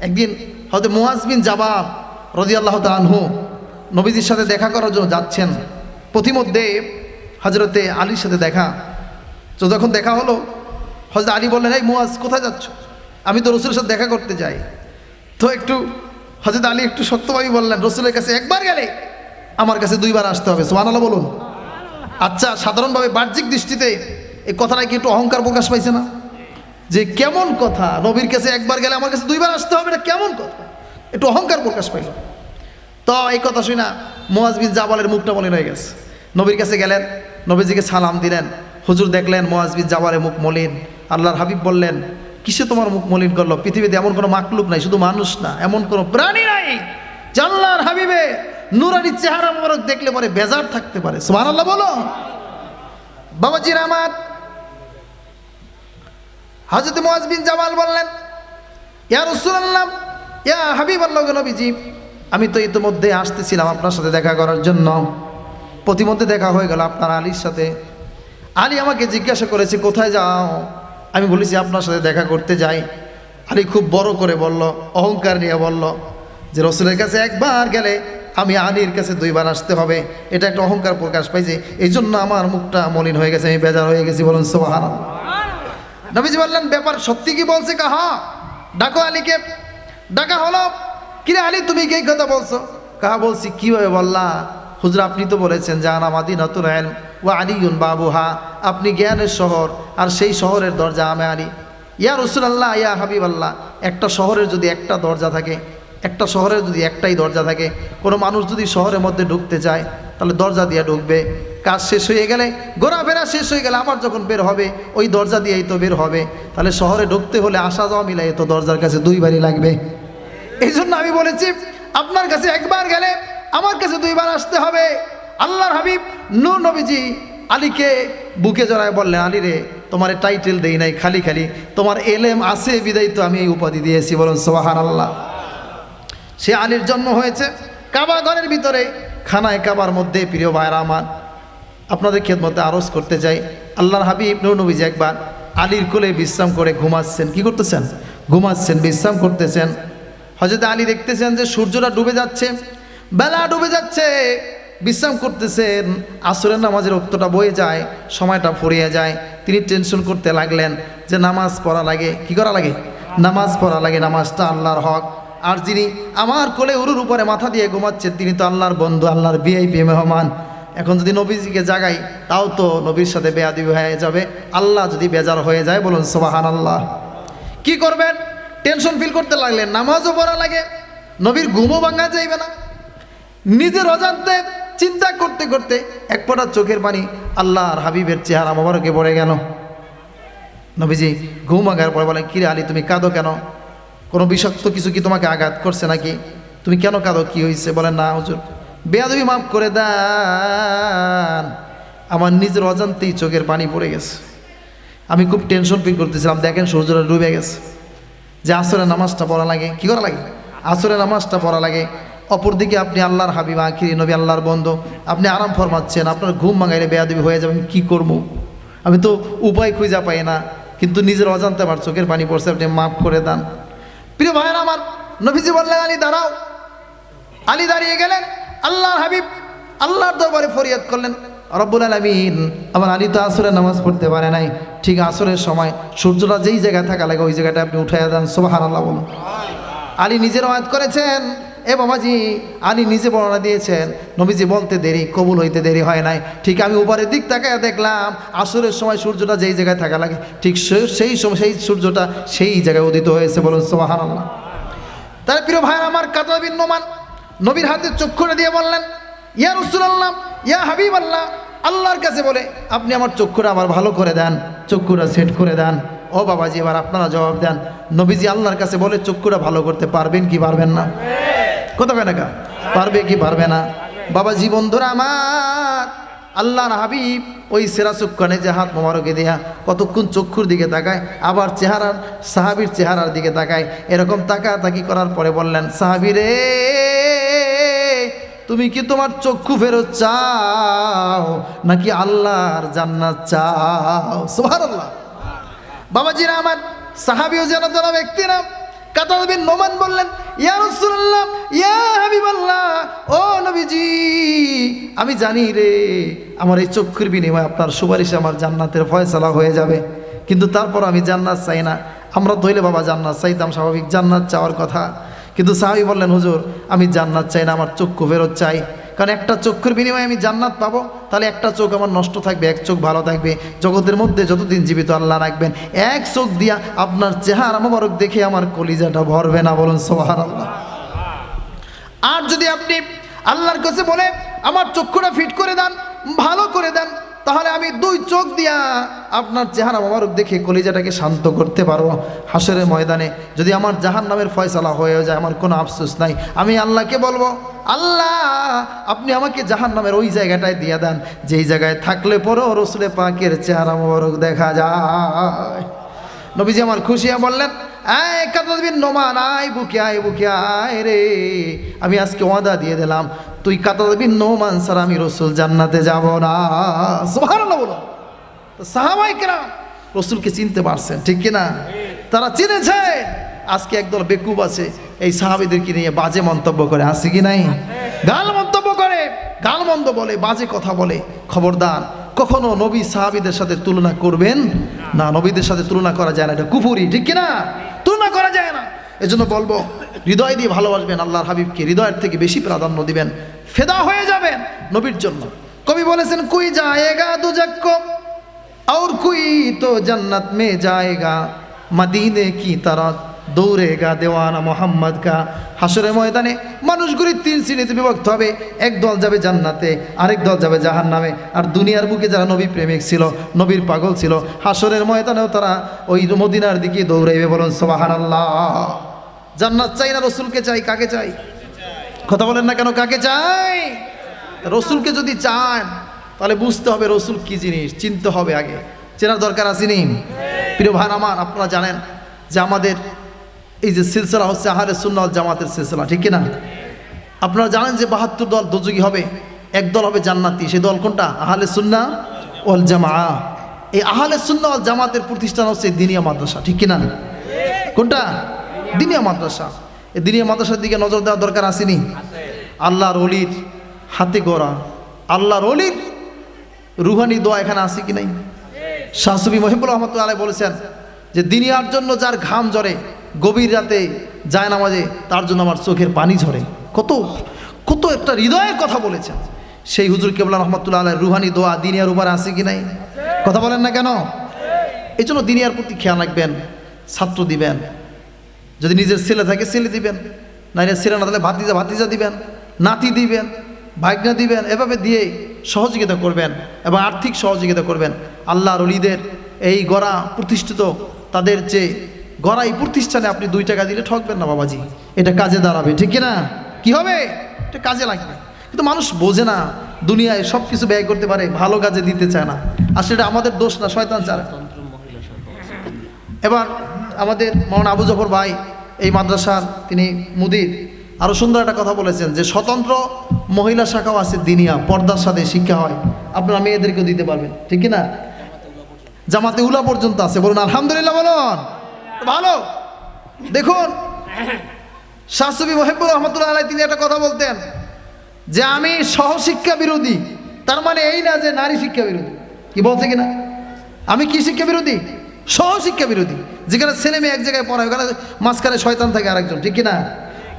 একদিন হযরত মুআজ বিন জাবাল রাদিয়াল্লাহু তাআলা আনহু নবীজির সাথে দেখা করার জন্য যাচ্ছেন। পথিমধ্যে হযরতে আলীর সাথে দেখা। তো যখন দেখা হলো, হযরত আলী বললেন, এই মুআজ কোথায় যাচ্ছ? আমি তো রাসূলের সাথে দেখা করতে যাই। তো একটু হযরত আলী একটু সত্যভাবে বললেন, রাসূলের কাছে একবার গেলে আমার কাছে দুইবার আসতে হবে। সুবহানাল্লাহ বলুন। আচ্ছা, সাধারণভাবে বাহ্যিক দৃষ্টিতে এই কথাটা কি একটু অহংকার প্রকাশ পাইছে না? যে কেমন কথা, নবীর কাছে একবার গেলে আমার কাছে দুইবার আসতে হবে, এটা কেমন কথা? একটু অহংকার প্রকাশ পাইল। তো এই কথা শুনা মুআজ বিন জাবালের মুখটা মনে রয়ে গেছে। নবীর কাছে গেলেন, নবীজিকে সালাম দিলেন। হুজুর দেখলেন মুআজ বিন জাবালের মুখ মলিন। আল্লাহর হাবিব বললেন, কিসে তোমার মুখ মলিন করলো? পৃথিবীতে এমন কোনো মাকলুক নাই, শুধু মানুষ না, এমন কোনো প্রাণী নাই যে আল্লাহর হাবিবে নুরানি চেহারা মোবারক দেখলে পরে বেজার থাকতে পারে। সুবহানাল্লাহ বলো। বাবাজির আমার, হযরত মুআজ বিন জাবাল বললেন, ইয়া রাসূলুল্লাহ, ইয়া হাবিবাল্লাহ, নবীজি, আমি তো ইতিমধ্যে আসতেছিলাম আপনার সাথে দেখা করার জন্য। প্রতিমধ্যে দেখা হয়ে গেল আপনার আলীর সাথে। আলী আমাকে জিজ্ঞাসা করেছে কোথায় যাও? আমি বলেছি আপনার সাথে দেখা করতে যাই। আলী খুব বড় করে বলল, অহংকার নিয়ে বলল যে রসুলের কাছে একবার গেলে আমি আলীর কাছে দুইবার আসতে হবে। এটা একটা অহংকার প্রকাশ পাইছে, এই জন্য আমার মুখটা মলিন হয়ে গেছে, আমি বেজার হয়ে গেছি। বলুন সুবহানাল্লাহ। নবীজি বললেন, ব্যাপার সত্যি কি বলছে? কাহা ডাকো আলীকে। ডাকা হলো। কিরে আলী, তুমি কি এই কথা বলছো? কাহা বলছি। কিভাবে বললা? হুজুর, আপনি তো বলেছেন যে আনা মাদিনাতুল ইলম ওয়া আলিয়ুন বাবুহা, আপনি জ্ঞানের শহর আর সেই শহরের দরজা আমি আলী। ইয়া রাসূলুল্লাহ, ইয়া হাবিবাল্লাহ, একটা শহরের যদি একটা দরজা থাকে, একটা শহরের যদি একটাই দরজা থাকে, কোনো মানুষ যদি শহরের মধ্যে ঢুকতে চায় তাহলে দরজা দিয়ে ঢুকবে। কাজ শেষ হয়ে গেলে, ঘোরাফেরা শেষ হয়ে গেলে আবার যখন বের হবে ওই দরজা দিয়েই তো বের হবে। তাহলে শহরে ঢুকতে হলে আসা যাওয়া মিলাই তো দরজার কাছে দুইবারই লাগবে। এই জন্য আমি বলেছি আপনার কাছে একবার গেলে আমার কাছে দুইবার আসতে হবে। আল্লাহর হাবিব নূর নবীজি আলীকে বুকে জড়ায় বললেন, আলী রে, তোমার টাইটেল দেই নাই, খালি খালি তোমার এলেম আছে বিদায় তো আমি এই উপাধি দিয়েছি। বলুন সুবহানাল্লাহ। সে আলীর জন্ম হয়েছে কাবা ঘরের ভিতরে, খানায় কাবার মধ্যে। প্রিয় ভাইরা আমার, আপনাদের খেদমতে আরজ করতে চাই, আল্লাহর হাবিব নূর নবীজি একবার আলীর কোলে বিশ্রাম করে ঘুমাচ্ছেন। কি করতেছেন? ঘুমাচ্ছেন, বিশ্রাম করতেছেন। হযরত আলী দেখতেছেন যে সূর্যটা ডুবে যাচ্ছে, বেলা ডুবে যাচ্ছে, বিশ্রাম করতেছেন। আসরের নামাজের ওক্তটা বয়ে যায়, সময়টা ফুরিয়ে যায়। তিনি টেনশন করতে লাগলেন যে নামাজ পড়া লাগে। কি করা লাগে? নামাজ পড়া লাগে। নামাজটা আল্লাহর হক। আর যিনি আমার কোলে উরুর উপরে মাথা দিয়ে ঘুমাচ্ছেন তিনি তো আল্লাহর বন্ধু, আল্লাহর ভিআইপি মেহমান। এখন যদি নবীজিকে জাগাই তাও তো নবীর সাথে বেয়াদবি হয়ে যাবে। আল্লাহ যদি বেজার হয়ে যায়, বলুন সুবহানাল্লাহ। কি করবেন? টেনশন ফিল করতে লাগলেন। নামাজও পড়া লাগে, নবীর ঘুমও ভাঙা যাইবে না। নিজের অজান্তে চিন্তা করতে করতে এক ফোঁটা চোখের পানি আল্লাহর হাবিবের চেহারা মোবারকে পড়ে গেল। নবীজি ঘুম ভাঙার পরে বলেন, কিরে আলী, তুমি কাঁদো কেন? কোনো বিষাক্ত কিছু কি তোমাকে আঘাত করছে নাকি? তুমি কেন কাঁদো? কি হয়েছে? বলেন, না হুজুর, বেয়াদবি মাফ করে দেন, আমার নিজের অজান্তেই চোখের পানি পড়ে গেছে। আমি খুব টেনশন ফিল করতেছিলাম। দেখেন সূর্যটা ডুবে গেছে। যে আসরের নামাজটা পড়া লাগে, কি করা লাগে? আসরের নামাজটা পড়া লাগে। অপরদিকে আপনি আল্লাহর হাবিব আখিরি নবী, আল্লাহর বন্ধু, আপনি আরাম ফরমাচ্ছেন। আপনার ঘুম ভাঙাইলে বেয়াদবি হয়ে যাবে। আমি কী করবো? আমি তো উপায় খুঁজে পাই না, কিন্তু নিজের অজান্তে আমার চোখের পানি পড়ছে, আপনি মাফ করে দেন। প্রিয় ভাইয়ের আমার, নবীজি বললেন, আলী দাঁড়াও। আলী দাঁড়িয়ে গেলেন। আল্লাহর হাবিব আল্লাহর দরবারে ফরিয়াদ করলেন, রব্বুল আলামিন, আমার আলী তো আসরের নামাজ পড়তে পারে নাই। ঠিক আসরের সময় সূর্যটা যেই জায়গায় থাকা লাগে ওই জায়গাটা আপনি উঠাইয়া দেন। সুবহানাল্লাহ বলুন। আলী নিজের ওয়াদ করেছেন। এ বাবাজি, আলী নিজে বর্ণনা দিয়েছেন, নবীজি বলতে দেরি, কবুল হইতে দেরি হয় নাই। ঠিক আমি উপরের দিক তাকায় দেখলাম আসরের সময় সূর্যটা যেই জায়গায় থাকা লাগে ঠিক সেই সময় সেই সূর্যটা সেই জায়গায় উদিত হয়েছে। বলুন সুবহানাল্লাহ। তার প্রিয় ভাই আমার, কাতাদা বিন নোমান নবীর হাতে চক্ষুটা দিয়ে বললেন, ইয়া রাসূলুল্লাহ, ইয়া হাবিবাল্লাহ, আল্লাহর কাছে বলে আপনি আমার চক্ষুটা আবার ভালো করে দেন, চক্ষুটা সেট করে দেন। ও বাবাজি, এবার আপনারা জবাব দেন, নবীজি আল্লাহর কাছে বলে চক্ষুটা ভালো করতে পারবেন কি পারবেন না? কথা কয় না কা? পারবে কি পারবে না? বাবাজি বন্ধুরা আমার, আল্লাহর হাবিব ওই সেরা চক্ষুনে যে হাত মোবারকে দেয়া কতক্ষণ চক্ষুর দিকে তাকায়, আবার চেহারার সাহাবীর চেহারার দিকে তাকায়। এরকম তাকাতাকি করার পরে বললেন, সাহাবী রে, তুমি কি তোমার চক্ষু ফেরত চাও নাকি আল্লাহর জান্নাত চাও? সুবহানাল্লাহ। বাবাজিরা আমার, সাহাবীও যেন তারা ব্যক্তি না। কাতাদা বিন নোমান বললেন, ইয়া রাসূলুল্লাহ, ইয়া হাবিবাল্লাহ, ও নবীজি, আমি জানি রে আমার এই চক্ষুর বিনিময়ে আপনার সুপারিশে আমার জান্নাতের ফয়সালা হয়ে যাবে, কিন্তু তারপর আমি জান্নাত চাই না। আমরা ধইলে বাবা জান্নাত চাইতাম, স্বাভাবিক জান্নাত চাওয়ার কথা, কিন্তু সাহাবী বললেন, হুজুর আমি জান্নাত চাই না, আমার চক্ষু ফেরত চাই। কারণ একটা চক্ষুর বিনিময়ে আমি জান্নাত পাবো, তাহলে একটা চোখ আমার নষ্ট থাকবে, এক চোখ ভালো থাকবে। জগতের মধ্যে যতদিন জীবিত আল্লাহ রাখবেন, এক চোখ দিয়া আপনার চেহারা মোবারক দেখে আমার কলিজাটা ভরবে না। বলুন সুবহানাল্লাহ। আর যদি আপনি আল্লাহর কাছে বলে আমার চক্ষুটা ফিট করে দেন, ভালো করে দেন, তাহলে আমি দুই চোখ দিয়া আপনার চেহারা মোবারক দেখে কলিজাটাকে শান্ত করতে পারবো। হাসরের ময়দানে যদি আমার জাহান্নামের ফয়সালা হয়ে যায়, আমার কোনো আফসোস নাই। আমি আল্লাহকে বলবো, আল্লাহ আপনি আমাকে জাহান্নামের ওই জায়গাটায় দিয়ে দেন যেই জায়গায় থাকলে পরেও রসুলে পাকের চেহারা মোবারক দেখা যায়। নবীজি আমার খুশি হয়ে বললেন, আয় কাতাদ বিন নোমান, আয় বুকে আয়, বুকে আয় রে, আমি আজকে ওয়াদা দিয়ে দিলাম তুই কাতাদ বিন নোমান ছাড়া আমি রসুল জান্নাতে যাব না। সুবহানাল্লাহ বলো। তো সাহাবায়ে কেরাম রসুলকে চিনতে পারছেন, ঠিক কিনা? তারা চিনেছে। আজকে একদল বেকুব আছে এই সাহাবীদেরকে নিয়ে বাজে মন্তব্য করে, আছে কি নাই? গাল মন্তব্য করে, গাল মন্দ বলে, বাজে কথা বলে। খবরদার, কখনো নবী সাহাবীদের সাথে তুলনা করবেন না। নবীদের সাথে তুলনা করা যায় না, এটা কুফরি, ঠিক কিনা? তুলনা করা যায় না। এজন্য বলবো, হৃদয় দিয়ে ভালোবাসবেন আল্লাহর হাবিবকে, হৃদয়ের থেকে বেশি প্রাধান্য দিবেন, ফেদা হয়ে যাবেন নবীর জন্য। কবি বলেছেন, কুই জায়েগা দুজক কো और कोई तो जन्नत में जाएगा, मदीने की तरह দৌড়েগা দেওয়ানা মোহাম্মদ কা। হাসরের ময়দানে মানুষগুলি তিন শ্রেণীতে বিভক্ত হবে। এক দল যাবে জান্নাতে, আরেক দল যাবে জাহান্নামে। আর দুনিয়ার বুকে যারা নবী প্রেমিক ছিল, নবীর পাগল ছিল, হাসরের ময়দানেও তারা ওই মদিনার দিকে দৌড়াইবে। বলুন সুবহানাল্লাহ। জান্নাত চাই না রসুলকে চাই? কাকে চাই? কথা বলেন না কেন? কাকে চাই? রসুলকে যদি চান তাহলে বুঝতে হবে রসুল কি জিনিস, চিনতে হবে, আগে চেনার দরকার আসেনি? প্রিয় ভাই আমার, আপনারা জানেন যে আমাদের এই যে সিলসিলা হচ্ছে আহলে সুন্নাহ ওয়াল জামাতের সিলসিলা, ঠিক কিনা? আপনারা জানেন যে 72 দল দোজখী হবে, এক দল হবে জান্নাতি। সেই দল কোনটা? আহলে সুন্নাহ ওয়াল জামাআহ। এই আহলে সুন্নাহ ওয়াল জামাতের প্রতিষ্ঠান হচ্ছে দিনিয়া মাদ্রাসা, ঠিক কিনা? কোনটা? দিনিয়া মাদ্রাসা। এই দিনিয়া মাদ্রাসার দিকে নজর দেওয়ার দরকার আসেনি? আল্লাহর ওলির হাতে গড়া, আল্লাহর ওলির রুহানি দোয়া এখানে আছে কি নাই? শাহ সুফি মহিবুল্লাহ রহমতুল্লাহ আলাইহি বলেছেন যে দুনিয়ার জন্য যার ঘাম ঝরে গভীর রাতে যায় নামাজে, তার জন্য আমার চোখের পানি ঝরে। কত কত একটা হৃদয়ের কথা বলেছেন সেই হুজুর কেবলা রহমতুল্লাহ আলাইহির রুহানি দোয়া দিনিয়ার উপর আছে কি নাই? কথা বলেন না কেন? এই জন্য দিনিয়ার প্রতি খেয়াল রাখবেন, ছাত্র দিবেন। যদি নিজের ছেলে থাকে ছেলে দিবেন, নাইলে ছেলে না তাহলে ভাতিজা ভাতিজা দিবেন, নাতি দিবেন, ভাগ্না দিবেন। এভাবে দিয়ে সহযোগিতা করবেন এবং আর্থিক সহযোগিতা করবেন। আল্লাহর ওলিদের এই গড়া প্রতিষ্ঠিত, তাদের যে গড়া এই প্রতিষ্ঠানে আপনি 2 টাকা দিলে ঠকবেন না বাবাজি, এটা কাজে দাঁড়াবে, ঠিক কিনা? কি হবে? এটা কাজে লাগবে। কিন্তু মানুষ বোঝে না, দুনিয়ায় সব কিছু ব্যয় করতে পারে, ভালো কাজে দিতে চায় না। আসলে এটা আমাদের দোষ না, শয়তান চায়। এবার আমাদের মাওলানা আবু জাফর ভাই এই মাদ্রাসার তিনি মুদির, আরও সুন্দর একটা কথা বলেছেন যে স্বতন্ত্র মহিলা শাখাও আছে দিনিয়া, পর্দার সাথে শিক্ষা হয়, আপনারা মেয়েদেরকেও দিতে পারবেন, ঠিক কিনা? জামাতে উলা পর্যন্ত আছে। বলুন আলহামদুলিল্লাহ, বলুন ভালো। দেখুন শাহ সুফি মহিবুর রহমতুল্লাহ আলাইহি তিনি একটা কথা বলতেন যে আমি সহশিক্ষা বিরোধী। তার মানে এই না যে নারী শিক্ষা বিরোধী। কি বলছে কিনা? আমি কি শিক্ষা বিরোধী? সহশিক্ষা বিরোধী। যেখানে ছেলে মেয়ে এক জায়গায় পড়ায়, ওখানে মাঝখানে শয়তান থাকে আরেকজন, ঠিক কিনা?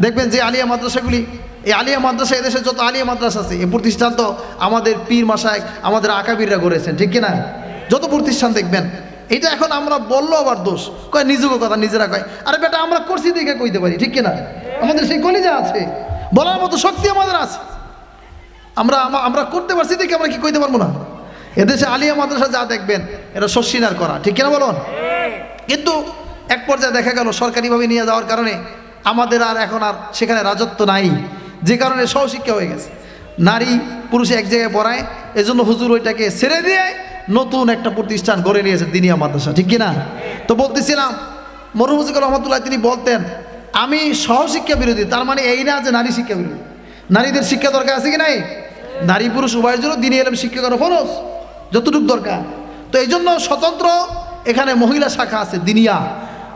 দেখবেন যে আলিয়া মাদ্রাসাগুলি, এই আলিয়া মাদ্রাসা, এদেশে যত আলিয়া মাদ্রাসা আছে, এই প্রতিষ্ঠান তো আমাদের পীর মাশায়েখ, আমাদের আকাবিররা করেছেন, ঠিক কিনা? যত প্রতিষ্ঠান দেখবেন, এটা এখন আমরা বললো আবার দোষ, কয় নিজেকে কথা নিজেরা কয়, আরে বেটা আমরা করছি দেখে কইতে পারি, ঠিক কিনা? আমাদের সেই কলিজা আছে, বলার মতো শক্তি আমাদের আছে। আমরা করতে পারছি দেখে আমরা কি কইতে পারবো না? এদেশে আলিয়া মাদ্রাসা যা দেখবেন এটা শস্যিনার করা, ঠিক কিনা বলুন? কিন্তু এক পর্যায়ে দেখা গেল সরকারিভাবে নিয়ে যাওয়ার কারণে আমাদের আর এখন আর সেখানে রাজত্ব নাই, যে কারণে সহশিক্ষা হয়ে গেছে। নারী পুরুষে এক জায়গায় পড়ায়, এজন্য হুজুর ওইটাকে ছেড়ে দিয়ে নতুন একটা প্রতিষ্ঠান গড়ে নিয়েছে দিনিয়া মাদ্রাসা, ঠিক কিনা? তো বলতেছিলাম মরহুম মুজিবুর রহমতুল্লাহ তিনি বলতেন আমি সহশিক্ষা বিরোধী। তার মানে এই না যে নারী শিক্ষা বিরোধী। নারীদের শিক্ষা দরকার আছে কি নাই? নারী পুরুষ উভয়ের জন্য দিনী ইলম শিক্ষা করা ফরজ, যতটুকু দরকার। তো এই জন্য স্বতন্ত্র এখানে মহিলা শাখা আছে দিনিয়া।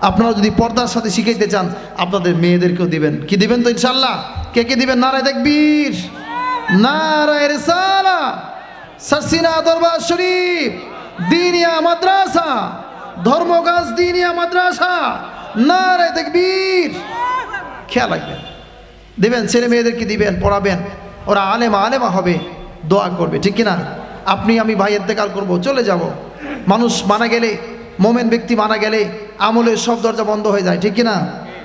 আপনারা যদি পর্দার সাথে শিখাইতে চান আপনাদের মেয়েদেরকেও দিবেন। কি দিবেন তো ইনশাল্লাহ? কে কে দিবেন? নারায়ে তাকবীর, নারায়ে রিসালা, সারসিনা দরবার শরীফ, দিনিয়া মাদ্রাসা, ধর্মগাছ দিনিয়া মাদ্রাসা, নারায়ে তাকবীর। খেয়াল রাখবেন, দিবেন, ছেলে মেয়েদেরকে দিবেন, পড়াবেন, ওরা আলেমা হবে, দোয়া করবে, ঠিক কিনা? আপনি আমি ভাই ইন্তেকাল করব, চলে যাব, মানুষ মারা গেলে, মোমেন ব্যক্তি মারা গেলে আমলের সব দরজা বন্ধ হয়ে যায়, ঠিক কিনা?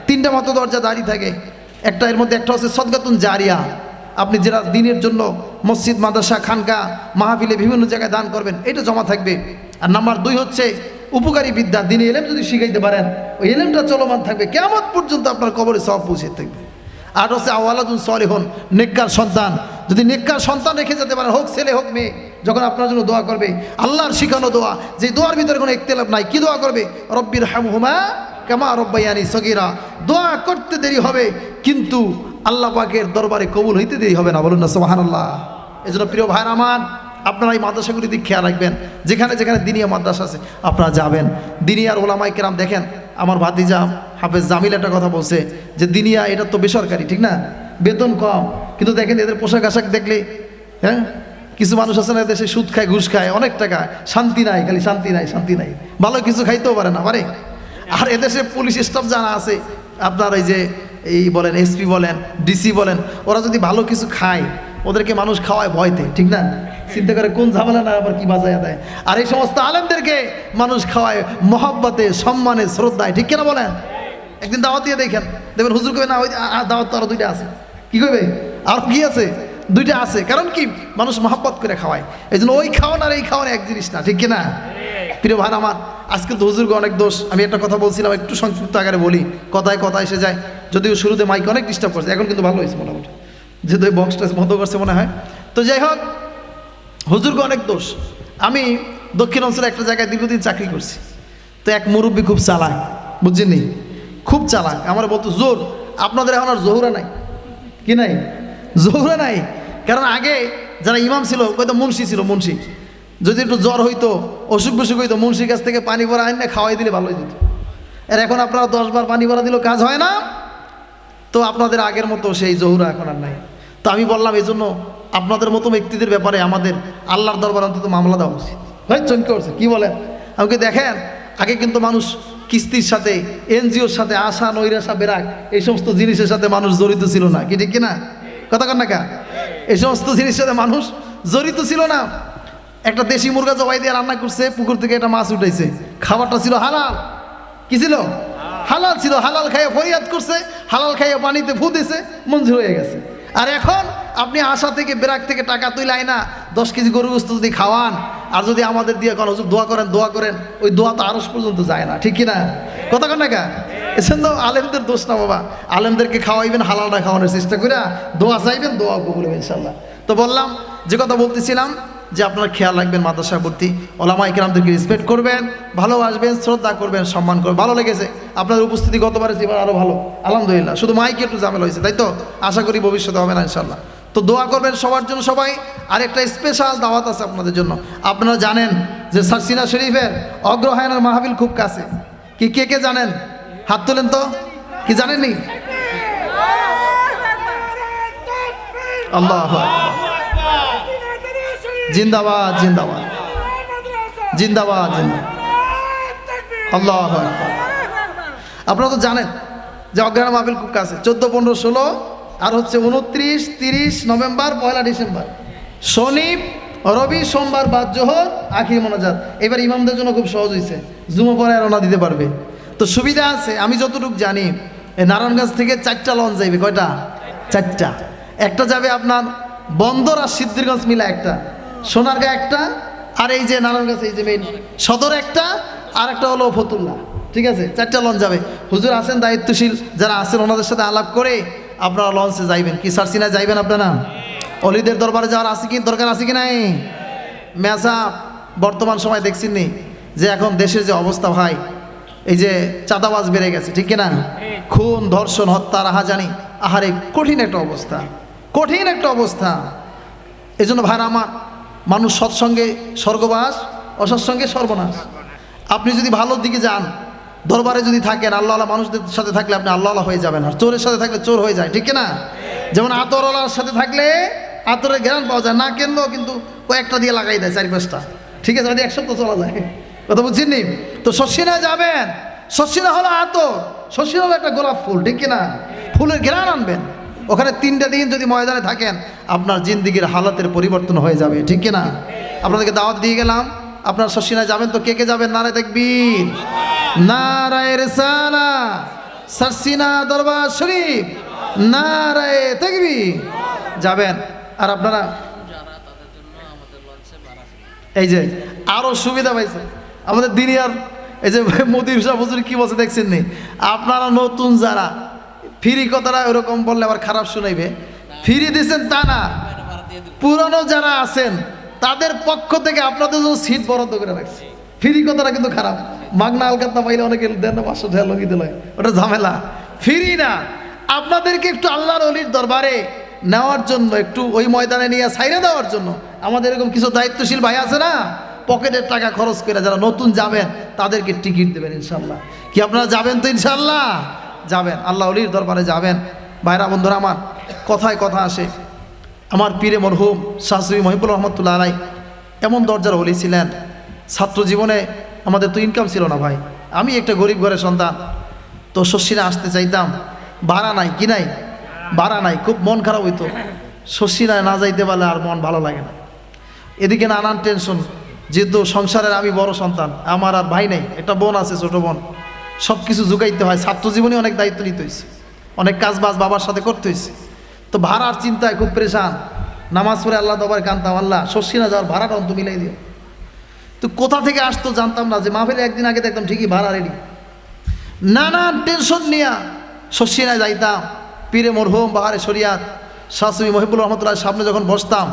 3টা মাত্র দরজা দাঁড়িয়ে থাকে। একটা এর মধ্যে একটা হচ্ছে সদকাতুন জারিয়া, আপনি যারা দিনের জন্য মসজিদ, মাদ্রাসা, খানকা, মাহফিলে বিভিন্ন জায়গায় দান করবেন, এটা জমা থাকবে। আর নাম্বার 2 হচ্ছে উপকারী বিদ্যা, দিনে এলেম যদি শিখাইতে পারেন, ওই এলেমটা চলমান থাকবে, কিয়ামত পর্যন্ত আপনার কবরে সওয়াব পৌঁছে থাকবে। আর হচ্ছে আওয়ালাদুন সলিহুন, নেককার সন্তান, যদি নেককার সন্তান রেখে যেতে পারেন, হোক ছেলে হোক মেয়ে, যখন আপনার জন্য দোয়া করবে, আল্লাহর শিখানো দোয়া, যে দোয়ার ভিতরে কোনো ইখতিলাফ নাই, কি দোয়া করবে? রব্বির হামহুমা কামা রব্বায়ানি সগীরা। দোয়া করতে দেরি হবে, কিন্তু আল্লাহ পাকের দরবারে কবুল হইতে দেরি হবে না, বলুন না সুবহানাল্লাহ। এজন্য প্রিয় ভাইরা আমার, আপনারা এই মাদ্রাসাগুলির দিকে খেয়াল রাখবেন, যেখানে যেখানে দিনিয়া মাদ্রাসা আছে আপনারা যাবেন। দিনিয়ার ওলামায়ে কেরাম, দেখেন আমার ভাতিজা হাফেজ জামিল একটা কথা বলছে যে দিনিয়া এটা তো বেসরকারি, ঠিক না, বেতন কম, কিন্তু দেখেন এদের পোশাক আশাক দেখলে, হ্যাঁ, কিছু মানুষ আছে না দেশে সুদ খায়, ঘুষ খায়, অনেক টাকা, শান্তি নাই, খালি শান্তি নাই, শান্তি নাই, ভালো কিছু খাইতেও পারে না পারে। আর এদেশে পুলিশ স্টাফ যারা আছে, আপনার এই যে এই বলেন এসপি বলেন, ডিসি বলেন, ওরা যদি ভালো কিছু খায়, ওদেরকে মানুষ খাওয়ায় ভয়তে, ঠিক না, চিন্তা করে কোন ঝামেলা না আবার কি বাজায় দেয়। আর এই সমস্ত আলেমদেরকে মানুষ খাওয়ায় মহব্বতে, সম্মানে, শ্রদ্ধায়, ঠিক কিনা বলেন? একদিন দাওয়াত দিয়ে দেখেন, দেখবেন হুজুর কবে না, ওই দাওয়াত তো আরো 2টা আছে, কি করবে, আর কি আছে, 2টা আছে, কারণ কি মানুষ মহব্বত করে খাওয়ায়। এই জন্য ওই খাওয়ান আর এই খাওয়ান এক জিনিস না, ঠিক কিনা? প্রিয় ভাই আমার, আজকে তো হুজুরকে অনেক দোষ। আমি একটা কথা বলছিলাম, একটু সংক্ষিপ্ত আকারে বলি, কথায় কথা এসে যায়, যদিও শুরুতে মাইক অনেক ডিস্টার্ব করছে, এখন কিন্তু ভালো হয়েছে মোটামুটি, যেহেতু ওই বক্সটা বন্ধ করছে মনে হয়। তো যাই হোক, হুজুরকে অনেক দোষ। আমি দক্ষিণ অঞ্চলে একটা জায়গায় দীর্ঘদিন চাকরি করছি। তো এক মুরব্বী খুব চালাক, বুঝছেন, খুব চালাক। আমার বলতো, জোর আপনাদের এখন আর জহুরা নাই, কি নাই, জহুরা নাই। কারণ আগে যারা ইমাম ছিল, হয়তো মুন্সি ছিল, মুন্সি যদি একটু জ্বর হইতো, অসুখ বিসুখ হইতো, মুন্সির কাছ থেকে পানি ভরা আইন না খাওয়াই দিলে ভালো হয়ে যেত। আর এখন আপনারা 10 বার পানি ভরা দিলেও কাজ হয় না। তো আপনাদের আগের মতো সেই জহুরা এখন আর নাই। তো আমি বললাম, এই জন্য আপনাদের মতো ব্যক্তিদের ব্যাপারে আমাদের আল্লাহর দরবার অন্তত মামলা দেওয়া উচিত। ভাই চমকে উঠছে, কি বলেন? আমাকে দেখেন, আগে কিন্তু মানুষ কিস্তির সাথে, এনজিওর সাথে, আশা নৈরাশা বেরাক, এই সমস্ত জিনিসের সাথে মানুষ জড়িত ছিল না, কি ঠিক কিনা, কথা কন না কা? এই সমস্ত জিনিসের সাথে মানুষ জড়িত ছিল না। একটা দেশি মুরগা জবাই দিয়ে রান্না করছে, পুকুর থেকে একটা মাছ উঠেছে, খাবারটা ছিল হালাল, কি ছিল, হালাল ছিল, হালাল খাইয়ে ফরিয়াদ করছে, হালাল খাইয়ে পানিতে ফু দিছে, মঞ্জুর হয়ে গেছে। আর এখন আপনি আশা থেকে, বেরাক থেকে টাকা তুইলাই না 10 কেজি গরু গোস্ত যদি খাওয়ান, আর যদি আমাদের দিয়ে কোন হুজুর দোয়া করেন, দোয়া করেন, ওই দোয়া তো আরশ পর্যন্ত যায় না, ঠিক কিনা, কথা কন না কা? এসেন তো আলেমদের দোষ না বাবা, আলেমদেরকে খাওয়াইবেন, হালালটা খাওয়ানোর চেষ্টা করে দোয়া চাইবেন, দোয়া কবুল হবে ইনশাল্লাহ। তো বললাম, যে কথা বলতেছিলাম, যে আপনারা খেয়াল রাখবেন, মাদ্রাসা ভর্তি ওলামায়ে কেরামদেরকে রেসপেক্ট করবেন, ভালোবাসবেন, শ্রদ্ধা করবেন, সম্মান করবেন। ভালো লেগেছে আপনার উপস্থিতি, গতবারে এবার আরও ভালো, আলহামদুলিল্লাহ। শুধু মাইকে একটু ঝামেলা হয়েছে, তাই তো, আশা করি ভবিষ্যতে হবে না ইনশাল্লাহ। তো দোয়া করবেন সবার জন্য সবাই। আর একটা স্পেশাল দাওয়াত আছে আপনাদের জন্য। আপনারা জানেন যে সারসিনা শরীফের অগ্রহায়ণের মাহফিল খুব কাছে। কি কে কে জানেন? হাত তোলেন তো, কি জানেননি? আল্লাহু আকবার, জিন্দাবাদ জিন্দাবাদ জিন্দাবাদ জিন্দাবাদ, আল্লাহু আকবার। আপনারা তো জানেন যে অগ্রহায়ণ মাহফিল খুব কাছে, 14, 15, 16 আর হচ্ছে 29, 30 নভেম্বর, 1 ডিসেম্বর, শনি, রবি, সোমবার, বাদ জোহর, আখির মোনাজাত। এবার ইমামদের জন্য খুব সহজ হয়েছে, জুমা পরে রওনা দিতে পারবে। তো সুবিধা আছে, আমি যতটুকু জানি নারায়ণগঞ্জ থেকে 4টা লঞ্চ যাইবে। কয়টা? 4টা। একটা যাবে আপনার বন্দর আর সিদ্ধিরগঞ্জ মিলা একটা, সোনারগাঁ একটা, আর এই যে নারায়ণগঞ্জ এই যে মেইন সদর একটা, আর একটা হলো ফতুল্লা, ঠিক আছে? 4টা লঞ্চ যাবে। হুজুর আছেন দায়িত্বশীল যারা আছেন, ওনাদের সাথে আলাপ করে আপনারা লঞ্চে যাইবেন। কি সারসিনায় যাইবেন আপনারা? অলিদের দরবারে যাওয়ার আছে কি, দরকার আছে কি নাই? মেসা বর্তমান সময় দেখছেন নি যে এখন দেশের যে অবস্থা ভাই, এই যে চাঁদাবাজ বেড়ে গেছে, ঠিক কিনা? খুন, ধর্ষণ, হত্যা, রাহাজানি, আহারে কঠিন একটা অবস্থা, কঠিন একটা অবস্থা। এই জন্য ভাইরা আমার, মানুষ সৎসঙ্গে স্বর্গবাস, অসৎসঙ্গে সর্বনাশ। আপনি যদি ভালোর দিকে যান, দরবারে যদি থাকেন, আল্লাহ মানুষদের সাথে থাকলে আপনি আল্লাহ হয়ে যাবেন, আর চোরের সাথে থাকলে চোর হয়ে যায়, ঠিক না? যেমন আতরওয়ালার সাথে থাকলে আতরের ঘ্রাণ পাওয়া যায়, না কিনলেও কিন্তু কয়েকটা দিয়ে লাগাই দেয়, 4-5টা, ঠিক আছে? 1 সপ্তাহ চলা যায়, কথা বুঝছেন নি? তো শর্ষিনা যাবেন, শর্ষিনা হলো আতর, শর্ষিনা হলো একটা গোলাপ ফুল, ঠিক কিনা? ফুলের ঘ্রাণ আনবেন, ওখানে 3টা দিন যদি ময়দানে থাকেন, আপনার জিন্দিগির হালাতের পরিবর্তন হয়ে যাবে, ঠিক কিনা? আপনাদেরকে দাওয়াত দিয়ে গেলাম, আপনার শর্ষিনায় যাবেন, তো কে কে যাবেন? নারায়ে তাকবীর, নারায়ে রিসালাত, সারসিনা দরবার শরীফ, নারায়ে তাকবীর। যাবেন। আর আপনারা এই যে আরো সুবিধা পাইছে আমাদের দিনিয়ার এই যে মোদির সাহেব হুজুর কি বলছে দেখছেন নি? আপনারা নতুন যারা ফ্রি কথাটা ওরকম বললে আবার খারাপ শুনাইবে, ফ্রি দিচ্ছেন তা না, পুরনো যারা আছেন তাদের পক্ষ থেকে আপনাদের জন্য সিট বরাদ্দ করে রাখছে। ফ্রি কথাটা কিন্তু খারাপ, মাগনা আলকাতা পাইলে অনেকে দেন 500 টাকা লগি দিল, ওটা ঝামেলা। ফ্রি না, আপনাদেরকে একটু আল্লাহর ওলির দরবারে নেওয়ার জন্য, একটু ওই ময়দানে নিয়ে ছাইরে দেওয়ার জন্য আমাদের এরকম কিছু দায়িত্বশীল ভাই আছে না, পকেটের টাকা খরচ করে যারা নতুন যাবেন তাদেরকে টিকিট দেবেন ইনশাল্লাহ। কি আপনারা যাবেন তো ইনশাল্লাহ? যাবেন, আল্লাহ ওলির দরবারে যাবেন। ভাইরা বন্ধুরা আমার, কথায় কথা আসে, আমার পীরে মরহুম শাহসুফি মহিবুর রহমতুল্লাহ আলাই এমন দরজার ওলি ছিলেন। ছাত্র জীবনে আমাদের তো ইনকাম ছিল না ভাই, আমি একটা গরিব ঘরের সন্তান, তো শশীরা আসতে চাইতাম, ভাড়া নাই, কি নাই, ভাড়া নাই, খুব মন খারাপ হইতো। শশীরা না যাইতে পারলে আর মন ভালো লাগে না। এদিকে নানান টেনশন, যেহেতু সংসারের আমি বড় সন্তান, আমার আর ভাই নেই, একটা বোন আছে, ছোট বোন, সব কিছু জোগাইতে হয়। ছাত্র জীবনে অনেক দায়িত্ব নিতে হয়েছে, অনেক কাজ বাজ বাবার সাথে করতে হয়েছে। তো ভাড়ার চিন্তায় খুব পরেশান, নামাজ পড়ে আল্লাহ দরবারে কাঁদতাম, আল্লাহ শশীরা যাওয়ার ভাড়াটা অন্ত মিলাই দিও। তো কোথা থেকে আসতো জানতাম না, যে মাহফিলে একদিন আগে দেখতাম ঠিকই ভাড়া রেডি। নানান টেনশন নিয়ে শশীরা যাইতাম। পীরে মরহুম বাহারে শরিয়াত শাহসুফি মহিবুর রহমতুল্লাহ সামনে যখন বসতাম,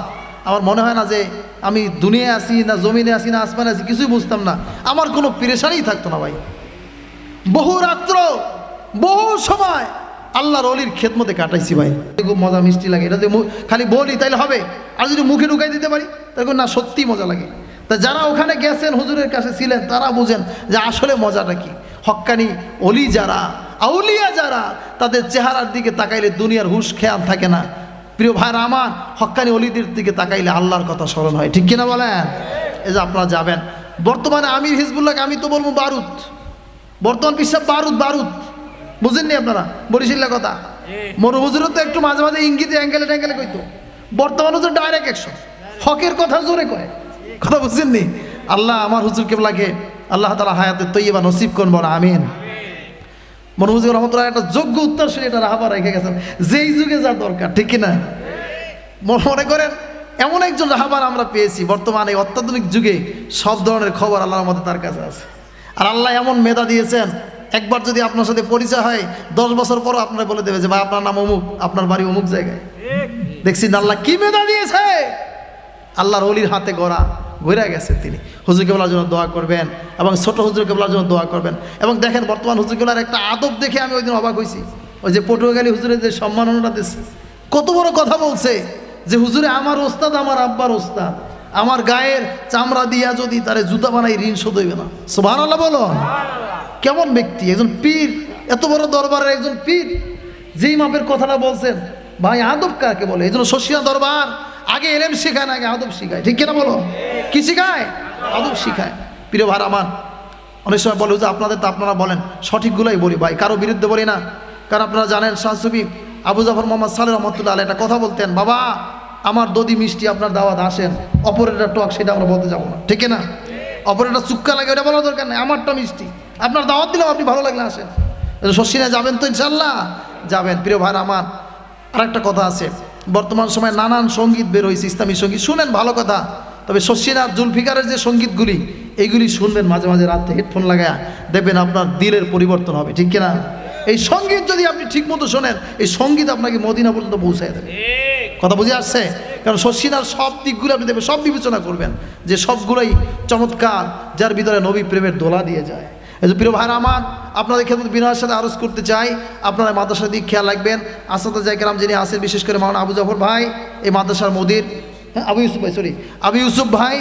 আমার মনে হয় না যে আমি দুনিয়ায় আসি না জমিনে আসি না আসমানে আসি, কিছুই বুঝতাম না, আমার কোনো পেরেশানিই থাকতো না ভাই। বহু রাত্র, বহু সময় আল্লাহর অলির খেদমতে কাটাইছি ভাই, খুব মজা মিষ্টি লাগে। এটা যদি খালি বলি তাইলে হবে, আর যদি মুখে ঢুকাই দিতে পারি তাহলে না, সত্যি মজা লাগে। তা যারা ওখানে গেছেন, হুজুরের কাছে ছিলেন, তারা বুঝেন যে আসলে মজাটা কি। হক্কানি অলি যারা, আউলিয়া যারা, তাদের চেহারার দিকে তাকাইলে দুনিয়ার হুশ খেয়াল থাকে না। প্রিয় ভাইরা আমার, হক্কানি অলিদের দিকে তাকাইলে আল্লাহর কথা স্মরণ হয়, ঠিক কিনা বলেন? এই যে আপনারা যাবেন। বর্তমানে আমির হিজবুল্লাহকে আমি তো বলবো বারুদ, বর্তমান বিশ্বাস বারুদ, বারুদ বুঝেননি আপনারা? বরিশালের কথা, মরু হুজুরও তো একটু মাঝে মাঝে ইঙ্গিতে অ্যাঙ্গেলে ট্যাঙ্গেলে কইতো, বর্তমান হুজুর ডাইরেক্ট 100, হকের কথা জোরে কয়, কথা বুঝছেননি? আল্লাহ আমার হুজুর কেবলাকে আল্লাহ তাআলা হায়াতে তৈয়বা নসিব করুন, বলা আমিন। মরু হুজুর রহমতুল্লাহ একটা যোগ্য উত্তরসূরি এটা রাহাবা রেখে গেছেন, যেই যুগে যা দরকার, ঠিক কিনা? মনে করেন এমন একজন রাহাবার আমরা পেয়েছি বর্তমানে এই অত্যাধুনিক যুগে, সব ধরনের খবর আল্লাহর মধ্যে তার কাছে আছে। আর আল্লাহ এমন মেধা দিয়েছেন, একবার যদি আপনার সাথে পরিচয় হয় 10 বছর পরও আপনারা বলে দেবে যে ভাই আপনার নাম অমুক, আপনার বাড়ি অমুক জায়গায়। দেখছি না আল্লাহ কি মেধা দিয়েছে, আল্লাহর ওলির হাতে গড়া, ঘুরে গেছে তিনি। হুজুর কেবলার জন্য দোয়া করবেন, এবং ছোট হুজুর কেবলার জন্য দোয়া করবেন। এবং দেখেন বর্তমান হুজুর কেবলার একটা আদব দেখে আমি ওই দিন অবাক হয়েছি, ওই যে পটুয়াখালী হুজুরের যে সম্মাননাটা দিচ্ছে, কত বড় কথা বলছে যে হুজুরে আমার ওস্তাদ, আমার আব্বার ওস্তাদ, আমার গায়ের চামড়া দিয়া যদি তারে জুতা বানাই ঋণ শোধ হইবে না। সুবহানাল্লাহ বলো। কেমন ব্যক্তি, একজন পীর, এত বড় দরবারের একজন পীর, যেই মাপের কথাটা বলছেন ভাই, আদব কাকে বলে? এই জন্য শশীরা দরবার আগে এলেম শেখায় না, আগে আদব শিখায়, ঠিক কিনা বলো? কি শিখায়? আদব শিখায়। প্রিয় ভাই আমার, অনেক সময় বলে যে আপনাদের তো আপনারা বলেন, সঠিকগুলোই বলি ভাই, কারো বিরুদ্ধে বলি না। কারণ আপনারা জানেন শাহসুফি আবু জাফর মোহাম্মদ সালেহ রহমতুল্লাহ আলাইহি একটা কথা বলতেন, বাবা আমার দধি মিষ্টি আপনার দাওয়াত আসেন, অপরেরটা টক সেটা আমরা বলতে যাবো না, ঠিক না? অপরেরটা চুক্কা লাগে ওটা বলার দরকার নেই, আমারটা মিষ্টি, আপনার দাওয়াত দিলাম, আপনি ভালো লাগলে আসেন। শশীরা যাবেন তো ইনশাল্লাহ? যাবেন। প্রিয় ভাই আমার, আর একটা কথা আছে, বর্তমান সময়ে নানান সঙ্গীত বের হয়েছে, ইসলামী সঙ্গীত, শুনেন ভালো কথা। তবে শশীরা জুলফিকারের যে সঙ্গীতগুলি, এইগুলি শুনবেন মাঝে মাঝে রাতে হেডফোন লাগায়, দেখবেন আপনার দিলের পরিবর্তন হবে, ঠিক কিনা? এই সঙ্গীত যদি আপনি ঠিক মতো শোনেন, এই সঙ্গীত আপনাকে মদিনা পর্যন্ত পৌঁছায় দেবে। কথা বুঝে আসছে? কারণ শশীরার সব দিকগুলো আপনি দেখবেন, সব বিবেচনা করবেন যে সবগুলোই চমৎকার, যার ভিতরে নবী প্রেমের দোলা দিয়ে যায়। এই যে প্রিয় ভাইরা আমার, আপনাদের ক্ষেত্রে বিনয়ের সাথে আরজ করতে চাই, আপনারা মাদ্রাসার দিক খেয়াল রাখবেন। আসাদে কেরাম যিনি আছেন, বিশেষ করে মাওলানা আবু জাফর ভাই, এই মাদ্রাসার মুদির, আবু ইউসুফ ভাই,